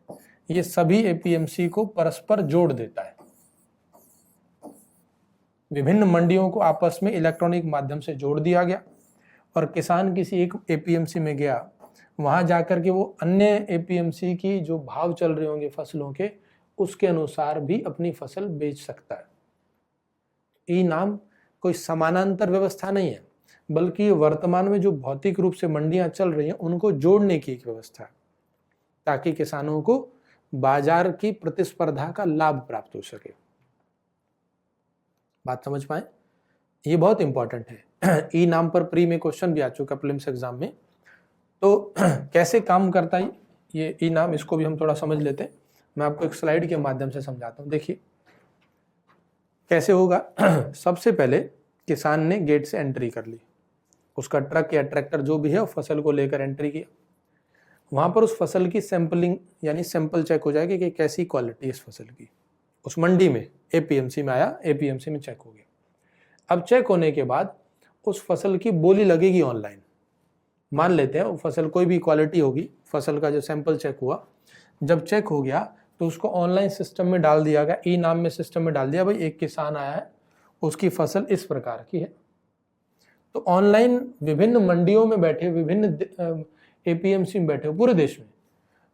ये सभी एपीएमसी को परस्पर जोड़ देता है। विभिन्न मंडियों को आपस में इलेक्ट्रॉनिक माध्यम से जोड़ दिया गया और किसान किसी एक एपीएमसी में गया, वहां जाकर के वो अन्य एपीएमसी की जो भाव चल रहे होंगे फसलों के, उसके अनुसार भी अपनी फसल बेच सकता है। ई नाम कोई समानांतर व्यवस्था नहीं है, बल्कि वर्तमान में जो भौतिक रूप से मंडियां चल रही हैं उनको जोड़ने की एक व्यवस्था है, ताकि किसानों को बाजार की प्रतिस्पर्धा का लाभ प्राप्त हो सके। बात समझ पाए? ये बहुत इंपॉर्टेंट है। ई नाम पर प्री में क्वेश्चन भी आ चुका प्रीलिम्स एग्जाम में। तो कैसे काम करता है ये ई नाम, इसको भी हम थोड़ा समझ लेते हैं। मैं आपको एक स्लाइड के माध्यम से समझाता हूँ। देखिए कैसे होगा। सबसे पहले किसान ने गेट से एंट्री कर ली, उसका ट्रक या ट्रैक्टर जो भी है वो फसल को लेकर एंट्री किया। वहां पर उस फसल की सैंपलिंग यानी सैंपल चेक हो जाएगी कि कैसी क्वालिटी इस फसल की। उस मंडी में एपीएमसी में आया, एपीएमसी में चेक हो गया। अब चेक होने के बाद उस फसल की बोली लगेगी ऑनलाइन। मान लेते हैं वो फसल कोई भी क्वालिटी होगी, फसल का जो सैंपल चेक हुआ, जब चेक हो गया तो उसको ऑनलाइन सिस्टम में डाल दिया गया, ई नाम में सिस्टम में डाल दिया, भाई एक किसान आया है, उसकी फसल इस प्रकार की है। तो ऑनलाइन विभिन्न मंडियों में बैठे, विभिन्न एपीएमसी में बैठे पूरे देश में,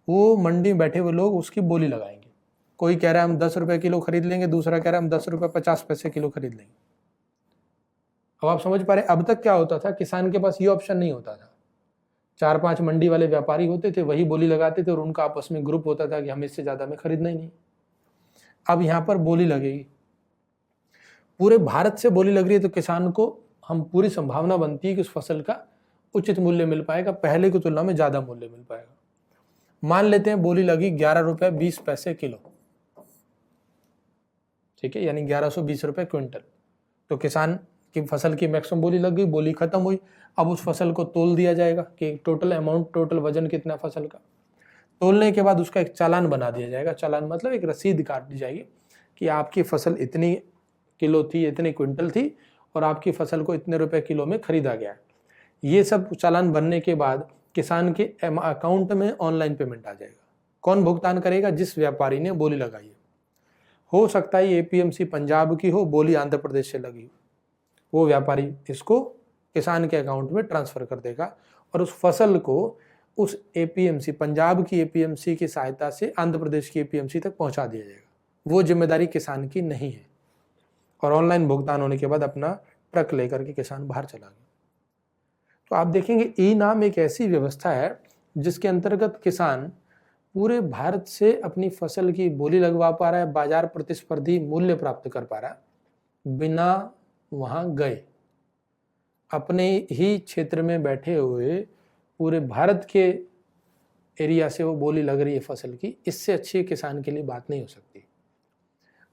वो मंडी में बैठे हुए लोग उसकी बोली लगाएंगे। कोई कह रहा है हम 10 रुपए किलो खरीद लेंगे, दूसरा कह रहा है हम 10 रुपए 50 पैसे किलो खरीद लेंगे। अब आप समझ पा रहे, अब तक क्या होता था, किसान के पास ये ऑप्शन नहीं होता था। 4-5 मंडी वाले व्यापारी होते थे, वही बोली लगाते थे और उनका आपस में ग्रुप होता था कि हम इससे ज्यादा में खरीदना ही नहीं। अब यहाँ पर बोली लगेगी, पूरे भारत से बोली लग रही है, तो किसान को हम पूरी संभावना बनती है कि उस फसल का उचित मूल्य मिल पाएगा, पहले की तुलना में ज्यादा मूल्य मिल पाएगा। मान लेते हैं बोली लगी 11 रुपए 20 पैसे किलो, ठीक है, यानी 1120 रुपए क्विंटल। तो किसान की फसल की मैक्सिमम बोली लग गई, बोली खत्म हुई। अब उस फसल को तोल दिया जाएगा कि टोटल अमाउंट, टोटल वजन कितना फसल का। तोलने के बाद उसका एक चालान बना दिया जाएगा। चालान मतलब एक रसीद काट दी जाएगी कि आपकी फसल इतनी किलो थी, इतनी क्विंटल थी और आपकी फसल को इतने रुपए किलो में खरीदा गया है। ये सब चालान बनने के बाद किसान के अकाउंट में ऑनलाइन पेमेंट आ जाएगा। कौन भुगतान करेगा? जिस व्यापारी ने बोली लगाई है। हो सकता है एपीएमसी पंजाब की हो, बोली आंध्र प्रदेश से लगी हो, वो व्यापारी इसको किसान के अकाउंट में ट्रांसफर कर देगा और उस फसल को उस एपीएमसी, पंजाब की एपीएमसी की सहायता से आंध्र प्रदेश की एपीएमसी तक पहुंचा दिया जाएगा। वो जिम्मेदारी किसान की नहीं है। और ऑनलाइन भुगतान होने के बाद अपना ट्रक लेकर के किसान बाहर चला गया। तो आप देखेंगे ई नाम एक ऐसी व्यवस्था है जिसके अंतर्गत किसान पूरे भारत से अपनी फसल की बोली लगवा पा रहा है, बाजार प्रतिस्पर्धी मूल्य प्राप्त कर पा रहा है, बिना वहाँ गए, अपने ही क्षेत्र में बैठे हुए पूरे भारत के एरिया से वो बोली लग रही है फसल की, इससे अच्छी किसान के लिए बात नहीं हो सकती।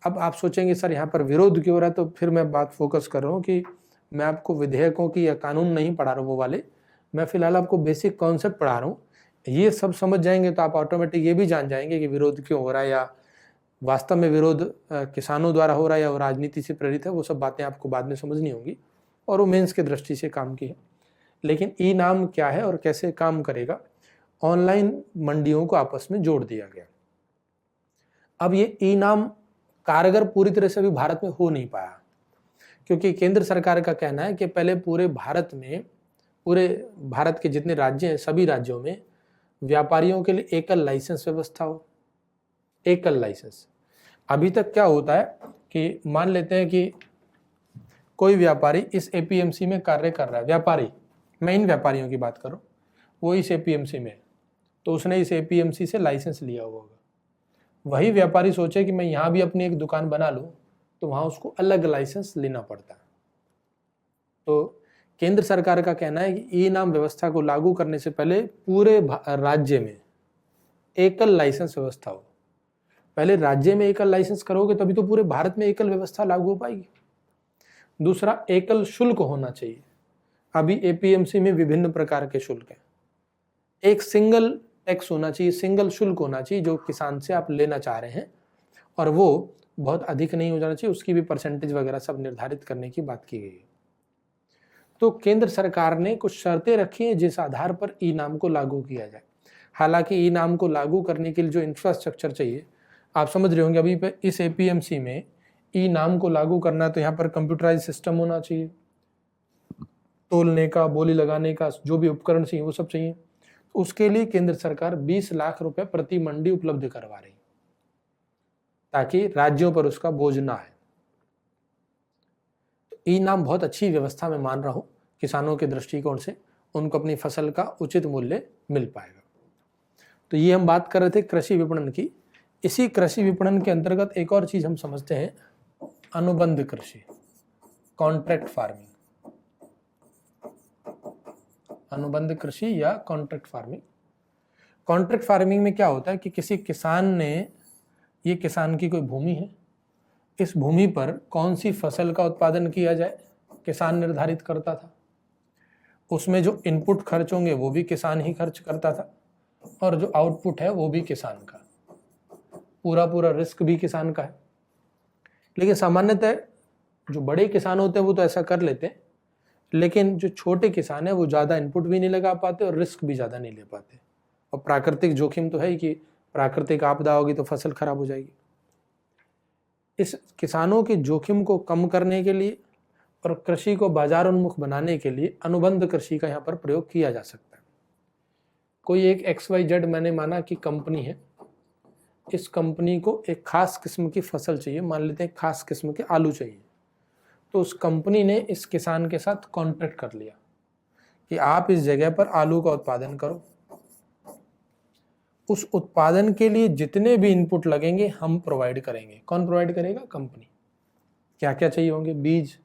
अब आप सोचेंगे सर यहाँ पर विरोध क्यों हो रहा है, तो फिर मैं बात फोकस कर रहा हूँ कि मैं आपको विधेयकों की या कानून नहीं पढ़ा रहा हूँ वो वाले, मैं फिलहाल आपको बेसिक कॉन्सेप्ट पढ़ा रहा हूँ। ये सब समझ जाएंगे तो आप ऑटोमेटिक ये भी जान जाएंगे कि विरोध क्यों हो रहा है, या वास्तव में विरोध किसानों द्वारा हो रहा है या वो राजनीति से प्रेरित है। वो सब बातें आपको बाद में समझनी होंगी और वो मेंस की दृष्टि से काम की है। लेकिन ई नाम क्या है और कैसे काम करेगा, ऑनलाइन मंडियों को आपस में जोड़ दिया गया। अब ये ई नाम कारगर पूरी तरह से अभी भारत में हो नहीं पाया, क्योंकि केंद्र सरकार का कहना है कि पहले पूरे भारत के जितने राज्य हैं सभी राज्यों में व्यापारियों के लिए एकल लाइसेंस व्यवस्था हो। एकल लाइसेंस। अभी तक क्या होता है कि मान लेते हैं कि कोई व्यापारी इस एपीएमसी में कार्य कर रहा है, व्यापारी, मैं इन व्यापारियों की बात कर रहा हूँ, वो इस एपीएमसी में, तो उसने इस एपीएमसी से लाइसेंस लिया हुआ होगा। वही व्यापारी सोचे कि मैं यहाँ भी अपनी एक दुकान बना लूँ, तो वहाँ उसको अलग लाइसेंस लेना पड़ता है। तो केंद्र सरकार का कहना है कि ई नाम व्यवस्था को लागू करने से पहले पूरे राज्य में एकल लाइसेंस व्यवस्था हो। पहले राज्य में एकल लाइसेंस करोगे तभी तो पूरे भारत में एकल व्यवस्था लागू हो पाएगी। दूसरा, एकल शुल्क होना चाहिए। अभी एपीएमसी में विभिन्न प्रकार के शुल्क हैं, एक सिंगल टैक्स होना चाहिए, सिंगल शुल्क होना चाहिए जो किसान से आप लेना चाह रहे हैं, और वो बहुत अधिक नहीं हो जाना चाहिए, उसकी भी परसेंटेज वगैरह सब निर्धारित करने की बात की गई है। तो केंद्र सरकार ने कुछ शर्तें रखी हैं जिस आधार पर ई नाम को लागू किया जाए। हालांकि ई नाम को लागू करने के लिए जो इंफ्रास्ट्रक्चर चाहिए, आप समझ रहे होंगे, अभी पे इस एपीएमसी में ई नाम को लागू करना है तो यहाँ पर कंप्यूटराइज सिस्टम होना चाहिए, तोलने का, बोली लगाने का जो भी उपकरण चाहिए वो सब चाहिए। उसके लिए केंद्र सरकार 20 लाख रुपए प्रति मंडी उपलब्ध करवा रही, ताकि राज्यों पर उसका बोझ ना आए। ई नाम बहुत अच्छी व्यवस्था मैं मान रहा हूं, किसानों के दृष्टिकोण से उनको अपनी फसल का उचित मूल्य मिल पाएगा। तो ये हम बात कर रहे थे कृषि विपणन की। इसी कृषि विपणन के अंतर्गत एक और चीज हम समझते हैं, अनुबंध कृषि, कॉन्ट्रैक्ट फार्मिंग। अनुबंध कृषि या कॉन्ट्रैक्ट फार्मिंग। कॉन्ट्रैक्ट फार्मिंग में क्या होता है कि किसी किसान ने, ये किसान की कोई भूमि है, इस भूमि पर कौन सी फसल का उत्पादन किया जाए किसान निर्धारित करता था, उसमें जो इनपुट खर्च होंगे वो भी किसान ही खर्च करता था, और जो आउटपुट है वो भी किसान का, पूरा रिस्क भी किसान का है। लेकिन सामान्यतः जो बड़े किसान होते हैं वो तो ऐसा कर लेते हैं, लेकिन जो छोटे किसान है वो ज़्यादा इनपुट भी नहीं लगा पाते और रिस्क भी ज़्यादा नहीं ले पाते। और प्राकृतिक जोखिम तो है ही कि प्राकृतिक आपदा होगी तो फसल खराब हो जाएगी। इस किसानों के जोखिम को कम करने के लिए और कृषि को बाजार उन्मुख बनाने के लिए अनुबंध कृषि का यहाँ पर प्रयोग किया जा सकता है। कोई एक XYZ मैंने माना कि कंपनी है, इस कंपनी को एक खास किस्म की फसल चाहिए, मान लेते हैं खास किस्म के आलू चाहिए, तो उस कंपनी ने इस किसान के साथ कॉन्ट्रैक्ट कर लिया कि आप इस जगह पर आलू का उत्पादन करो, उस उत्पादन के लिए जितने भी इनपुट लगेंगे हम प्रोवाइड करेंगे। कौन प्रोवाइड करेगा? कंपनी। क्या क्या चाहिए होंगे? बीज,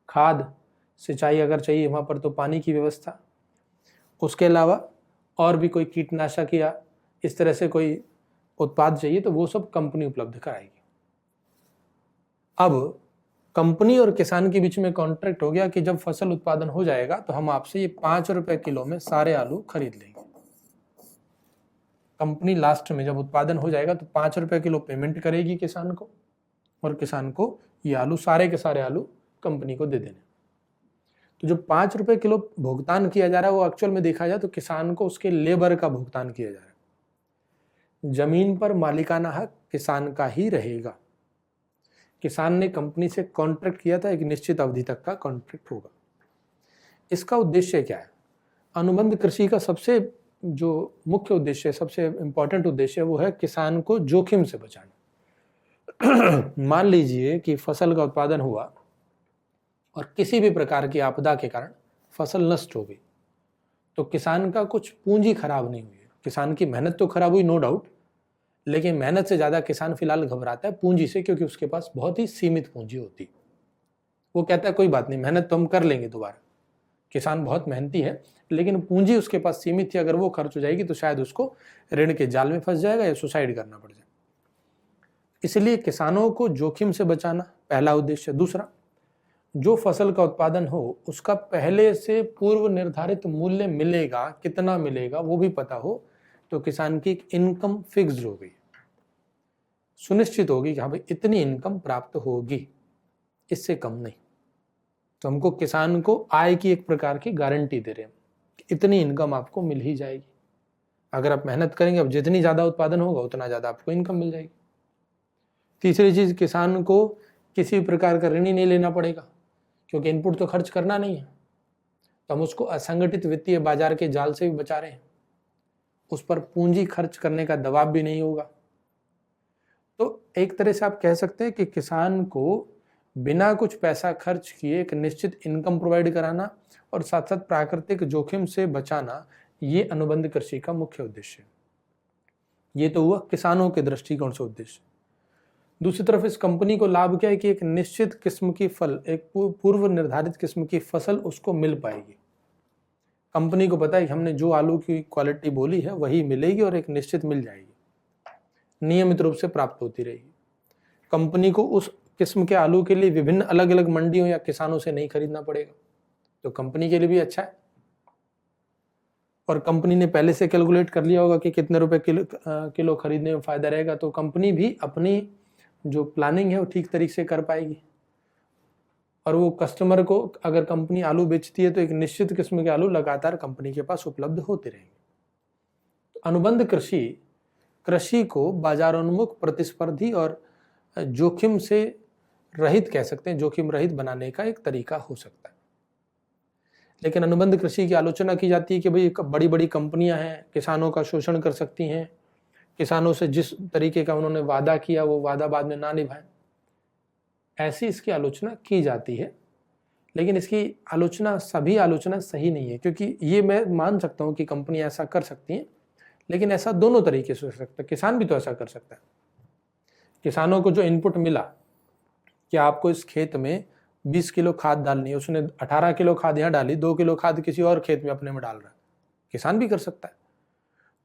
खाद, सिंचाई अगर चाहिए वहाँ पर तो पानी की व्यवस्था, उसके अलावा और भी कोई कीटनाशक या इस तरह से कोई उत्पाद चाहिए तो वो सब कंपनी उपलब्ध कराएगी। अब कंपनी और किसान के बीच में कॉन्ट्रैक्ट हो गया कि जब फसल उत्पादन हो जाएगा तो हम आपसे ये 5 रुपए किलो में सारे आलू खरीद लेंगे। कंपनी लास्ट में जब उत्पादन हो जाएगा तो 5 रुपए किलो पेमेंट करेगी किसान को, और किसान को ये आलू, सारे के सारे आलू कंपनी को दे देने। तो जो 5 रुपए किलो भुगतान किया जा रहा है वो एक्चुअल में देखा जाए तो किसान को उसके लेबर का भुगतान किया जा रहा है। जमीन पर मालिकाना हक किसान का ही रहेगा। किसान ने कंपनी से कॉन्ट्रैक्ट किया था, एक निश्चित अवधि तक का कॉन्ट्रैक्ट होगा। इसका उद्देश्य क्या है? अनुबंध कृषि का सबसे जो मुख्य उद्देश्य, सबसे इंपॉर्टेंट उद्देश्य वो है किसान को जोखिम से बचाना। मान लीजिए कि फसल का उत्पादन हुआ और किसी भी प्रकार की आपदा के कारण फसल नष्ट हो गई, तो किसान का कुछ पूंजी खराब नहीं हुई। किसान की मेहनत तो खराब हुई, नो डाउट, लेकिन मेहनत से ज़्यादा किसान फिलहाल घबराता है पूंजी से, क्योंकि उसके पास बहुत ही सीमित पूंजी होती। वो कहता है कोई बात नहीं, मेहनत तो हम कर लेंगे दोबारा। किसान बहुत मेहनती है, लेकिन पूंजी उसके पास सीमित थी, अगर वो खर्च हो जाएगी तो शायद उसको ऋण के जाल में फंस जाएगा या सुसाइड करना पड़ जाए। इसलिए किसानों को जोखिम से बचाना पहला उद्देश्य। दूसरा, जो फसल का उत्पादन हो उसका पहले से पूर्व निर्धारित मूल्य मिलेगा, कितना मिलेगा वो भी पता हो, तो किसान की इनकम फिक्स्ड हो गई, सुनिश्चित होगी कि हाँ भाई इतनी इनकम प्राप्त होगी, इससे कम नहीं। तो हमको किसान को आय की एक प्रकार की गारंटी दे रहे हैं कि इतनी इनकम आपको मिल ही जाएगी। अगर आप मेहनत करेंगे, अब जितनी ज़्यादा उत्पादन होगा उतना ज़्यादा आपको इनकम मिल जाएगी। तीसरी चीज़, किसान को किसी प्रकार का ऋण ही नहीं लेना पड़ेगा, क्योंकि इनपुट तो खर्च करना नहीं है, तो हम उसको असंगठित वित्तीय बाजार के जाल से भी बचा रहे हैं। उस पर पूंजी खर्च करने का दबाव भी नहीं होगा। तो एक तरह से आप कह सकते हैं कि किसान को बिना कुछ पैसा खर्च किए एक निश्चित इनकम प्रोवाइड कराना और साथ साथ प्राकृतिक जोखिम से बचाना, ये अनुबंध कृषि का मुख्य उद्देश्य है। ये तो हुआ किसानों के दृष्टिकोण से उद्देश्य। दूसरी तरफ इस कंपनी को लाभ क्या है कि एक निश्चित किस्म की फल, एक पूर्व निर्धारित किस्म की फसल उसको मिल पाएगी। कंपनी को पता है कि हमने जो आलू की क्वालिटी बोली है वही मिलेगी और एक निश्चित मिल जाएगी, नियमित रूप से प्राप्त होती रहेगी। कंपनी को उस किस्म के आलू के लिए विभिन्न अलग अलग मंडियों या किसानों से नहीं खरीदना पड़ेगा, तो कंपनी के लिए भी अच्छा है। और कंपनी ने पहले से कैलकुलेट कर लिया होगा कि कितने रुपए किलो खरीदने में फायदा रहेगा, तो कंपनी भी अपनी जो प्लानिंग है वो ठीक तरीके से कर पाएगी। और वो कस्टमर को, अगर कंपनी आलू बेचती है तो एक निश्चित किस्म के आलू लगातार कंपनी के पास उपलब्ध होते रहेंगे। तो अनुबंध कृषि को बाजारोन्मुख, प्रतिस्पर्धी और जोखिम से रहित कह सकते हैं, जोखिम रहित बनाने का एक तरीका हो सकता है। लेकिन अनुबंध कृषि की आलोचना की जाती है कि भाई बड़ी बड़ी कंपनियां हैं, किसानों का शोषण कर सकती हैं, किसानों से जिस तरीके का उन्होंने वादा किया वो वादा बाद में ना निभाएं, ऐसी इसकी आलोचना की जाती है। लेकिन इसकी सभी आलोचना सही नहीं है, क्योंकि ये मैं मान सकता हूँ कि कंपनी ऐसा कर सकती है, लेकिन ऐसा दोनों तरीके से हो सकता है। किसान भी तो ऐसा कर सकता है। किसानों को जो इनपुट मिला कि आपको इस खेत में 20 किलो खाद डालनी है, उसने 18 किलो खाद यहाँ डाली, 2 किलो खाद किसी और खेत में अपने में डाल रहा है, किसान भी कर सकता है।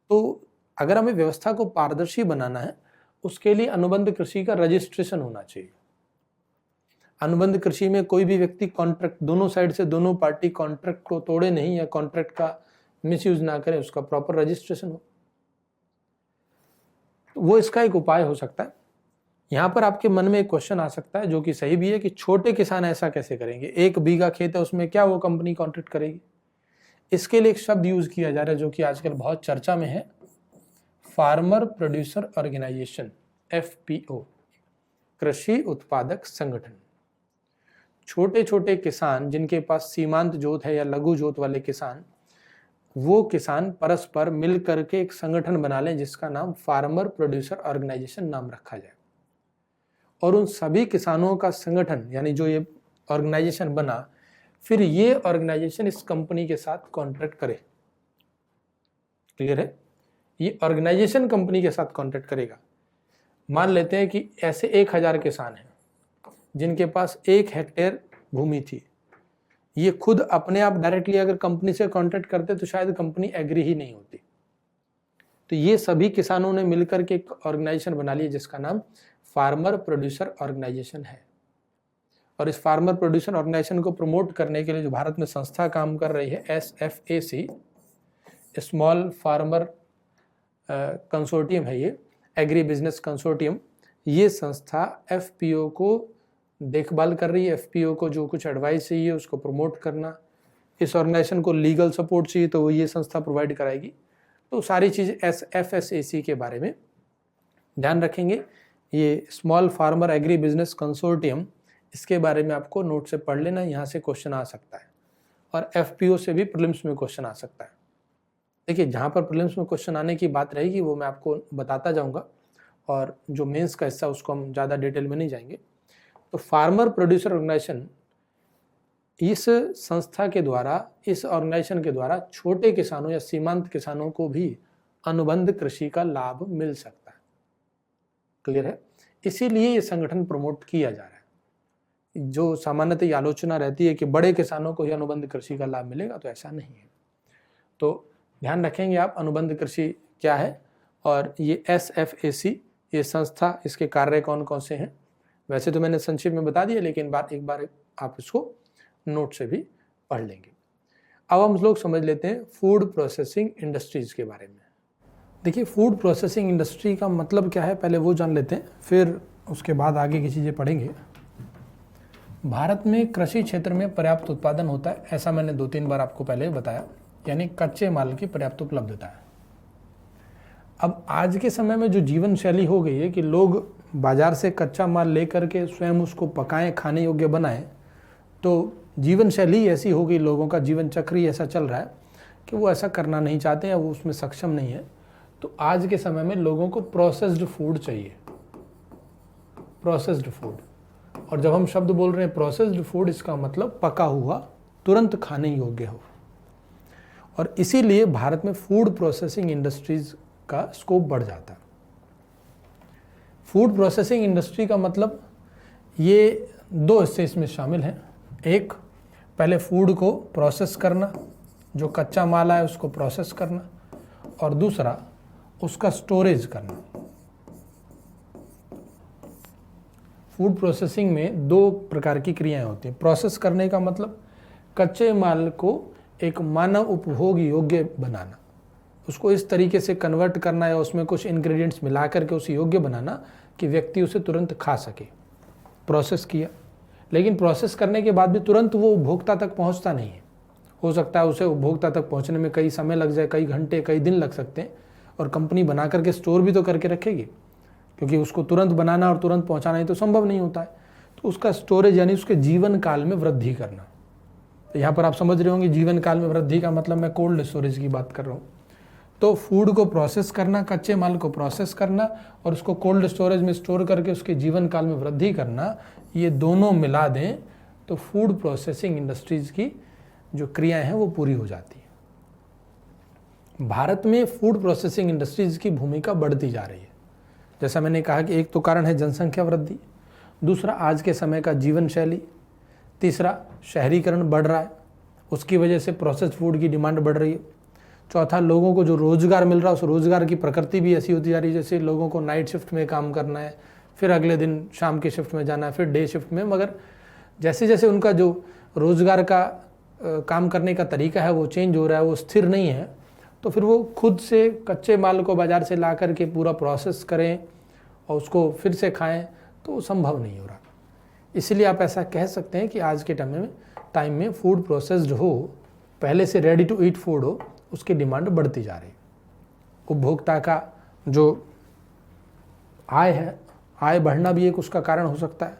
तो अगर हमें व्यवस्था को पारदर्शी बनाना है, उसके लिए अनुबंध कृषि का रजिस्ट्रेशन होना चाहिए। अनुबंध कृषि में कोई भी व्यक्ति कॉन्ट्रैक्ट, दोनों साइड से दोनों पार्टी कॉन्ट्रैक्ट को तोड़े नहीं या कॉन्ट्रैक्ट का मिसयूज ना करें, उसका प्रॉपर रजिस्ट्रेशन हो, वो इसका एक उपाय हो सकता है। यहाँ पर आपके मन में एक क्वेश्चन आ सकता है, जो कि सही भी है, कि छोटे किसान ऐसा कैसे करेंगे? 1 बीघा खेत है, उसमें क्या वो कंपनी कॉन्ट्रैक्ट करेगी? इसके लिए एक शब्द यूज किया जा रहा है जो कि आजकल बहुत चर्चा में है, फार्मर प्रोड्यूसर ऑर्गेनाइजेशन, FPO, कृषि उत्पादक संगठन। छोटे छोटे किसान जिनके पास सीमांत जोत है या लघु जोत वाले किसान, वो किसान परस्पर मिल करके एक संगठन बना लें जिसका नाम फार्मर प्रोड्यूसर ऑर्गेनाइजेशन नाम रखा जाए, और उन सभी किसानों का संगठन, यानी जो ये ऑर्गेनाइजेशन बना, फिर ये ऑर्गेनाइजेशन इस कंपनी के साथ कॉन्ट्रैक्ट करे। क्लियर है? ये ऑर्गेनाइजेशन कंपनी के साथ कॉन्ट्रैक्ट करेगा। मान लेते हैं कि ऐसे 1000 किसान हैं जिनके पास 1 हेक्टेयर भूमि थी। ये खुद अपने आप डायरेक्टली अगर कंपनी से कॉन्ट्रैक्ट करते तो शायद कंपनी एग्री ही नहीं होती। तो ये सभी किसानों ने मिलकर के एक ऑर्गेनाइजेशन बना लिया जिसका नाम फार्मर प्रोड्यूसर ऑर्गेनाइजेशन है। और इस फार्मर प्रोड्यूसर ऑर्गेनाइजेशन को प्रमोट करने के लिए जो भारत में संस्था काम कर रही है, SFAC, स्मॉल फार्मर कंसोर्टियम है, ये एग्री बिजनेस कंसोर्टियम, ये संस्था FPO को देखभाल कर रही है। FPO को जो कुछ एडवाइस चाहिए उसको प्रमोट करना, इस ऑर्गेनाइजेशन को लीगल सपोर्ट चाहिए तो वो ये संस्था प्रोवाइड कराएगी। तो सारी चीज़ FSAC के बारे में ध्यान रखेंगे। ये small farmer agri business consortium, इसके बारे में आपको नोट से पढ़ लेना, यहाँ से क्वेश्चन आ सकता है। और FPO से भी प्रीलिम्स में क्वेश्चन आ सकता है। देखिए, जहाँ पर प्रीलिम्स में क्वेश्चन आने की बात रहेगी वो मैं आपको बताता जाऊँगा, और जो मेंस का हिस्सा उसको हम ज़्यादा डिटेल में नहीं जाएंगे। तो फार्मर प्रोड्यूसर ऑर्गेनाइजेशन, इस संस्था के द्वारा, इस ऑर्गेनाइजेशन के द्वारा छोटे किसानों या सीमांत किसानों को भी अनुबंध कृषि का लाभ मिल सकता है। क्लियर है? इसीलिए ये संगठन प्रमोट किया जा रहा है। जो सामान्यतः ये आलोचना रहती है कि बड़े किसानों को ही अनुबंध कृषि का लाभ मिलेगा, तो ऐसा नहीं है। तो ध्यान रखेंगे आप अनुबंध कृषि क्या है, और ये SFAC ये संस्था, इसके कार्य कौन कौन से हैं। वैसे तो मैंने संक्षिप्त में बता दिया, लेकिन एक बार आप इसको नोट से भी पढ़ लेंगे। अब हम लोग समझ लेते हैं फूड प्रोसेसिंग इंडस्ट्रीज के बारे में। देखिए, फूड प्रोसेसिंग इंडस्ट्री का मतलब क्या है, पहले वो जान लेते हैं, फिर उसके बाद आगे की चीज़ें पढ़ेंगे। भारत में कृषि क्षेत्र में पर्याप्त उत्पादन होता है, ऐसा मैंने 2-3 बार आपको पहले बताया, यानी कच्चे माल की पर्याप्त उपलब्धता है। अब आज के समय में जो जीवन शैली हो गई है कि लोग बाजार से कच्चा माल लेकर के स्वयं उसको पकाएं, खाने योग्य बनाएं, तो जीवन शैली ऐसी हो गई, लोगों का जीवन चक्र ही ऐसा चल रहा है कि वो ऐसा करना नहीं चाहते हैं, वो उसमें सक्षम नहीं है। तो आज के समय में लोगों को प्रोसेस्ड फूड चाहिए, प्रोसेस्ड फूड। और जब हम शब्द बोल रहे हैं प्रोसेस्ड फूड, इसका मतलब पका हुआ, तुरंत खाने योग्य हो। और इसीलिए भारत में फूड प्रोसेसिंग इंडस्ट्रीज का स्कोप बढ़ जाता है। फूड प्रोसेसिंग इंडस्ट्री का मतलब ये 2 हिस्से इसमें शामिल हैं। एक, पहले फूड को प्रोसेस करना, जो कच्चा माल है उसको प्रोसेस करना, और दूसरा उसका स्टोरेज करना। फूड प्रोसेसिंग में 2 प्रकार की क्रियाएं होती हैं। प्रोसेस करने का मतलब कच्चे माल को एक मानव उपभोग योग्य बनाना, उसको इस तरीके से कन्वर्ट करना या उसमें कुछ इंग्रेडिएंट्स मिला करके उसे योग्य बनाना कि व्यक्ति उसे तुरंत खा सके। प्रोसेस किया, लेकिन प्रोसेस करने के बाद भी तुरंत वो उपभोक्ता तक पहुंचता नहीं है। हो सकता है उसे उपभोक्ता तक पहुंचने में कई समय लग जाए, कई घंटे, कई दिन लग सकते हैं। और कंपनी बना करके स्टोर भी तो करके रखेगी, क्योंकि उसको तुरंत बनाना और तुरंत पहुंचाना ही तो संभव नहीं होता है। तो उसका स्टोरेज यानी उसके जीवन काल में वृद्धि करना। तो यहाँ पर आप समझ रहे होंगे जीवन काल में वृद्धि का मतलब मैं कोल्ड स्टोरेज की बात कर रहा हूँ। तो फूड को प्रोसेस करना, कच्चे माल को प्रोसेस करना और उसको कोल्ड स्टोरेज में स्टोर करके उसके जीवन काल में वृद्धि करना, ये दोनों मिला दें तो फूड प्रोसेसिंग इंडस्ट्रीज की जो क्रियाएं हैं वो पूरी हो जाती है। भारत में फूड प्रोसेसिंग इंडस्ट्रीज की भूमिका बढ़ती जा रही है। जैसा मैंने कहा कि एक तो कारण है जनसंख्या वृद्धि, दूसरा आज के समय का जीवन शैली, तीसरा शहरीकरण बढ़ रहा है, उसकी वजह से प्रोसेस्ड फूड की डिमांड बढ़ रही है, चौथा लोगों को जो रोज़गार मिल रहा है उस रोज़गार की प्रकृति भी ऐसी होती जा रही है, जैसे लोगों को नाइट शिफ्ट में काम करना है, फिर अगले दिन शाम की शिफ्ट में जाना है, फिर डे शिफ्ट में, मगर जैसे जैसे उनका जो रोज़गार का काम करने का तरीका है वो चेंज हो रहा है, वो स्थिर नहीं है, तो फिर वो खुद से कच्चे माल को बाज़ार से ला करके पूरा प्रोसेस करें और उसको फिर से खाएं, तो संभव नहीं हो रहा। इसलिए आप ऐसा कह सकते हैं कि आज के टाइम में फूड प्रोसेस्ड हो, पहले से रेडी टू ईट फूड हो, उसकी डिमांड बढ़ती जा रही है। उपभोक्ता का जो आय है, आय बढ़ना भी एक उसका कारण हो सकता है।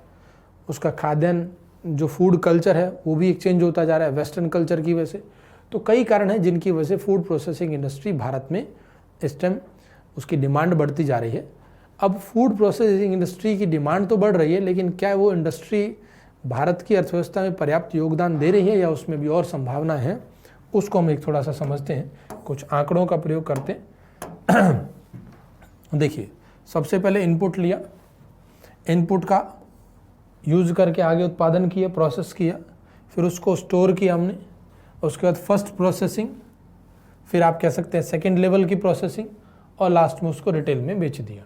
उसका खाद्यान्न जो फूड कल्चर है वो भी एक चेंज होता जा रहा है वेस्टर्न कल्चर की वजह से। तो कई कारण हैं जिनकी वजह से फूड प्रोसेसिंग इंडस्ट्री भारत में इस टाइम उसकी डिमांड बढ़ती जा रही है। अब फूड प्रोसेसिंग इंडस्ट्री की डिमांड तो बढ़ रही है, लेकिन क्या वो इंडस्ट्री भारत की अर्थव्यवस्था में पर्याप्त योगदान दे रही है या उसमें भी और संभावना है, उसको हम एक थोड़ा सा समझते हैं, कुछ आंकड़ों का प्रयोग करते हैं। देखिए, सबसे पहले इनपुट लिया, इनपुट का यूज करके आगे उत्पादन किया, प्रोसेस किया, फिर उसको स्टोर किया हमने, उसके बाद फर्स्ट प्रोसेसिंग, फिर आप कह सकते हैं सेकेंड लेवल की प्रोसेसिंग, और लास्ट में उसको रिटेल में बेच दिया।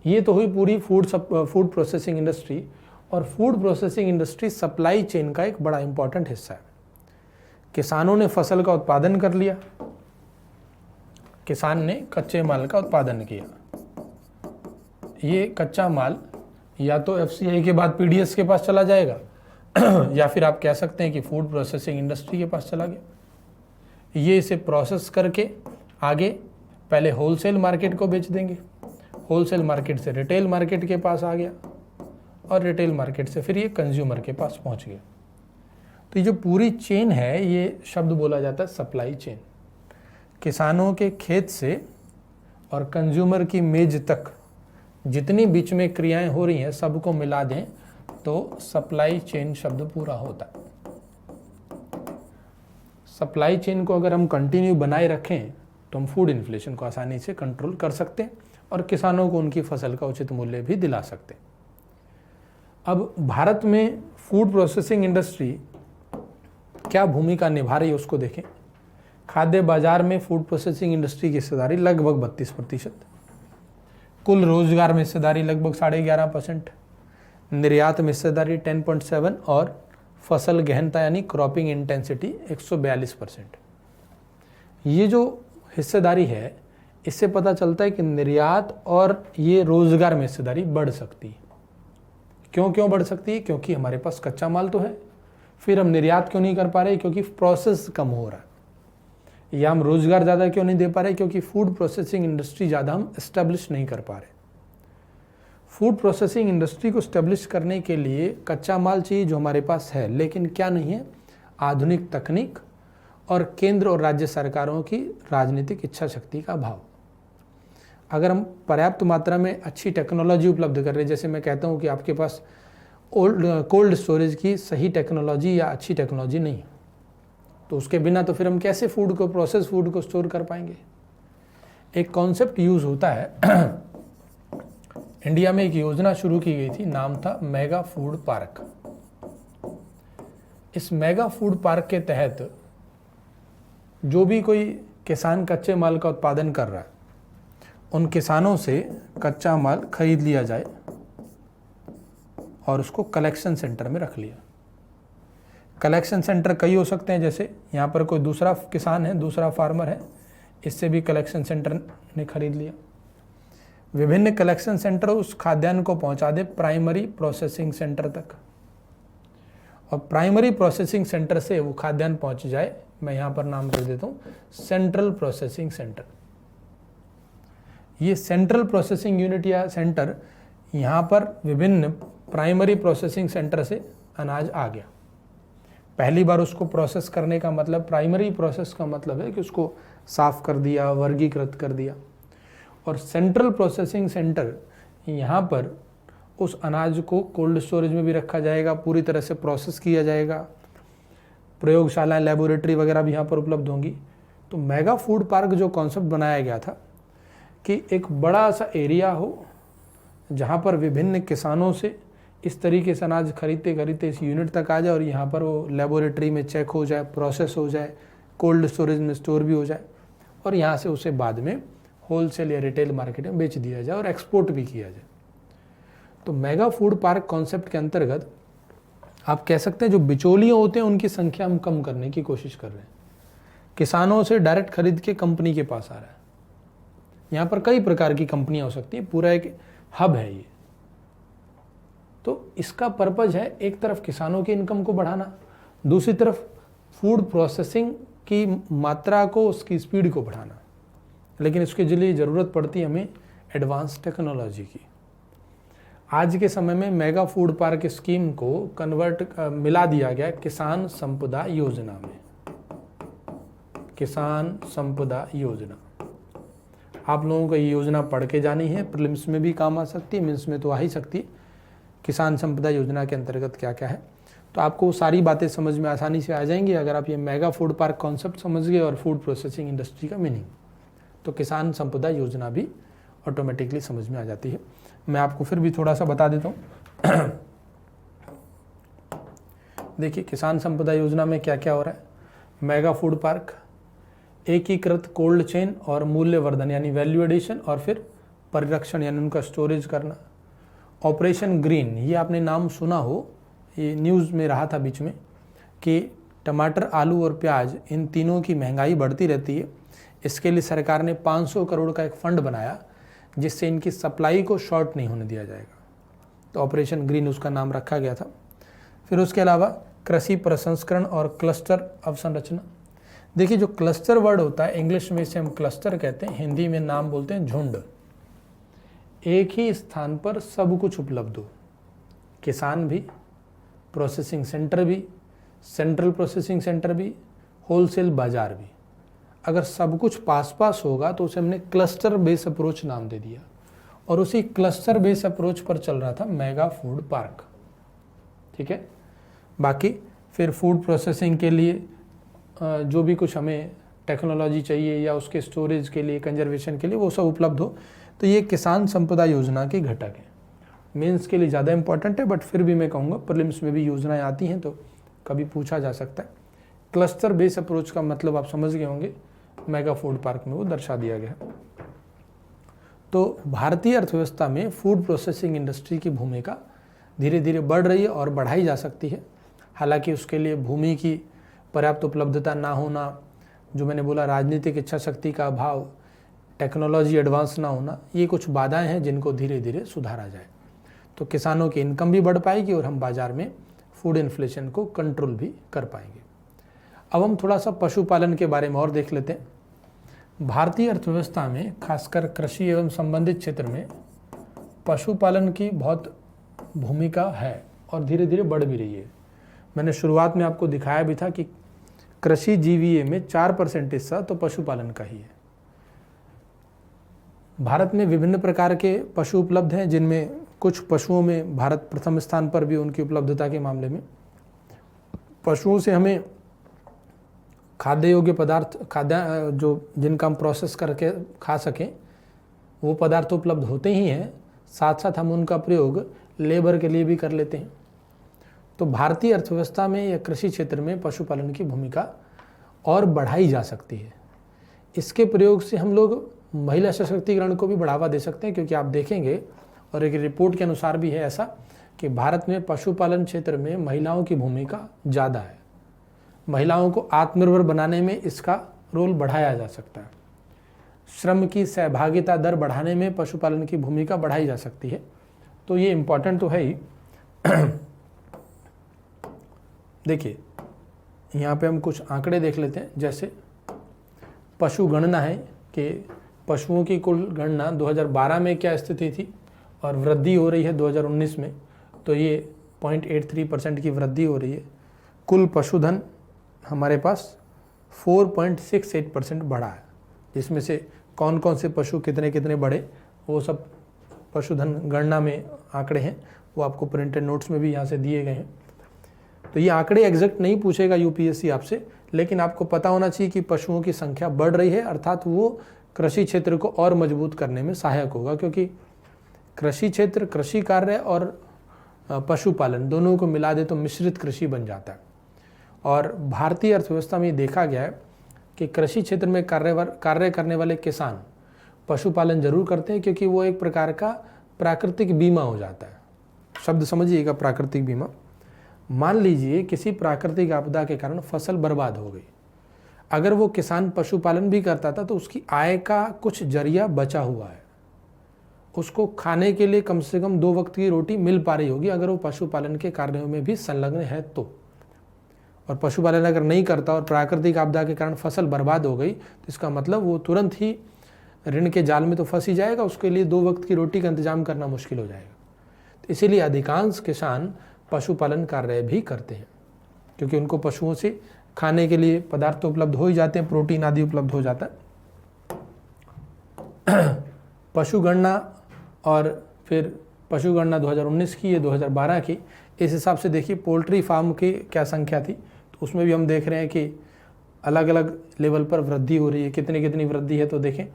ये तो हुई पूरी फूड प्रोसेसिंग इंडस्ट्री। और food processing industry supply chain का एक बड़ा इंपॉर्टेंट हिस्सा है। किसानों ने फसल का उत्पादन कर लिया, किसान ने कच्चे माल का उत्पादन किया, ये कच्चा माल या तो FCI के बाद PDS के पास चला जाएगा या फिर आप कह सकते हैं कि फूड प्रोसेसिंग इंडस्ट्री के पास चला गया। ये इसे प्रोसेस करके आगे पहले होलसेल मार्केट को बेच देंगे, होलसेल मार्केट से रिटेल मार्केट के पास आ गया, और रिटेल मार्केट से फिर ये कंज्यूमर के पास पहुंच गया। तो ये जो पूरी चेन है, ये शब्द बोला जाता है सप्लाई चेन। किसानों के खेत से और कंज्यूमर की मेज तक जितनी बीच में क्रियाएं हो रही हैं सबको मिला दें तो सप्लाई चेन शब्द पूरा होता है। सप्लाई चेन को अगर हम कंटिन्यू बनाए रखें तो हम फूड इन्फ्लेशन को आसानी से कंट्रोल कर सकते हैं और किसानों को उनकी फसल का उचित मूल्य भी दिला सकते हैं। अब भारत में फूड प्रोसेसिंग इंडस्ट्री क्या भूमिका निभा रही है उसको देखें। खाद्य बाजार में फूड प्रोसेसिंग इंडस्ट्री की हिस्सेदारी लगभग 32%, कुल रोजगार में हिस्सेदारी लगभग 11.5%, निर्यात में हिस्सेदारी 10.7 और फसल गहनता यानी क्रॉपिंग इंटेंसिटी 142%। ये जो हिस्सेदारी है इससे पता चलता है कि निर्यात और ये रोजगार में हिस्सेदारी बढ़ सकती है। क्यों बढ़ सकती है? क्योंकि हमारे पास कच्चा माल तो है। फिर हम निर्यात क्यों नहीं कर पा रहे? क्योंकि प्रोसेस कम हो रहा है। या हम रोजगार ज़्यादा क्यों नहीं दे पा रहे? क्योंकि फूड प्रोसेसिंग इंडस्ट्री ज़्यादा हम इस्टेब्लिश नहीं कर पा रहे। फूड प्रोसेसिंग इंडस्ट्री को इस्टेब्लिश करने के लिए कच्चा माल चाहिए जो हमारे पास है, लेकिन क्या नहीं है? आधुनिक तकनीक और केंद्र और राज्य सरकारों की राजनीतिक इच्छा शक्ति का अभाव। अगर हम पर्याप्त मात्रा में अच्छी टेक्नोलॉजी उपलब्ध कर रहे हैं, जैसे मैं कहता हूँ कि आपके पास कोल्ड स्टोरेज की सही टेक्नोलॉजी या अच्छी टेक्नोलॉजी नहीं, तो उसके बिना तो फिर हम कैसे प्रोसेस फूड को स्टोर कर पाएंगे? एक कॉन्सेप्ट यूज़ होता है इंडिया में एक योजना शुरू की गई थी, नाम था मेगा फूड पार्क। इस मेगा फूड पार्क के तहत जो भी कोई किसान कच्चे माल का उत्पादन कर रहा है, उन किसानों से कच्चा माल खरीद लिया जाए और उसको कलेक्शन सेंटर में रख लिया। कलेक्शन सेंटर कई हो सकते हैं, जैसे यहाँ पर कोई दूसरा किसान है, दूसरा फार्मर है, इससे भी कलेक्शन सेंटर ने खरीद लिया। विभिन्न कलेक्शन सेंटर उस खाद्यान्न को पहुँचा दे प्राइमरी प्रोसेसिंग सेंटर तक, और प्राइमरी प्रोसेसिंग सेंटर से वो खाद्यान्न पहुँच जाए, मैं यहाँ पर नाम दे देता हूँ सेंट्रल प्रोसेसिंग सेंटर। ये सेंट्रल प्रोसेसिंग यूनिट या सेंटर, यहाँ पर विभिन्न प्राइमरी प्रोसेसिंग सेंटर से अनाज आ गया। पहली बार उसको प्रोसेस करने का मतलब, प्राइमरी प्रोसेस का मतलब है कि उसको साफ कर दिया, वर्गीकृत कर दिया। और सेंट्रल प्रोसेसिंग सेंटर, यहाँ पर उस अनाज को कोल्ड स्टोरेज में भी रखा जाएगा, पूरी तरह से प्रोसेस किया जाएगा, प्रयोगशालाएं, लेबोरेटरी वगैरह भी यहाँ पर उपलब्ध होंगी। तो मेगा फूड पार्क जो कॉन्सेप्ट बनाया गया था कि एक बड़ा सा एरिया हो जहाँ पर विभिन्न किसानों से इस तरीके से अनाज खरीदते खरीदते इस यूनिट तक आ जाए, और यहाँ पर वो लेबोरेटरी में चेक हो जाए, प्रोसेस हो जाए, कोल्ड स्टोरेज में स्टोर भी हो जाए, और यहाँ से उसे बाद में होलसेल या रिटेल मार्केट में बेच दिया जाए और एक्सपोर्ट भी किया जाए। तो मेगा फूड पार्क कॉन्सेप्ट के अंतर्गत आप कह सकते हैं जो बिचौलिए होते हैं उनकी संख्या हम कम करने की कोशिश कर रहे हैं। किसानों से डायरेक्ट खरीद के कंपनी के पास आ रहा है। यहाँ पर कई प्रकार की कंपनियाँ हो सकती हैं, पूरा एक हब है ये। तो इसका पर्पज है एक तरफ किसानों की इनकम को बढ़ाना, दूसरी तरफ फूड प्रोसेसिंग की मात्रा को, उसकी स्पीड को बढ़ाना। लेकिन इसके लिए ज़रूरत पड़ती है हमें एडवांस टेक्नोलॉजी की। आज के समय में मेगा फूड पार्क स्कीम को मिला दिया गया किसान संपदा योजना में। किसान संपदा योजना, आप लोगों को ये योजना पढ़ के जानी है, प्रीलिम्स में भी काम आ सकती है, मेंस में तो आ ही सकती है। किसान संपदा योजना के अंतर्गत क्या क्या है, तो आपको सारी बातें समझ में आसानी से आ जाएंगी अगर आप ये मेगा फूड पार्क कॉन्सेप्ट समझ गए और फूड प्रोसेसिंग इंडस्ट्री का मीनिंग, तो किसान संपदा योजना भी ऑटोमेटिकली समझ में आ जाती है। मैं आपको फिर भी थोड़ा सा बता देता हूँ। देखिए किसान संपदा योजना में क्या क्या हो रहा है। मेगा फूड पार्क, एकीकृत कोल्ड चेन और मूल्यवर्धन यानी वैल्यू एडिशन, और फिर परिरक्षण यानी उनका स्टोरेज करना। ऑपरेशन ग्रीन, ये आपने नाम सुना हो, ये न्यूज़ में रहा था बीच में कि टमाटर, आलू और प्याज, इन तीनों की महंगाई बढ़ती रहती है। इसके लिए सरकार ने 500 करोड़ का एक फंड बनाया जिससे इनकी सप्लाई को शॉर्ट नहीं होने दिया जाएगा। तो ऑपरेशन ग्रीन उसका नाम रखा गया था। फिर उसके अलावा कृषि प्रसंस्करण और क्लस्टर अवसंरचना। देखिए जो क्लस्टर वर्ड होता है, इंग्लिश में इसे हम क्लस्टर कहते हैं, हिंदी में नाम बोलते हैं झुंड। एक ही स्थान पर सब कुछ उपलब्ध हो, किसान भी, प्रोसेसिंग सेंटर भी, सेंट्रल प्रोसेसिंग सेंटर भी, होलसेल बाजार भी। अगर सब कुछ पास पास होगा तो उसे हमने क्लस्टर बेस अप्रोच नाम दे दिया, और उसी क्लस्टर बेस अप्रोच पर चल रहा था मेगा फूड पार्क। ठीक है, बाकी फिर फूड प्रोसेसिंग के लिए जो भी कुछ हमें टेक्नोलॉजी चाहिए या उसके स्टोरेज के लिए, कंजर्वेशन के लिए, वो सब उपलब्ध हो। तो ये किसान संपदा योजना के घटक हैं। मेंस के लिए ज़्यादा इंपॉर्टेंट है, बट फिर भी मैं कहूँगा प्रीलिम्स में भी योजनाएं आती हैं तो कभी पूछा जा सकता है। क्लस्टर बेस अप्रोच का मतलब आप समझ गए होंगे, मेगा फूड पार्क में वो दर्शा दिया गया। तो भारतीय अर्थव्यवस्था में फूड प्रोसेसिंग इंडस्ट्री की भूमिका धीरे धीरे बढ़ रही है और बढ़ाई जा सकती है। हालांकि उसके लिए भूमि की पर्याप्त उपलब्धता ना होना, जो मैंने बोला राजनीतिक इच्छा शक्ति का अभाव, टेक्नोलॉजी एडवांस ना होना, ये कुछ बाधाएं हैं जिनको धीरे धीरे सुधारा जाए तो किसानों की इनकम भी बढ़ पाएगी और हम बाजार में फूड इन्फ्लेशन को कंट्रोल भी कर पाएंगे। अब हम थोड़ा सा पशुपालन के बारे में और देख लेते हैं। भारतीय अर्थव्यवस्था में खासकर कृषि एवं संबंधित क्षेत्र में पशुपालन की बहुत भूमिका है और धीरे धीरे बढ़ भी रही है। मैंने शुरुआत में आपको दिखाया भी था कि कृषि जीवीए में 4% हिस्सा तो पशुपालन का ही है। भारत में विभिन्न प्रकार के पशु उपलब्ध हैं, जिनमें कुछ पशुओं में भारत प्रथम स्थान पर भी उनकी उपलब्धता के मामले में। पशुओं से हमें खाद्य योग्य पदार्थ, खाद्य जो जिनका हम प्रोसेस करके खा सकें वो पदार्थ उपलब्ध होते ही हैं, साथ साथ हम उनका प्रयोग लेबर के लिए भी कर लेते हैं। तो भारतीय अर्थव्यवस्था में या कृषि क्षेत्र में पशुपालन की भूमिका और बढ़ाई जा सकती है। इसके प्रयोग से हम लोग महिला सशक्तिकरण को भी बढ़ावा दे सकते हैं, क्योंकि आप देखेंगे और एक रिपोर्ट के अनुसार भी है ऐसा कि भारत में पशुपालन क्षेत्र में महिलाओं की भूमिका ज़्यादा है। महिलाओं को आत्मनिर्भर बनाने में इसका रोल बढ़ाया जा सकता है। श्रम की सहभागिता दर बढ़ाने में पशुपालन की भूमिका बढ़ाई जा सकती है। तो ये इम्पॉर्टेंट तो है ही। देखिए यहाँ पे हम कुछ आंकड़े देख लेते हैं। जैसे पशु गणना है कि पशुओं की कुल गणना 2012 में क्या स्थिति थी और वृद्धि हो रही है 2019 में, तो ये 0.83% की वृद्धि हो रही है। कुल पशुधन हमारे पास 4.68% बढ़ा है, जिसमें से कौन कौन से पशु कितने कितने बढ़े वो सब पशुधन गणना में आंकड़े हैं, वो आपको प्रिंटेड नोट्स में भी यहाँ से दिए गए हैं। तो ये आंकड़े एग्जैक्ट नहीं पूछेगा यूपीएससी आपसे, लेकिन आपको पता होना चाहिए कि पशुओं की संख्या बढ़ रही है, अर्थात वो कृषि क्षेत्र को और मजबूत करने में सहायक होगा, क्योंकि कृषि क्षेत्र कृषि कार्य और पशुपालन दोनों को मिला दे तो मिश्रित कृषि बन जाता है। और भारतीय अर्थव्यवस्था में देखा गया है कि कृषि क्षेत्र में कार्य करने वाले किसान पशुपालन जरूर करते हैं, क्योंकि वो एक प्रकार का प्राकृतिक बीमा हो जाता है। शब्द समझिएगा, प्राकृतिक बीमा। मान लीजिए किसी प्राकृतिक आपदा के कारण फसल बर्बाद हो गई, अगर वो किसान पशुपालन भी करता था तो उसकी आय का कुछ जरिया बचा हुआ है, उसको खाने के लिए कम से कम 2 वक्त की रोटी मिल पा रही होगी अगर वो पशुपालन के कार्यों में भी संलग्न है तो। और पशुपालन अगर नहीं करता और प्राकृतिक आपदा के कारण फसल बर्बाद हो गई तो इसका मतलब वो तुरंत ही ऋण के जाल में तो फंस ही जाएगा, उसके लिए 2 वक्त की रोटी का इंतजाम करना मुश्किल हो जाएगा। तो इसीलिए अधिकांश किसान पशुपालन कार्य भी करते हैं, क्योंकि उनको पशुओं से खाने के लिए पदार्थ उपलब्ध हो ही जाते हैं, प्रोटीन आदि उपलब्ध हो जाता है। पशु गणना और फिर पशु गणना 2019 की है, 2012 की, इस हिसाब से देखिए पोल्ट्री फार्म की क्या संख्या थी, तो उसमें भी हम देख रहे हैं कि अलग अलग लेवल पर वृद्धि हो रही है। कितनी वृद्धि है तो देखें,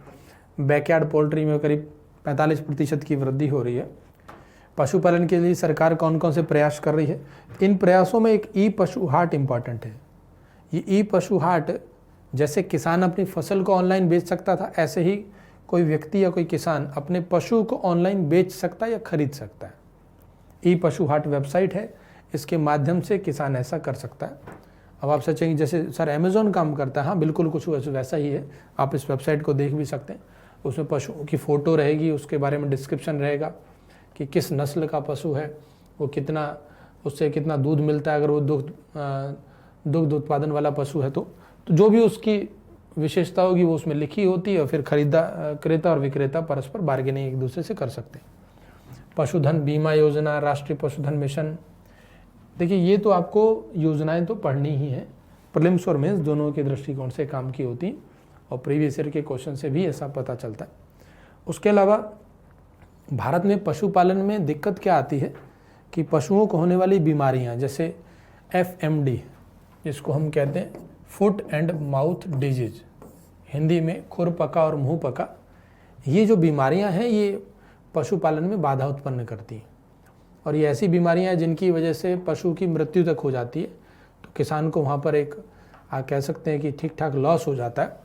बैकयार्ड पोल्ट्री में करीब 45% की वृद्धि हो रही है। पशुपालन के लिए सरकार कौन कौन से प्रयास कर रही है, इन प्रयासों में एक ई पशु हाट इम्पॉर्टेंट है। ये ई पशु हाट, जैसे किसान अपनी फसल को ऑनलाइन बेच सकता था, ऐसे ही कोई व्यक्ति या कोई किसान अपने पशु को ऑनलाइन बेच सकता है या खरीद सकता है। ई पशु हाट वेबसाइट है, इसके माध्यम से किसान ऐसा कर सकता है। अब आप सोचेंगे जैसे सर अमेज़ॉन काम करता है, हाँ बिल्कुल कुछ वैसा ही है। आप इस वेबसाइट को देख भी सकते हैं, उसमें पशुओं की फ़ोटो रहेगी, उसके बारे में डिस्क्रिप्शन रहेगा कि किस नस्ल का पशु है, वो कितना, उससे कितना दूध मिलता है, अगर वो दुग्ध उत्पादन वाला पशु है तो जो भी उसकी विशेषता होगी वो उसमें लिखी होती है, और फिर क्रेता और विक्रेता परस्पर बार्गेनिंग एक दूसरे से कर सकते हैं। पशुधन बीमा योजना, राष्ट्रीय पशुधन मिशन, देखिए ये तो आपको योजनाएं तो पढ़नी ही है, प्रीलिम्स और मेंस दोनों के दृष्टिकोण से काम की होती हैं, और प्रीवियस ईयर के क्वेश्चन से भी ऐसा पता चलता है। उसके अलावा भारत में पशुपालन में दिक्कत क्या आती है कि पशुओं को होने वाली बीमारियां, जैसे FMD, जिसको हम कहते हैं foot and mouth disease, Hindi में खुरपका और मुंह पका, ये जो बीमारियां हैं ये पशुपालन में बाधा उत्पन्न करती हैं। और ये ऐसी बीमारियां हैं जिनकी वजह से पशु की मृत्यु तक हो जाती है। तो किसान को वहाँ पर एक कह सकते हैं कि ठीक ठाक लॉस हो जाता है,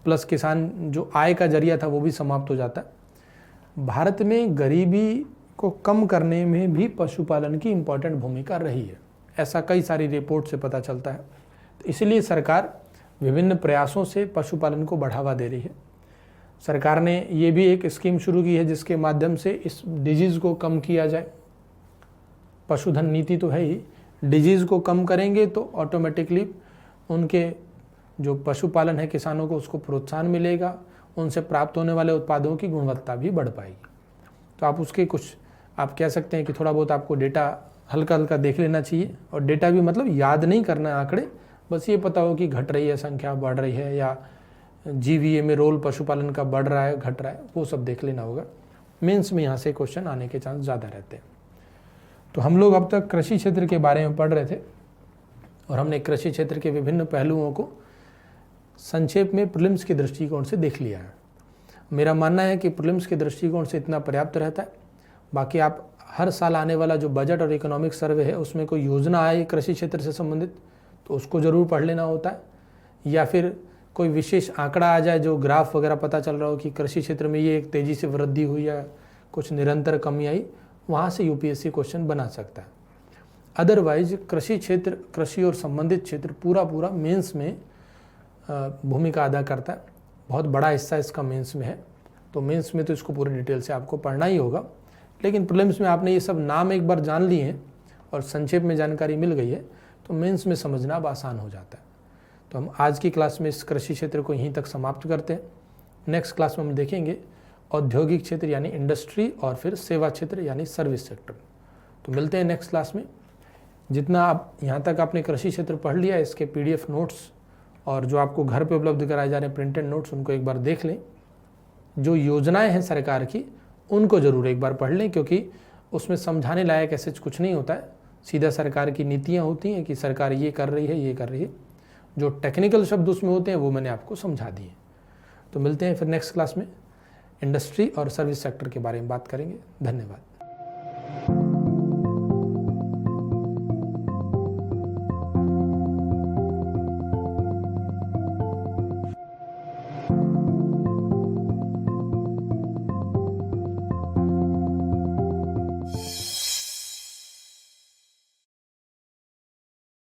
प्लस किसान जो आय का जरिया था वो भी समाप्त हो जाता है। भारत में गरीबी को कम करने में भी पशुपालन की इम्पॉर्टेंट भूमिका रही है, ऐसा कई सारी रिपोर्ट से पता चलता है। तो इसलिए सरकार विभिन्न प्रयासों से पशुपालन को बढ़ावा दे रही है। सरकार ने ये भी एक स्कीम शुरू की है जिसके माध्यम से इस डिजीज़ को कम किया जाए। पशुधन नीति तो है ही, डिजीज़ को कम करेंगे तो ऑटोमेटिकली उनके जो पशुपालन है किसानों को उसको प्रोत्साहन मिलेगा, उनसे प्राप्त होने वाले उत्पादों की गुणवत्ता भी बढ़ पाएगी। तो आप उसके कुछ आप कह सकते हैं कि थोड़ा बहुत आपको डेटा हल्का हल्का देख लेना चाहिए, और डेटा भी मतलब याद नहीं करना आंकड़े, बस ये पता हो कि घट रही है संख्या, बढ़ रही है, या जीवीए में रोल पशुपालन का बढ़ रहा है घट रहा है, वो सब देख लेना होगा। मेंस में यहाँ से क्वेश्चन आने के चांस ज़्यादा रहते हैं। तो हम लोग अब तक कृषि क्षेत्र के बारे में पढ़ रहे थे और हमने कृषि क्षेत्र के विभिन्न पहलुओं को संक्षेप में प्रीलिम्स के दृष्टिकोण से देख लिया है। मेरा मानना है कि प्रीलिम्स के दृष्टिकोण से इतना पर्याप्त रहता है। बाकी आप हर साल आने वाला जो बजट और इकोनॉमिक सर्वे है उसमें कोई योजना आए कृषि क्षेत्र से संबंधित तो उसको ज़रूर पढ़ लेना होता है, या फिर कोई विशेष आंकड़ा आ जाए जो ग्राफ वगैरह पता चल रहा हो कि कृषि क्षेत्र में ये एक तेज़ी से वृद्धि हुई या कुछ निरंतर कमी आई, वहाँ से यूपीएससी क्वेश्चन बना सकता है। अदरवाइज कृषि क्षेत्र, कृषि और संबंधित क्षेत्र पूरा मेंस में भूमिका अदा करता है। बहुत बड़ा हिस्सा इसका मेंस में है, तो मेंस में तो इसको पूरी डिटेल से आपको पढ़ना ही होगा। लेकिन प्रीलिम्स में आपने ये सब नाम एक बार जान लिए हैं और संक्षेप में जानकारी मिल गई है तो मेंस में समझना अब आसान हो जाता है। तो हम आज की क्लास में इस कृषि क्षेत्र को यहीं तक समाप्त करते हैं। नेक्स्ट क्लास में हम देखेंगे औद्योगिक क्षेत्र यानी इंडस्ट्री, और फिर सेवा क्षेत्र यानी सर्विस सेक्टर। तो मिलते हैं नेक्स्ट क्लास में। जितना आप यहाँ तक आपने कृषि क्षेत्र पढ़ लिया, इसके PDF नोट्स और जो आपको घर पे उपलब्ध कराए जा रहे हैं प्रिंटेड नोट्स, उनको एक बार देख लें। जो योजनाएं हैं सरकार की उनको ज़रूर एक बार पढ़ लें, क्योंकि उसमें समझाने लायक ऐसे कुछ नहीं होता है, सीधा सरकार की नीतियाँ होती हैं कि सरकार ये कर रही है, ये कर रही है। जो टेक्निकल शब्द उसमें होते हैं वो मैंने आपको समझा दिए। तो मिलते हैं फिर नेक्स्ट क्लास में, इंडस्ट्री और सर्विस सेक्टर के बारे में बात करेंगे। धन्यवाद।